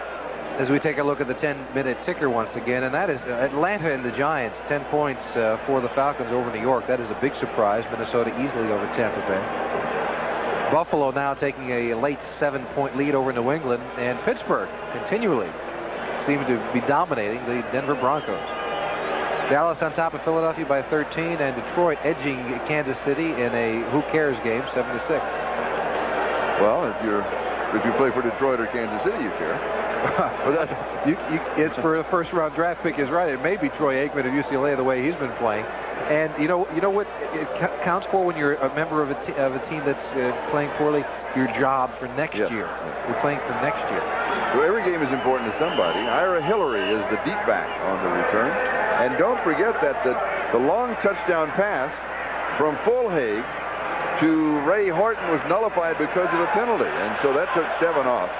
[SPEAKER 4] As we take a look at the 10-minute ticker once again, and that is Atlanta and the Giants, 10 points for the Falcons over New York. That is a big surprise. Minnesota easily over Tampa Bay. Buffalo now taking a late 7-point lead over New England, and Pittsburgh continually seem to be dominating the Denver Broncos. Dallas on top of Philadelphia by 13, and Detroit edging Kansas City in a who cares game, 7-6.
[SPEAKER 2] Well, if you play for Detroit or Kansas City, you care.
[SPEAKER 4] Well, it's for a first-round draft pick is right. It may be Troy Aikman of UCLA the way he's been playing. And you know what it counts for when you're a member of a team that's playing poorly? Your job for next year. You're playing for next year.
[SPEAKER 2] So every game is important to somebody. Ira Hillary is the deep back on the return. And don't forget that the long touchdown pass from Fulhaig to Ray Horton was nullified because of a penalty. And so that took 7 off.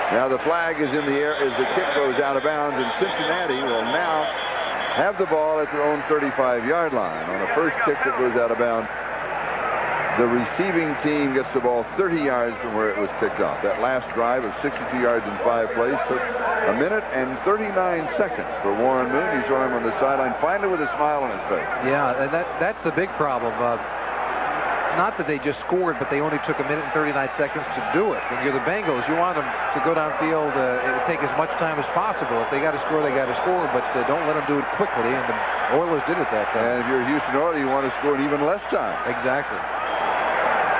[SPEAKER 2] Now the flag is in the air as the kick goes out of bounds, and Cincinnati will now have the ball at their own 35-yard line. On a first kick that goes out of bounds, the receiving team gets the ball 30 yards from where it was kicked off. That last drive of 62 yards in 5 plays took 1 minute and 39 seconds for Warren Moon. You saw him on the sideline finally with a smile on his face.
[SPEAKER 4] Yeah, and that's the big problem. Not that they just scored, but they only took 1 minute and 39 seconds to do it. When you're the Bengals, you want them to go downfield and take as much time as possible. If they got to score, they got to score, but don't let them do it quickly. And the Oilers did it that time.
[SPEAKER 2] And if you're Houston Oilers, you want to score in even less time.
[SPEAKER 4] Exactly.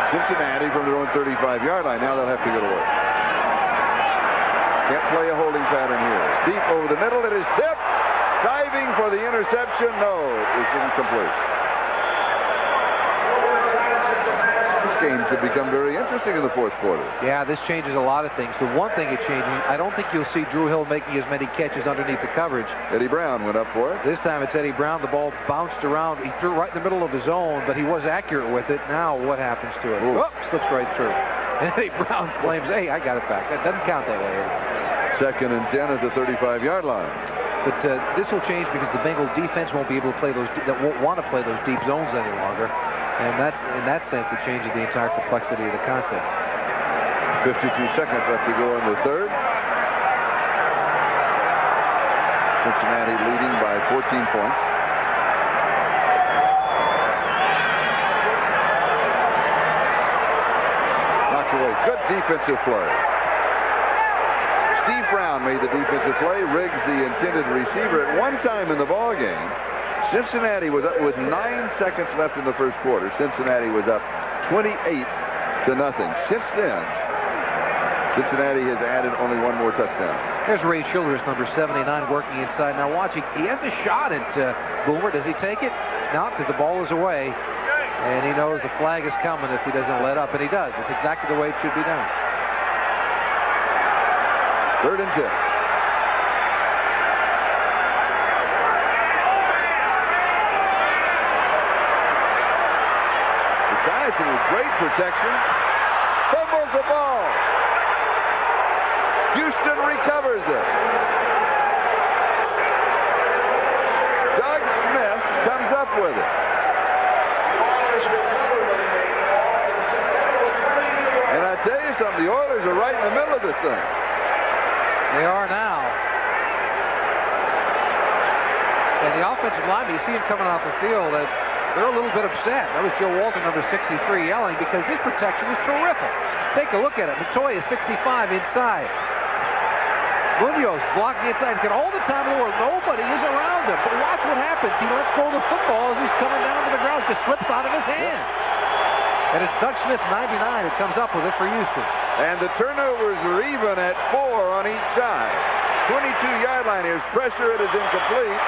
[SPEAKER 2] Cincinnati from their own 35-yard line. Now they'll have to go to work. Can't play a holding pattern here. Deep over the middle. It is tipped. Diving for the interception. No, it was incomplete. Game could become very interesting in the fourth quarter.
[SPEAKER 4] Yeah, this changes a lot of things. The one thing it changes, I don't think you'll see Drew Hill making as many catches underneath the coverage.
[SPEAKER 2] Eddie Brown went up for it.
[SPEAKER 4] This time it's Eddie Brown. The ball bounced around. He threw right in the middle of his own, but he was accurate with it. Now what happens to it? Oh, slips right through. And Eddie Brown claims, hey, I got it back. That doesn't count that way.
[SPEAKER 2] 2nd and 10 at the 35-yard line.
[SPEAKER 4] But this will change because the Bengals defense won't be able to play those, that won't want to play those deep zones any longer. And that's, in that sense, it changes the entire complexity of the contest.
[SPEAKER 2] 52 seconds left to go in the third. Cincinnati leading by 14 points. Knocked away. Good defensive play. Steve Brown made the defensive play. Riggs the intended receiver. At one time in the ball game, Cincinnati was up with 9 seconds left in the first quarter. Cincinnati was up 28-0. Since then, Cincinnati has added only 1 more touchdown.
[SPEAKER 4] There's Ray Childress, number 79, working inside. Now watching, he has a shot at Boomer. Does he take it? No, because the ball is away. And he knows the flag is coming if he doesn't let up. And he does. It's exactly the way it should be done.
[SPEAKER 2] 3rd and 10. With great protection, fumbles the ball. Houston recovers it. Doug Smith comes up with it. And I tell you something, the Oilers are right in the middle of this thing.
[SPEAKER 4] They are now. And the offensive lineman, you see him coming off the field. They're a little bit upset. That was Joe Walton, number 63, yelling because this protection is terrific. Take a look at it. Montoya, 65, inside. Munoz blocking inside. He's got all the time in the world. Nobody is around him. But watch what happens. He lets go of the football as he's coming down to the ground. It just slips out of his hands. And it's Doug Smith, 99, who comes up with it for Houston.
[SPEAKER 2] And the turnovers are even at 4 on each side. 22-yard line. Here's pressure. It is incomplete.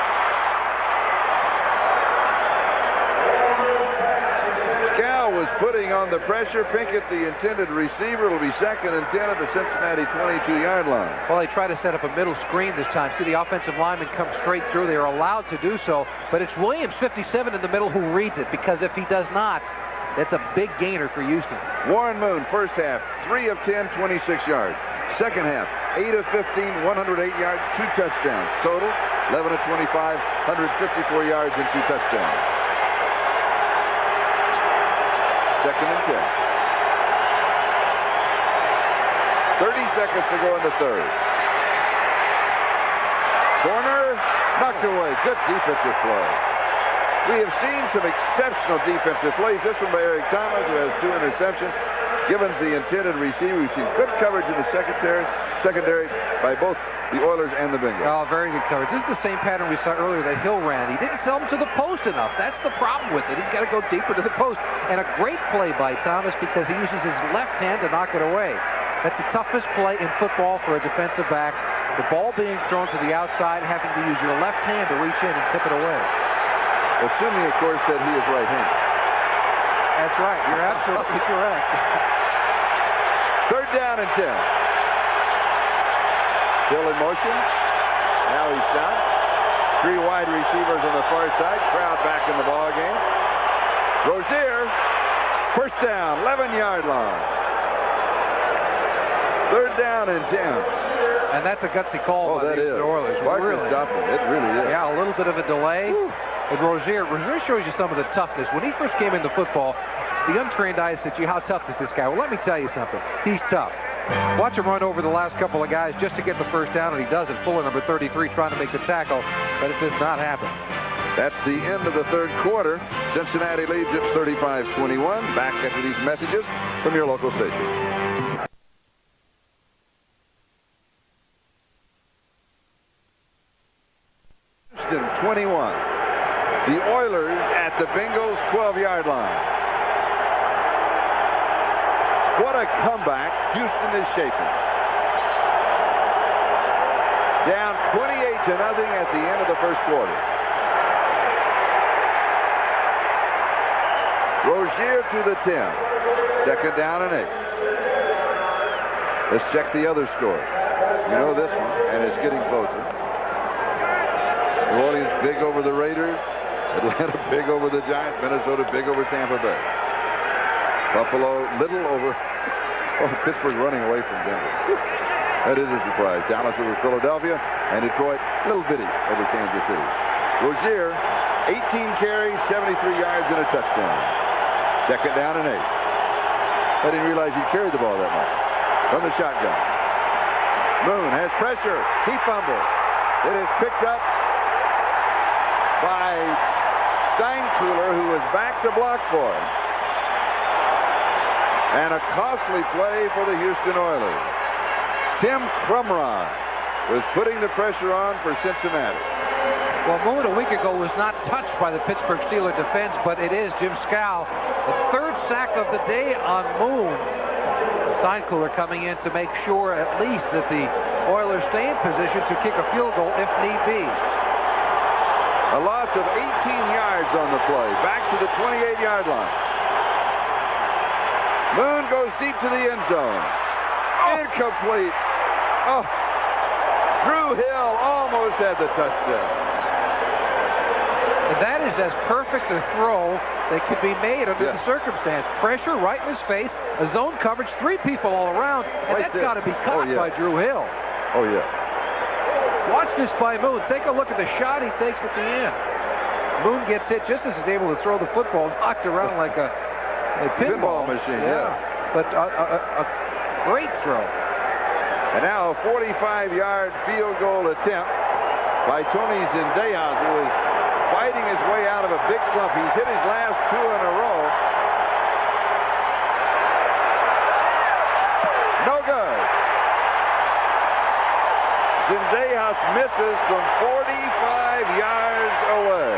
[SPEAKER 2] Was putting on the pressure. Pinkett, the intended receiver, will be 2nd and 10 at the Cincinnati 22-yard line.
[SPEAKER 4] Well, they try to set up a middle screen this time. See, the offensive lineman come straight through. They are allowed to do so, but it's Williams, 57, in the middle who reads it, because if he does not, that's a big gainer for Houston.
[SPEAKER 2] Warren Moon, first half, 3 of 10, 26 yards. Second half, 8 of 15, 108 yards, 2 touchdowns. Total, 11 of 25, 154 yards and 2 touchdowns. 2nd and 10. 30 seconds to go in the third. Corner, knocked away. Good defensive play. We have seen some exceptional defensive plays. This one by Eric Thomas, who has 2 interceptions. Given's the intended receiver. We've seen good coverage in the secondary by both the Oilers and the Bengals.
[SPEAKER 4] Oh, very good coverage. This is the same pattern we saw earlier that Hill ran. He didn't sell him to the post enough. That's the problem with it. He's got to go deeper to the post. And a great play by Thomas because he uses his left hand to knock it away. That's the toughest play in football for a defensive back. The ball being thrown to the outside, having to use your left hand to reach in and tip it away.
[SPEAKER 2] Assuming, of course, that he is right-handed.
[SPEAKER 4] That's right. You're absolutely correct.
[SPEAKER 2] 3rd down and 10. Still in motion. Now he's stopped. 3 wide receivers on the far side. Crowd back in the ball game. Rozier, 1st down, 11-yard line. 3rd down and 10.
[SPEAKER 4] And that's a gutsy call by the Oilers.
[SPEAKER 2] Barker stopped him. It really is.
[SPEAKER 4] Yeah, a little bit of a delay. And Rozier shows you some of the toughness. When he first came into football, the untrained eye said, gee, how tough is this guy? Well, let me tell you something. He's tough. Watch him run over the last couple of guys just to get the 1st down, and he does it. Fuller, number 33, trying to make the tackle, but it does not happen.
[SPEAKER 2] That's the end of the 3rd quarter. Cincinnati leads at 35-21. Back after these messages from your local station. Houston 21. The Oilers at the Bengals 12-yard line. What a comeback Houston is shaping. Down 28-0 at the end of the 1st quarter. Rozier to the 10. 2nd down and 8. Let's check the other score. You know this one, and it's getting closer. New Orleans big over the Raiders. Atlanta big over the Giants. Minnesota big over Tampa Bay. Buffalo little over. Oh, Pittsburgh running away from Denver. That is a surprise. Dallas over Philadelphia, and Detroit little bitty over Kansas City. Rozier, 18 carries, 73 yards, and a touchdown. 2nd down and 8. I didn't realize he carried the ball that much. From the shotgun. Moon has pressure. He fumbles. It is picked up by Steinkuhler, who was back to block for him. And a costly play for the Houston Oilers. Tim Crumrod was putting the pressure on for Cincinnati.
[SPEAKER 4] Well, Moon a week ago was not touched by the Pittsburgh Steelers defense, but it is Jim Scow. The 3rd sack of the day on Moon. Steinkuhler coming in to make sure at least that the Oilers stay in position to kick a field goal if need be.
[SPEAKER 2] A loss of 18 yards on the play. Back to the 28-yard line. Moon goes deep to the end zone. Incomplete. Oh, Drew Hill almost had the touchdown.
[SPEAKER 4] And that is as perfect a throw that could be made under the circumstance. Pressure right in his face, a zone coverage, 3 people all around, and that's got to be caught by Drew Hill.
[SPEAKER 2] Oh, yeah.
[SPEAKER 4] Watch this by Moon. Take a look at the shot he takes at the end. Moon gets hit just as he's able to throw the football, knocked around like a pinball
[SPEAKER 2] machine, yeah.
[SPEAKER 4] But a great throw.
[SPEAKER 2] And now a 45-yard field goal attempt by Tony Zendejas, who is fighting his way out of a big slump. He's hit his last 2 in a row. No good. Zendejas misses from 45 yards away.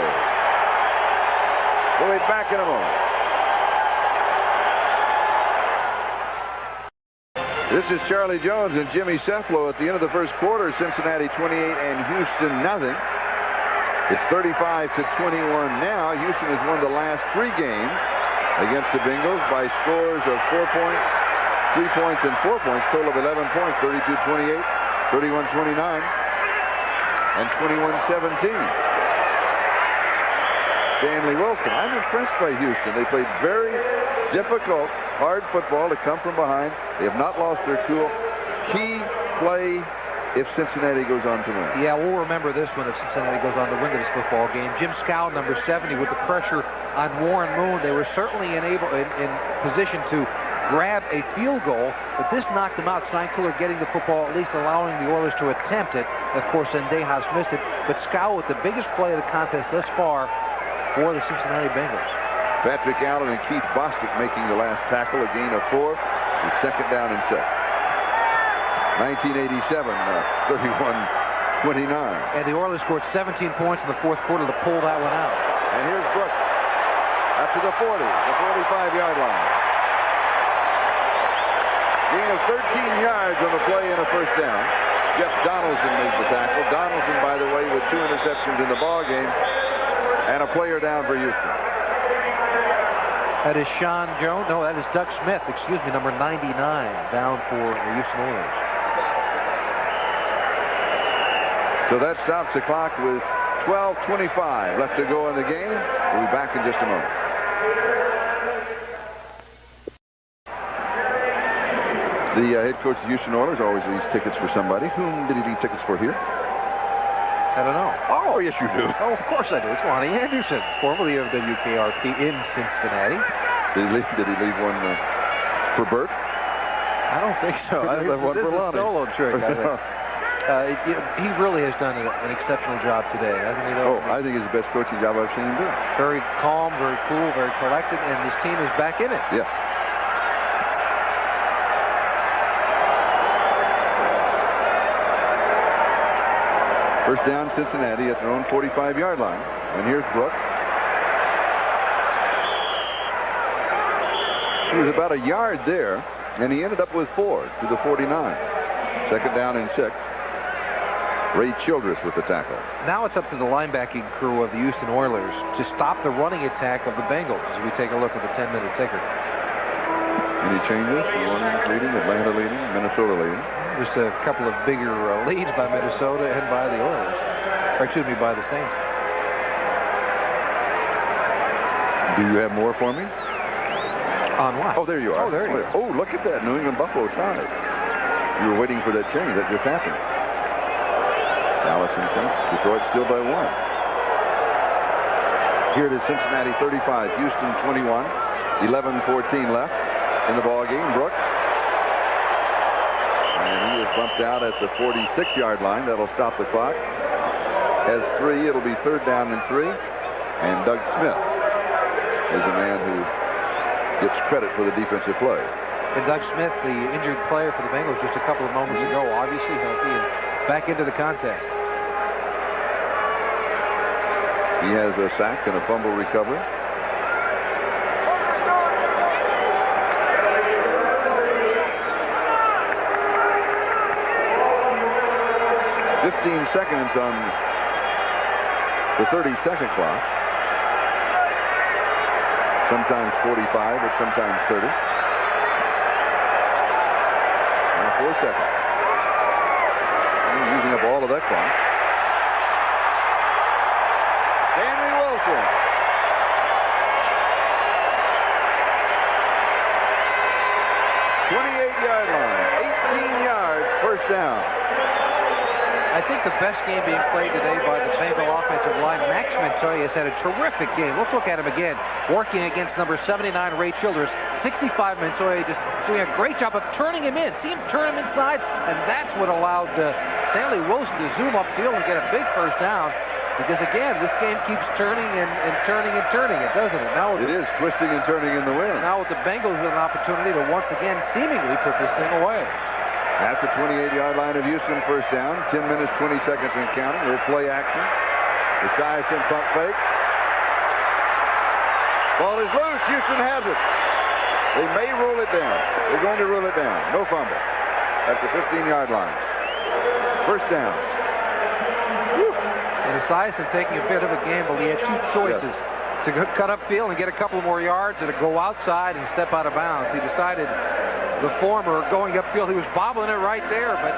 [SPEAKER 2] We'll be back in a moment. This is Charlie Jones and Jimmy Cefalo at the end of the 1st quarter. Cincinnati 28 and Houston nothing. It's 35-21 now. Houston has won the last 3 games against the Bengals by scores of 4 points, 3 points, and 4 points. Total of 11 points, 32-28, 31-29, and 21-17. Stanley Wilson. I'm impressed by Houston. They played very difficult, hard football to come from behind. They have not lost their cool. Key play if Cincinnati goes on to win.
[SPEAKER 4] Yeah, we'll remember this one if Cincinnati goes on to win this football game. Jim Scow, number 70, with the pressure on Warren Moon. They were certainly in position to grab a field goal, but this knocked him out. Steinkuhler getting the football, at least allowing the Oilers to attempt it. Of course, Zendejas missed it, but Scow with the biggest play of the contest thus far for the Cincinnati Bengals.
[SPEAKER 2] Patrick Allen and Keith Bostic making the last tackle, a gain of 4, with second down and 6. 1987, 31-29.
[SPEAKER 4] And the Oilers scored 17 points in the fourth quarter to pull that one out.
[SPEAKER 2] And here's Brooks up to the 40, the 45-yard line. Gain of 13 yards on the play and a first down. Jeff Donaldson made the tackle. Donaldson, by the way, with 2 interceptions in the ball game, and a player down for Houston.
[SPEAKER 4] That is Sean Jones. No, that is Doug Smith. Excuse me, number 99, down for the Houston Oilers.
[SPEAKER 2] So that stops the clock with 12:25 left to go in the game. We'll be back in just a moment. The head coach of the Houston Oilers always leaves tickets for somebody. Whom did he leave tickets for here?
[SPEAKER 4] I don't know.
[SPEAKER 2] Oh, yes, you do.
[SPEAKER 4] Oh, of course I do. It's Lonnie Anderson, formerly of WKRP in Cincinnati.
[SPEAKER 2] Did he leave one for Bert?
[SPEAKER 4] I don't think so.
[SPEAKER 2] I left one
[SPEAKER 4] this
[SPEAKER 2] for
[SPEAKER 4] is a
[SPEAKER 2] Lonnie.
[SPEAKER 4] solo trick, I think. He really has done an exceptional job today, hasn't he?
[SPEAKER 2] Oh, I think it's the best coaching job I've seen him do.
[SPEAKER 4] Very calm, very cool, very collected, and his team is back in it.
[SPEAKER 2] Yeah. First down, Cincinnati at their own 45-yard line. And here's Brooks. He was about a yard there, and he ended up with 4 to the 49. Second down and 6. Ray Childress with the tackle.
[SPEAKER 4] Now it's up to the linebacking crew of the Houston Oilers to stop the running attack of the Bengals as we take a look at the 10-minute ticker.
[SPEAKER 2] Any changes? New Orleans leading, Atlanta leading, Minnesota leading.
[SPEAKER 4] Just a couple of bigger leads by Minnesota and by the Oilers. Or excuse me, by the Saints.
[SPEAKER 2] Do you have more for me?
[SPEAKER 4] On what?
[SPEAKER 2] Oh, there you are.
[SPEAKER 4] Oh, there you are.
[SPEAKER 2] Oh, look at that. New England Buffalo tied. You were waiting for that change. That just happened. Dallas and Detroit still by 1. Here it is, Cincinnati 35, Houston 21. 11-14 left in the ball game. Brooks. And he is bumped out at the 46-yard line. That'll stop the clock. Has 3. It'll be third down and 3. And Doug Smith is a man who gets credit for the defensive play.
[SPEAKER 4] And Doug Smith, the injured player for the Bengals just a couple of moments ago, obviously healthy and back into the contest.
[SPEAKER 2] He has a sack and a fumble recovery. "15 seconds on the 30-second clock. Sometimes 45, but sometimes 30. And 4 seconds. And using up all of that clock. Stanley Wilson. 28-yard line. 18 yards, first down.
[SPEAKER 4] I think the best game being played today by the Bengal offensive line. Max Montoya has had a terrific game. Let's look at him again. Working against number 79, Ray Childress. 65, Montoya just doing a great job of turning him in. See him turn him inside, and that's what allowed Stanley Wilson to zoom upfield and get a big first down. Because, again, this game keeps turning and turning and turning it, doesn't it? Now
[SPEAKER 2] it is twisting and turning in the wind.
[SPEAKER 4] Now with the Bengals with an opportunity to once again seemingly put this thing away.
[SPEAKER 2] At the 28-yard line of Houston, first down. 10 minutes, 20 seconds and counting. We'll play action. Esiason pump fake. Ball is loose. Houston has it. They may rule it down. They're going to rule it down. No fumble. At the 15-yard line. First down.
[SPEAKER 4] And Esiason taking a bit of a gamble. He had 2 choices. To cut upfield and get a couple more yards, or to go outside and step out of bounds. He decided the former, going upfield. He was bobbling it right there, but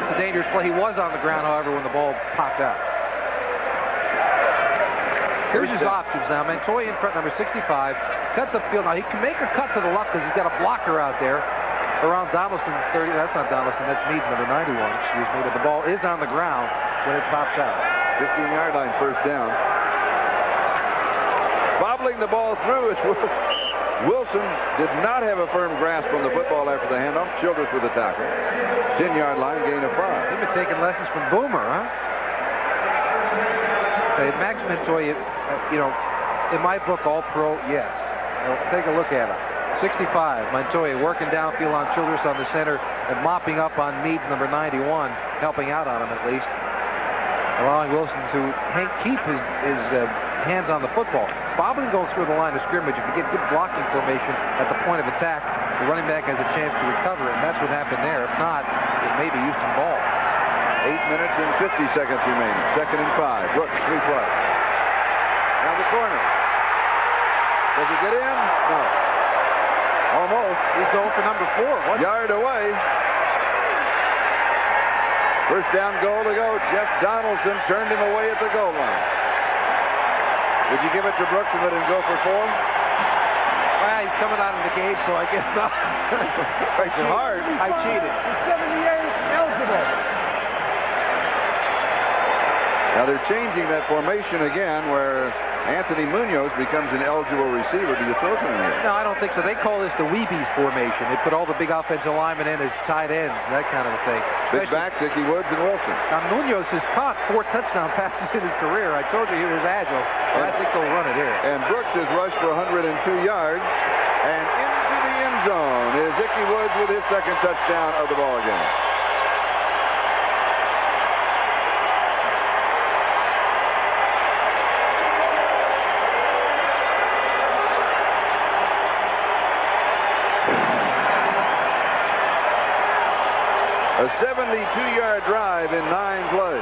[SPEAKER 4] it's a dangerous play. He was on the ground, however, when the ball popped out. Here's his options now. Montoya in front, number 65. Cuts upfield. Now, he can make a cut to the left because he's got a blocker out there around Donaldson. 30. That's not Donaldson. That's Meads, number 91. Excuse me. But the ball is on the ground when it pops out.
[SPEAKER 2] 15-yard line, first down. Bobbling the ball through is Wilson did not have a firm grasp on the football after the handoff. Childress with the tackle. 10-yard line, gain of 5.
[SPEAKER 4] He's been taking lessons from Boomer, huh? Say, Max Montoya, you know, in my book, All-Pro, yes. Well, take a look at him. 65, Montoya working downfield on Childress on the center and mopping up on Meads, number 91, helping out on him at least, allowing Wilson to keep his hands on the football. Bobbling goes through the line of scrimmage. If you get good blocking formation at the point of attack, the running back has a chance to recover, and that's what happened there. If not, it may be Houston ball.
[SPEAKER 2] 8 minutes and 50 seconds remaining. 2nd and 5. Brooks, 3 plus. Now the corner. Does it get in? No. Almost.
[SPEAKER 4] He's going for number 4.
[SPEAKER 2] Yard away. First down goal to go. Jeff Donaldson turned him away at the goal line. Did you give it to Brooks and let him go for 4?
[SPEAKER 4] Well, he's coming out of the gate, so I guess not.
[SPEAKER 2] It's hard.
[SPEAKER 4] I cheated.
[SPEAKER 5] 78 eligible.
[SPEAKER 2] Now they're changing that formation again where Anthony Munoz becomes an eligible receiver. Do you throw to him here?
[SPEAKER 4] No, I don't think so. They call this the Weebies formation. They put all the big offensive linemen in as tight ends, that kind of a thing.
[SPEAKER 2] Big back, Dickie Woods and Wilson.
[SPEAKER 4] Now, Munoz has caught 4 touchdown passes in his career. I told you he was agile, but I think they'll run it here.
[SPEAKER 2] And Brooks has rushed for 102 yards. And into the end zone is Dickie Woods with his 2nd touchdown of the ball game. A 72-yard drive in 9 plays.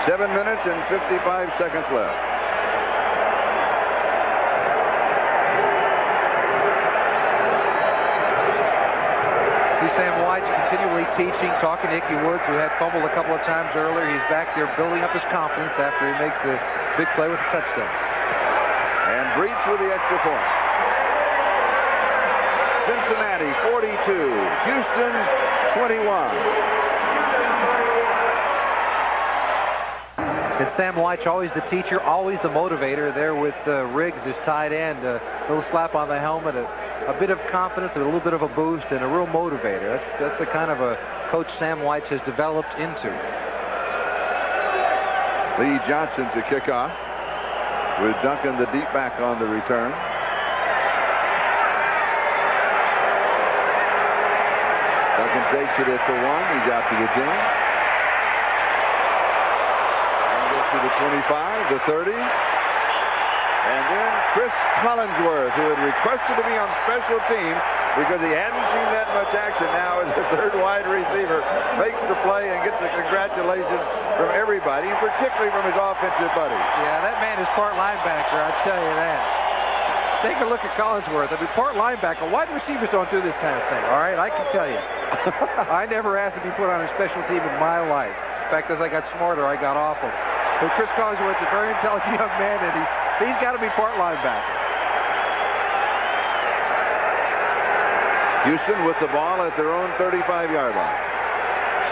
[SPEAKER 2] Seven minutes and 55 seconds left.
[SPEAKER 4] See Sam White continually teaching, talking to Ickey Woods, who had fumbled a couple of times earlier. He's back there building up his confidence after he makes the big play with a touchdown.
[SPEAKER 2] And Breach with the extra point. Cincinnati 42, Houston 21.
[SPEAKER 4] And Sam White's always the teacher, always the motivator there with Riggs as tight end. A little slap on the helmet, a bit of confidence, a little bit of a boost, and a real motivator. That's the kind of a coach Sam White has developed into.
[SPEAKER 2] Lee Johnson to kick off, with Duncan the deep back on the return. Duncan takes it at the 1. He's out to the 10. And gets to the 25, the 30. And then Chris Collinsworth, who had requested to be on special teams because he hadn't seen that much action, now as the 3rd wide receiver, makes the play and gets the congratulations from everybody, and particularly from his offensive buddy.
[SPEAKER 4] Yeah, that man is part linebacker, I tell you that. Take a look at Collinsworth. I mean, part linebacker. Wide receivers don't do this kind of thing, all right? I can tell you. I never asked to be put on a special team in my life. In fact, as I got smarter, I got off him. But Chris Collinsworth's a very intelligent young man, and he's got to be part linebacker.
[SPEAKER 2] Houston with the ball at their own 35-yard line.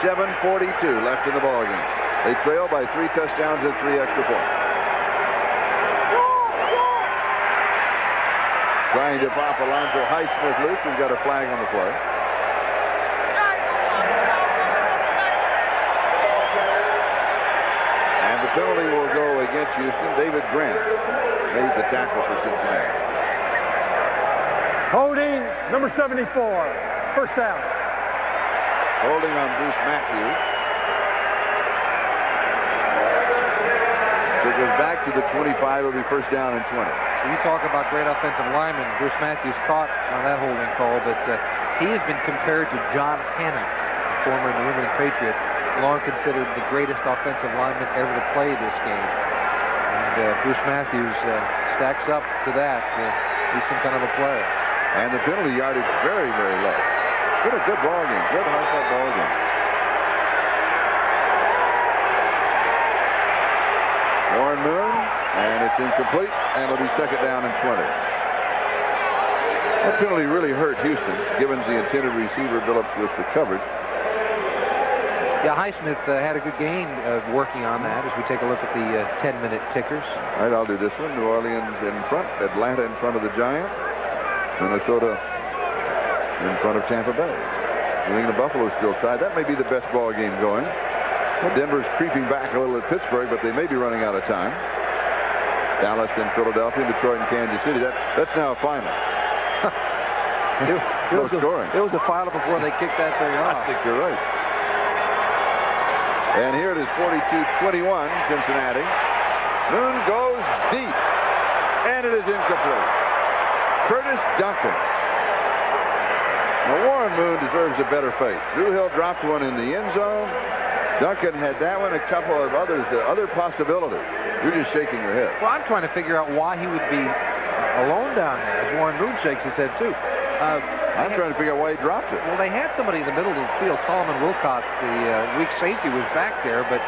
[SPEAKER 2] 7:42 left in the ball game. They trail by 3 touchdowns and 3 extra points. Trying to pop Alonzo Highsmith loose. We've got a flag on the play. And the penalty will go against Houston. David Grant made the tackle for Cincinnati.
[SPEAKER 5] Holding, number 74. First down.
[SPEAKER 2] Holding on Bruce Matthews. So it goes back to the 25. It'll be first down and 20.
[SPEAKER 4] You talk about great offensive linemen. Bruce Matthews caught on that holding call, but he has been compared to John Hanna, former New England Patriot, long considered the greatest offensive lineman ever to play this game. And Bruce Matthews stacks up to that. He's some kind of a player.
[SPEAKER 2] And the penalty yardage very, very low. Been a good ball game. Good high-fought ball game. Warren Moon, and it's incomplete, and it'll be second down and 20. That penalty really hurt Houston, given the intended receiver Billups with the coverage.
[SPEAKER 4] Yeah, Highsmith had a good gain working on that as we take a look at the 10-minute tickers.
[SPEAKER 2] All right, I'll do this one. New Orleans in front, Atlanta in front of the Giants, Minnesota in front of Tampa Bay. New England Buffalo is still tied. That may be the best ball game going. Denver's creeping back a little at Pittsburgh, but they may be running out of time. Dallas and Philadelphia, Detroit and Kansas City. That's now a final.
[SPEAKER 4] It was a final before they kicked that thing off.
[SPEAKER 2] I think you're right. And here it is, 42-21, Cincinnati. Moon goes deep, and it is incomplete. Curtis Duncan. Now, Warren Moon deserves a better fate. Drew Hill dropped one in the end zone. Duncan had that one, a couple of others, other possibilities. You're just shaking your head.
[SPEAKER 4] Well, I'm trying to figure out why he would be alone down there, as Warren Moon shakes his head, too.
[SPEAKER 2] I'm trying to figure out why he dropped it.
[SPEAKER 4] Well, they had somebody in the middle of the field. Solomon Wilcox, the weak safety, was back there, but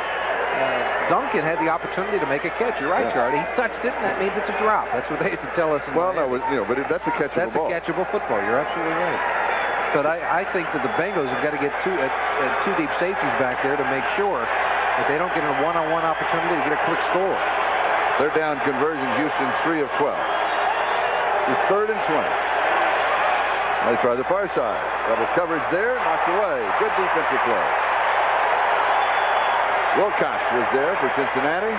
[SPEAKER 4] Duncan had the opportunity to make a catch. You're right, Charlie. He touched it, and that means it's a drop. That's what they used to tell us.
[SPEAKER 2] Well, no, but that's a catchable ball.
[SPEAKER 4] That's a catchable football. You're absolutely right. But I think that the Bengals have got to get two deep safeties back there to make sure that they don't get a one-on-one opportunity to get a quick score.
[SPEAKER 2] Third down conversion, Houston 3 of 12. It's 3rd and 20. They try the far side. Double coverage there, knocked away. Good defensive play. Wilcox was there for Cincinnati.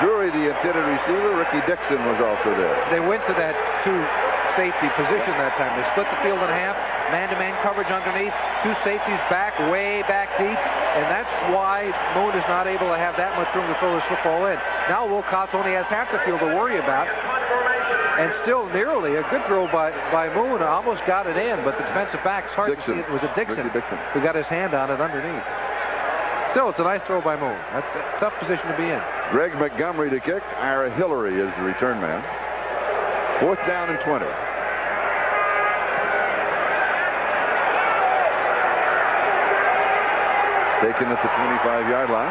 [SPEAKER 2] Drury, the intended receiver. Ricky Dixon was also there.
[SPEAKER 4] They went to that two-safety position that time. They split the field in half. Man-to-man coverage underneath. Two safeties back, way back deep. And that's why Moon is not able to have that much room to throw this football in. Now Wilcox only has half the field to worry about. And still nearly a good throw by Moon. Almost got it in, but the defensive back, it's hard to see it was a Dixon who got his hand on it underneath. Still, it's a nice throw by Moon. That's a tough position to be in.
[SPEAKER 2] Greg Montgomery to kick. Ira Hillary is the return man. 4th down and 20. Taken at the 25-yard line.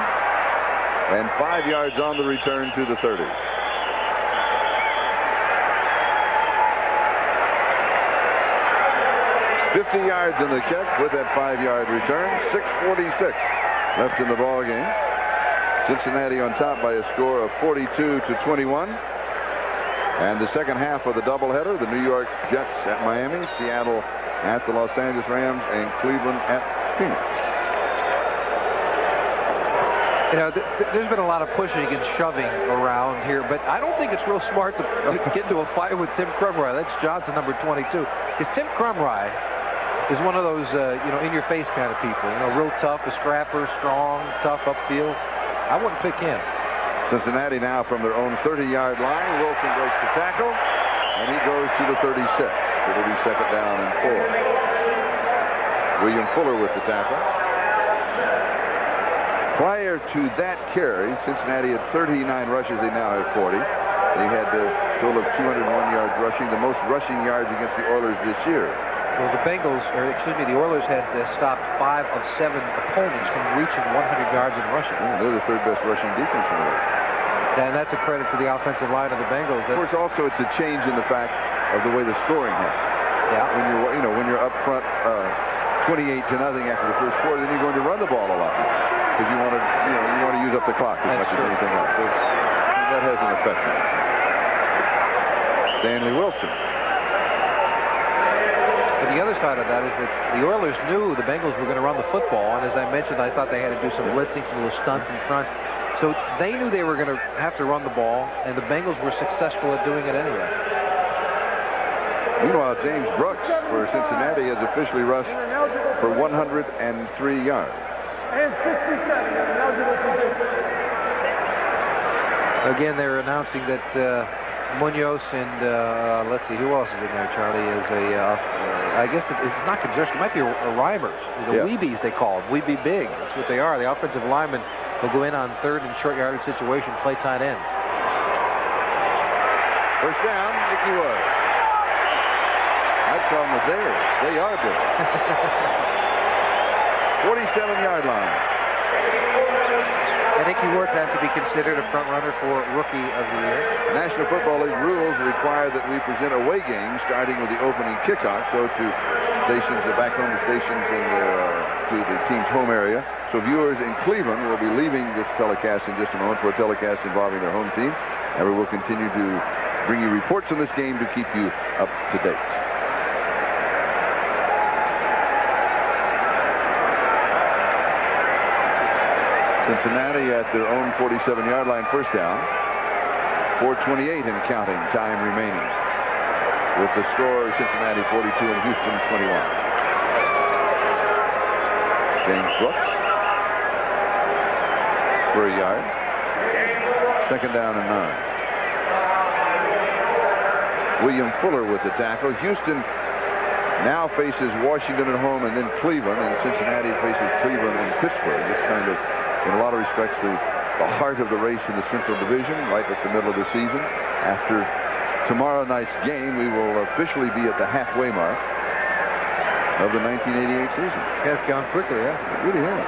[SPEAKER 2] And 5 yards on the return to the 30. $50 yards in the kick with that 5-yard return. 6:46 left in the ball game. Cincinnati on top by a score of 42-21. And the second half of the doubleheader, the New York Jets at Miami, Seattle at the Los Angeles Rams, and Cleveland at Phoenix.
[SPEAKER 4] You know, there's been a lot of pushing and shoving around here, but I don't think it's real smart to get into a fight with Tim Crumry. That's Johnson, number 22. Because Tim Crumry is one of those, in-your-face kind of people. You know, real tough, a scrapper, strong, tough upfield. I wouldn't pick him.
[SPEAKER 2] Cincinnati now from their own 30-yard line. Wilson breaks the tackle, and he goes to the 36. It'll be 2nd down and 4. William Fuller with the tackle. Prior to that carry, Cincinnati had 39 rushes. They now have 40. They had a total of 201 yards rushing, the most rushing yards against the Oilers this year.
[SPEAKER 4] Well, the Oilers had stopped 5 of 7 opponents from reaching 100 yards in rushing.
[SPEAKER 2] Yeah, they're the 3rd best rushing defense in the league.
[SPEAKER 4] And that's a credit to the offensive line of the Bengals.
[SPEAKER 2] Of course, also it's a change in the fact of the way the scoring happened.
[SPEAKER 4] Yeah.
[SPEAKER 2] When you're up front 28-0 after the first quarter, then you're going to run the ball a lot because you want to use up the clock as much as anything else. So that has an effect. Stanley Wilson.
[SPEAKER 4] But the other side of that is that the Oilers knew the Bengals were going to run the football, and as I mentioned, I thought they had to do some blitzing, some little stunts in front. So they knew they were going to have to run the ball, and the Bengals were successful at doing it anyway.
[SPEAKER 2] Meanwhile, James Brooks for Cincinnati has officially rushed for 103 yards.
[SPEAKER 5] And 67, eligible position.
[SPEAKER 4] Again, they're announcing that Munoz and let's see, who else is in there, Charlie, is I guess it's not congestion. It might be a Reimers. The Weebies, they call them. Weebie Big. That's what they are. The offensive linemen will go in on 3rd and short yardage situation, play tight end.
[SPEAKER 2] First down, Nicky Wood. I'd call them theirs. They are big. 47-yard line.
[SPEAKER 4] I think he worked has to be considered a front runner for Rookie of the Year.
[SPEAKER 2] National Football League rules require that we present away games starting with the opening kickoff. So to stations, the back home stations in to the team's home area. So viewers in Cleveland will be leaving this telecast in just a moment for a telecast involving their home team. And we will continue to bring you reports on this game to keep you up to date. Cincinnati at their own 47-yard line, first down. 4:28 and counting, time remaining. With the score, Cincinnati 42 and Houston 21. James Brooks for a yard. Second down and 9. William Fuller with the tackle. Houston now faces Washington at home and then Cleveland, and Cincinnati faces Cleveland and Pittsburgh. This kind of, in a lot of respects, the heart of the race in the Central Division, right at the middle of the season. After tomorrow night's game, we will officially be at the halfway mark of the 1988 season.
[SPEAKER 4] Yeah, it's gone quickly, yeah.
[SPEAKER 2] It really has.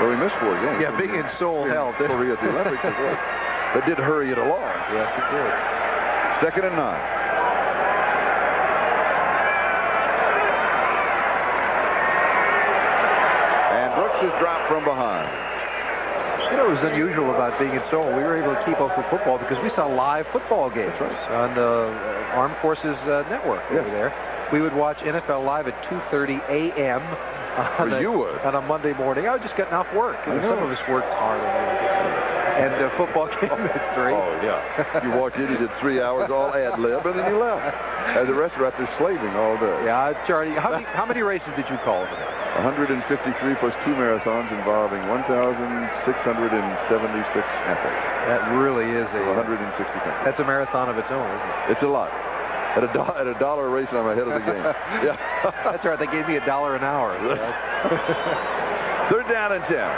[SPEAKER 2] Well, we missed 4 games.
[SPEAKER 4] Yeah, being in Seoul helped.
[SPEAKER 2] Korea at the Olympics as well. That did hurry it along.
[SPEAKER 4] Yes, it did.
[SPEAKER 2] Second and 9. And Brooks is dropped from behind.
[SPEAKER 4] You know, it was unusual about being in Seoul. We were able to keep up with football because we saw live football games on the Armed Forces Network over there. We would watch NFL Live at 2:30 a.m. on a Monday morning. I was just getting off work. Some of us worked hard on it. And the football game at 3.
[SPEAKER 2] Oh, yeah. You walked in, you did 3 hours, all ad-lib, and then you left. And the rest were out there slaving all day.
[SPEAKER 4] Yeah, Charlie, how many races did you call today?
[SPEAKER 2] 153 plus 2 marathons involving 1,676 athletes.
[SPEAKER 4] That really is a
[SPEAKER 2] 160 countries.
[SPEAKER 4] That's a marathon of its own, isn't it?
[SPEAKER 2] It's a lot. At a dollar a race, I'm ahead of the game. Yeah.
[SPEAKER 4] That's right. They gave me $1 an hour. So.
[SPEAKER 2] Third down and 10.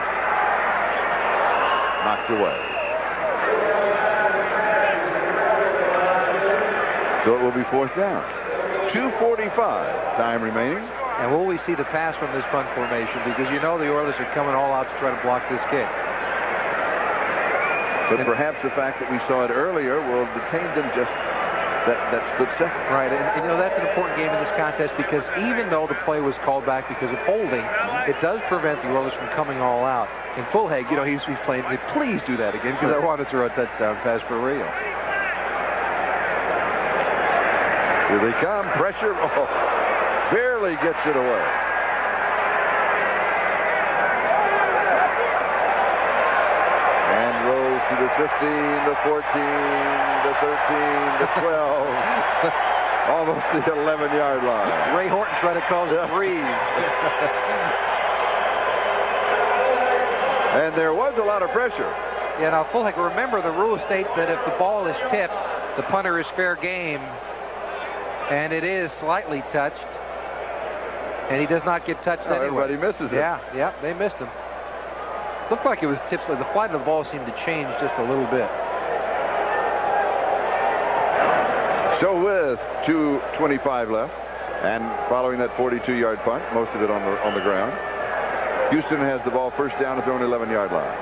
[SPEAKER 2] Knocked away. So it will be fourth down. 2:45 time remaining.
[SPEAKER 4] And will we see the pass from this punt formation? Because you know the Oilers are coming all out to try to block this kick.
[SPEAKER 2] But perhaps the fact that we saw it earlier will detain them just that split second.
[SPEAKER 4] Right, and you know that's an important game in this contest because even though the play was called back because of holding, it does prevent the Oilers from coming all out. And Fulhag, you know, he's playing, please do that again because I want to throw a touchdown pass for real.
[SPEAKER 2] Here they come, pressure, barely gets it away. And rolls to the 15, the 14, the 13, the 12, almost the 11-yard line.
[SPEAKER 4] Ray Horton tried to call the freeze.
[SPEAKER 2] And there was a lot of pressure.
[SPEAKER 4] Yeah, now, Fulhag, remember the rule states that if the ball is tipped, the punter is fair game. And it is slightly touched. And he does not get touched anyway.
[SPEAKER 2] Everybody misses it.
[SPEAKER 4] Yeah, they missed him. Looked like it was tipped. The flight of the ball seemed to change just a little bit.
[SPEAKER 2] So with 2:25 left, and following that 42-yard punt, most of it on the ground, Houston has the ball first down at their own 11-yard line.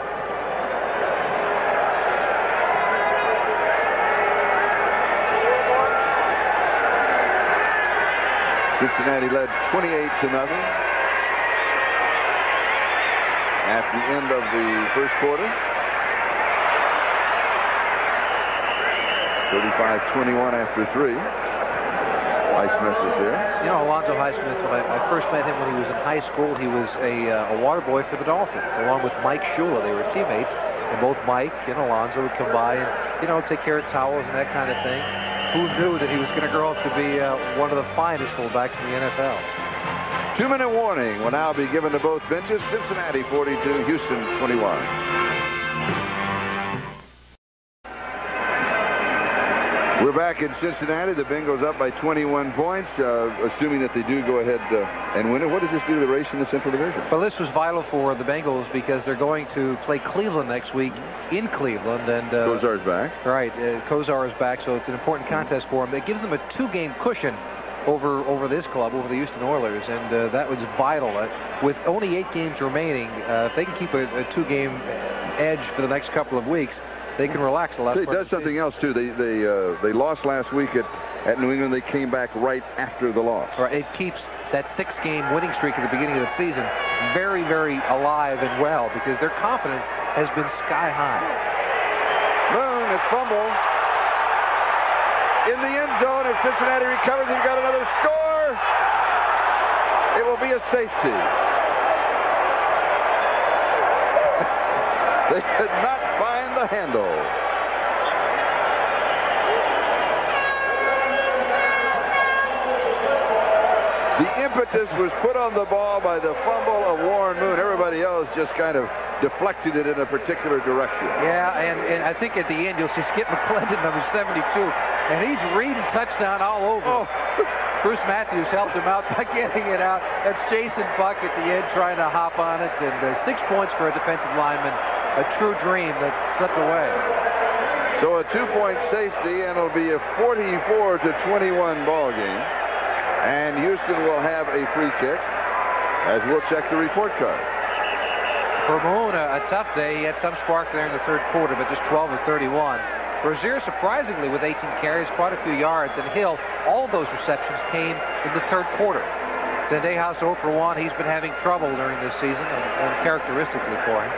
[SPEAKER 2] Cincinnati led 28-0 at the end of the first quarter. 35-21 after 3. Highsmith was there.
[SPEAKER 4] You know, Alonzo Highsmith, when I first met him when he was in high school, he was a water boy for the Dolphins, along with Mike Shula. They were teammates, and both Mike and Alonzo would come by and, you know, take care of towels and that kind of thing. Who knew that he was going to grow up to be one of the finest fullbacks in the NFL?
[SPEAKER 2] 2-minute warning will now be given to both benches. Cincinnati 42, Houston 21. We're back in Cincinnati. The Bengals up by 21 points, assuming that they do go ahead and win it. What does this do to the race in the Central Division?
[SPEAKER 4] Well, this was vital for the Bengals because they're going to play Cleveland next week in Cleveland. And
[SPEAKER 2] Kozar's back.
[SPEAKER 4] Right, Kozar is back, so it's an important contest for them. It gives them a 2-game cushion over this club, over the Houston Oilers, and that was vital. With only 8 games remaining, if they can keep a 2-game edge for the next couple of weeks, they can relax a lot.
[SPEAKER 2] It does something else too. They lost last week at at New England. They came back right after the loss.
[SPEAKER 4] Right, it keeps that 6-game winning streak at the beginning of the season very, very alive and well because their confidence has been sky high.
[SPEAKER 2] Moon at fumble in the end zone. If Cincinnati recovers and got another score, it will be a safety. They could not find the handle. The impetus was put on the ball by the fumble of Warren Moon. Everybody else just kind of deflected it in a particular direction.
[SPEAKER 4] Yeah, and I think at the end you'll see Skip McClendon, number 72, and he's reading touchdown all over.
[SPEAKER 2] Oh.
[SPEAKER 4] Bruce Matthews helped him out by getting it out. That's Jason Buck at the end trying to hop on it, and 6 points for a defensive lineman. A true dream that slipped away.
[SPEAKER 2] So a 2-point safety, and it'll be a 44-21 ball game. And Houston will have a free kick as we'll check the report card.
[SPEAKER 4] For Moon, a tough day. He had some spark there in the third quarter, but just 12 of 31. Rozier, surprisingly, with 18 carries, quite a few yards. And Hill, all of those receptions came in the third quarter. Zendejas 0 for 1. He's been having trouble during this season, and uncharacteristically for him.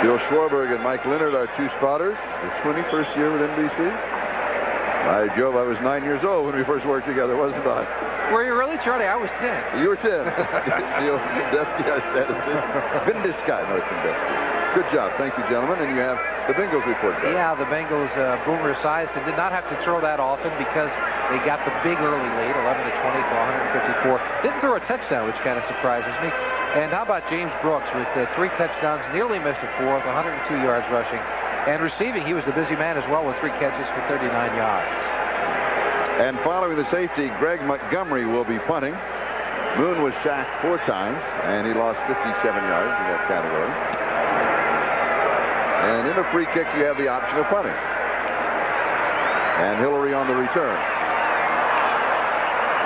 [SPEAKER 2] Bill Schwarberg and Mike Leonard are 2 spotters. His 21st year with NBC. By Jove, I was 9 years old when we first worked together, wasn't I?
[SPEAKER 4] Were you really, Charlie? I was 10.
[SPEAKER 2] You were 10. Neil Vindesky, our statistician. Vindesky, no, it's Vindesky. Good job. Thank you, gentlemen. And you have the Bengals report card.
[SPEAKER 4] Yeah, the Bengals, Boomer Esiason did not have to throw that often because they got the big early lead, 11-20 for 154. Didn't throw a touchdown, which kind of surprises me. And how about James Brooks with 3 touchdowns, nearly missed a 4th, 102 yards rushing. And receiving, he was the busy man as well with 3 catches for 39 yards.
[SPEAKER 2] And following the safety, Greg Montgomery will be punting. Moon was sacked 4 times, and he lost 57 yards in that category. And in a free kick, you have the option of punting. And Hillary on the return.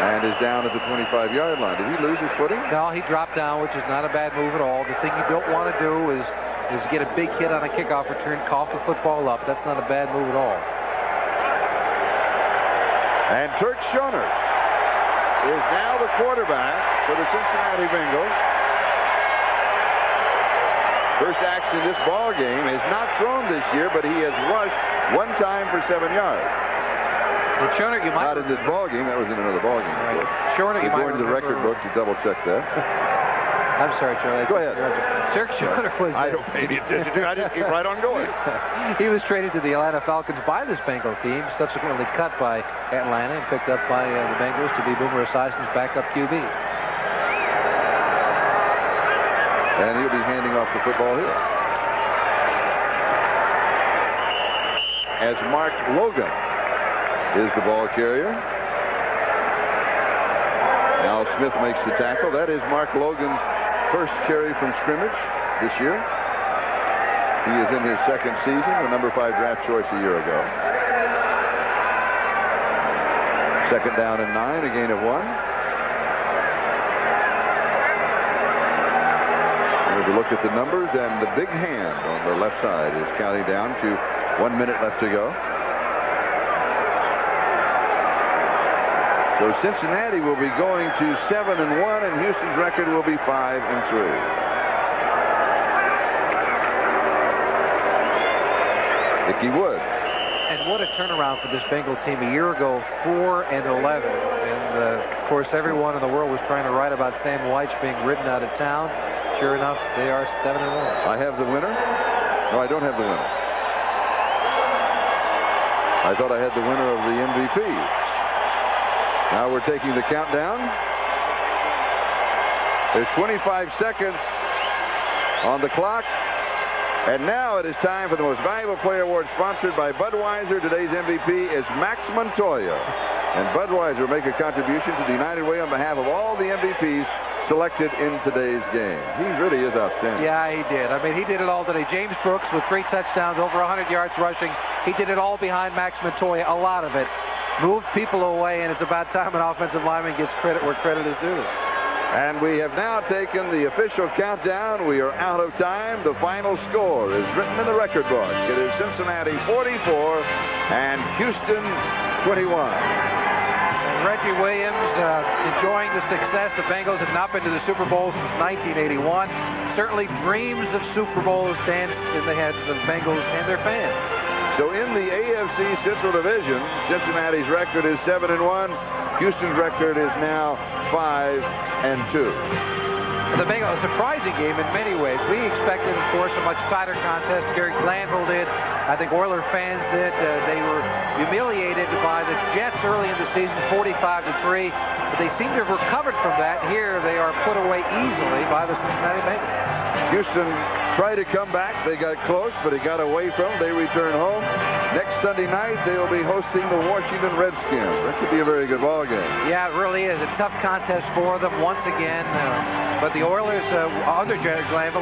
[SPEAKER 2] And is down at the 25-yard line. Did he lose his footing?
[SPEAKER 4] No, he dropped down, which is not a bad move at all. The thing you don't want to do is get a big hit on a kickoff return, cough the football up. That's not a bad move at all.
[SPEAKER 2] And Turk Schoner is now the quarterback for the Cincinnati Bengals. First action in this ball game is not thrown this year, but he has rushed 1 time for 7 yards.
[SPEAKER 4] And Schoner, you might
[SPEAKER 2] not in this ball game. That was in another ball game.
[SPEAKER 4] Right. Schoner, you might
[SPEAKER 2] go into the record book to double check that.
[SPEAKER 4] I'm sorry, Charlie.
[SPEAKER 2] Go ahead.
[SPEAKER 4] Turk Schoner was...
[SPEAKER 2] I don't pay any attention to it. I just keep right on going.
[SPEAKER 4] He was traded to the Atlanta Falcons by this Bengal team, subsequently cut by Atlanta and picked up by the Bengals to be Boomer Esiason's backup QB.
[SPEAKER 2] And he'll be handing off the football here. As Mark Logan is the ball carrier. Al Smith makes the tackle. That is Mark Logan's first carry from scrimmage this year. He is in his 2nd season, the number 5 draft choice a year ago. 2nd down and 9, a gain of 1. There's a look at the numbers, and the big hand on the left side is counting down to 1 minute left to go. So Cincinnati will be going to 7-1, and Houston's record will be 5-3. Ickey Wood.
[SPEAKER 4] And what a turnaround for this Bengal team. A year ago, 4-11. And, of course, everyone in the world was trying to write about Sam Weich being ridden out of town. Sure enough, they are 7-1.
[SPEAKER 2] I have the winner. No, I don't have the winner. I thought I had the winner of the MVP. Now we're taking the countdown. There's 25 seconds on the clock. And now it is time for the Most Valuable Player Award, sponsored by Budweiser. Today's MVP is Max Montoya. And Budweiser will make a contribution to the United Way on behalf of all the MVPs selected in today's game. He really is outstanding.
[SPEAKER 4] Yeah, he did. I mean, he did it all today. James Brooks with 3 touchdowns, over 100 yards rushing. He did it all behind Max Montoya, a lot of it. Moved people away, and it's about time an offensive lineman gets credit where credit is due.
[SPEAKER 2] And we have now taken the official countdown. We are out of time. The final score is written in the record book. It is Cincinnati 44 and Houston 21.
[SPEAKER 4] And Reggie Williams enjoying the success. The Bengals have not been to the Super Bowl since 1981. Certainly dreams of Super Bowls dance in the heads of Bengals and their fans.
[SPEAKER 2] So in the AFC Central Division, Cincinnati's record is 7-1. Houston's record is now 5-2.
[SPEAKER 4] The Bengals, a surprising game in many ways. We expected, of course, a much tighter contest. Gary Glanville did. I think Oiler fans did. They were humiliated by the Jets early in the season, 45-3. But they seem to have recovered from that. Here, they are put away easily by the Cincinnati Bengals.
[SPEAKER 2] Houston tried to come back. They got close, but it got away from them. They return home. Next Sunday night, they will be hosting the Washington Redskins. That could be a very good ball game.
[SPEAKER 4] Yeah, it really is. A tough contest for them once again. But the Oilers, under Gary Glanville,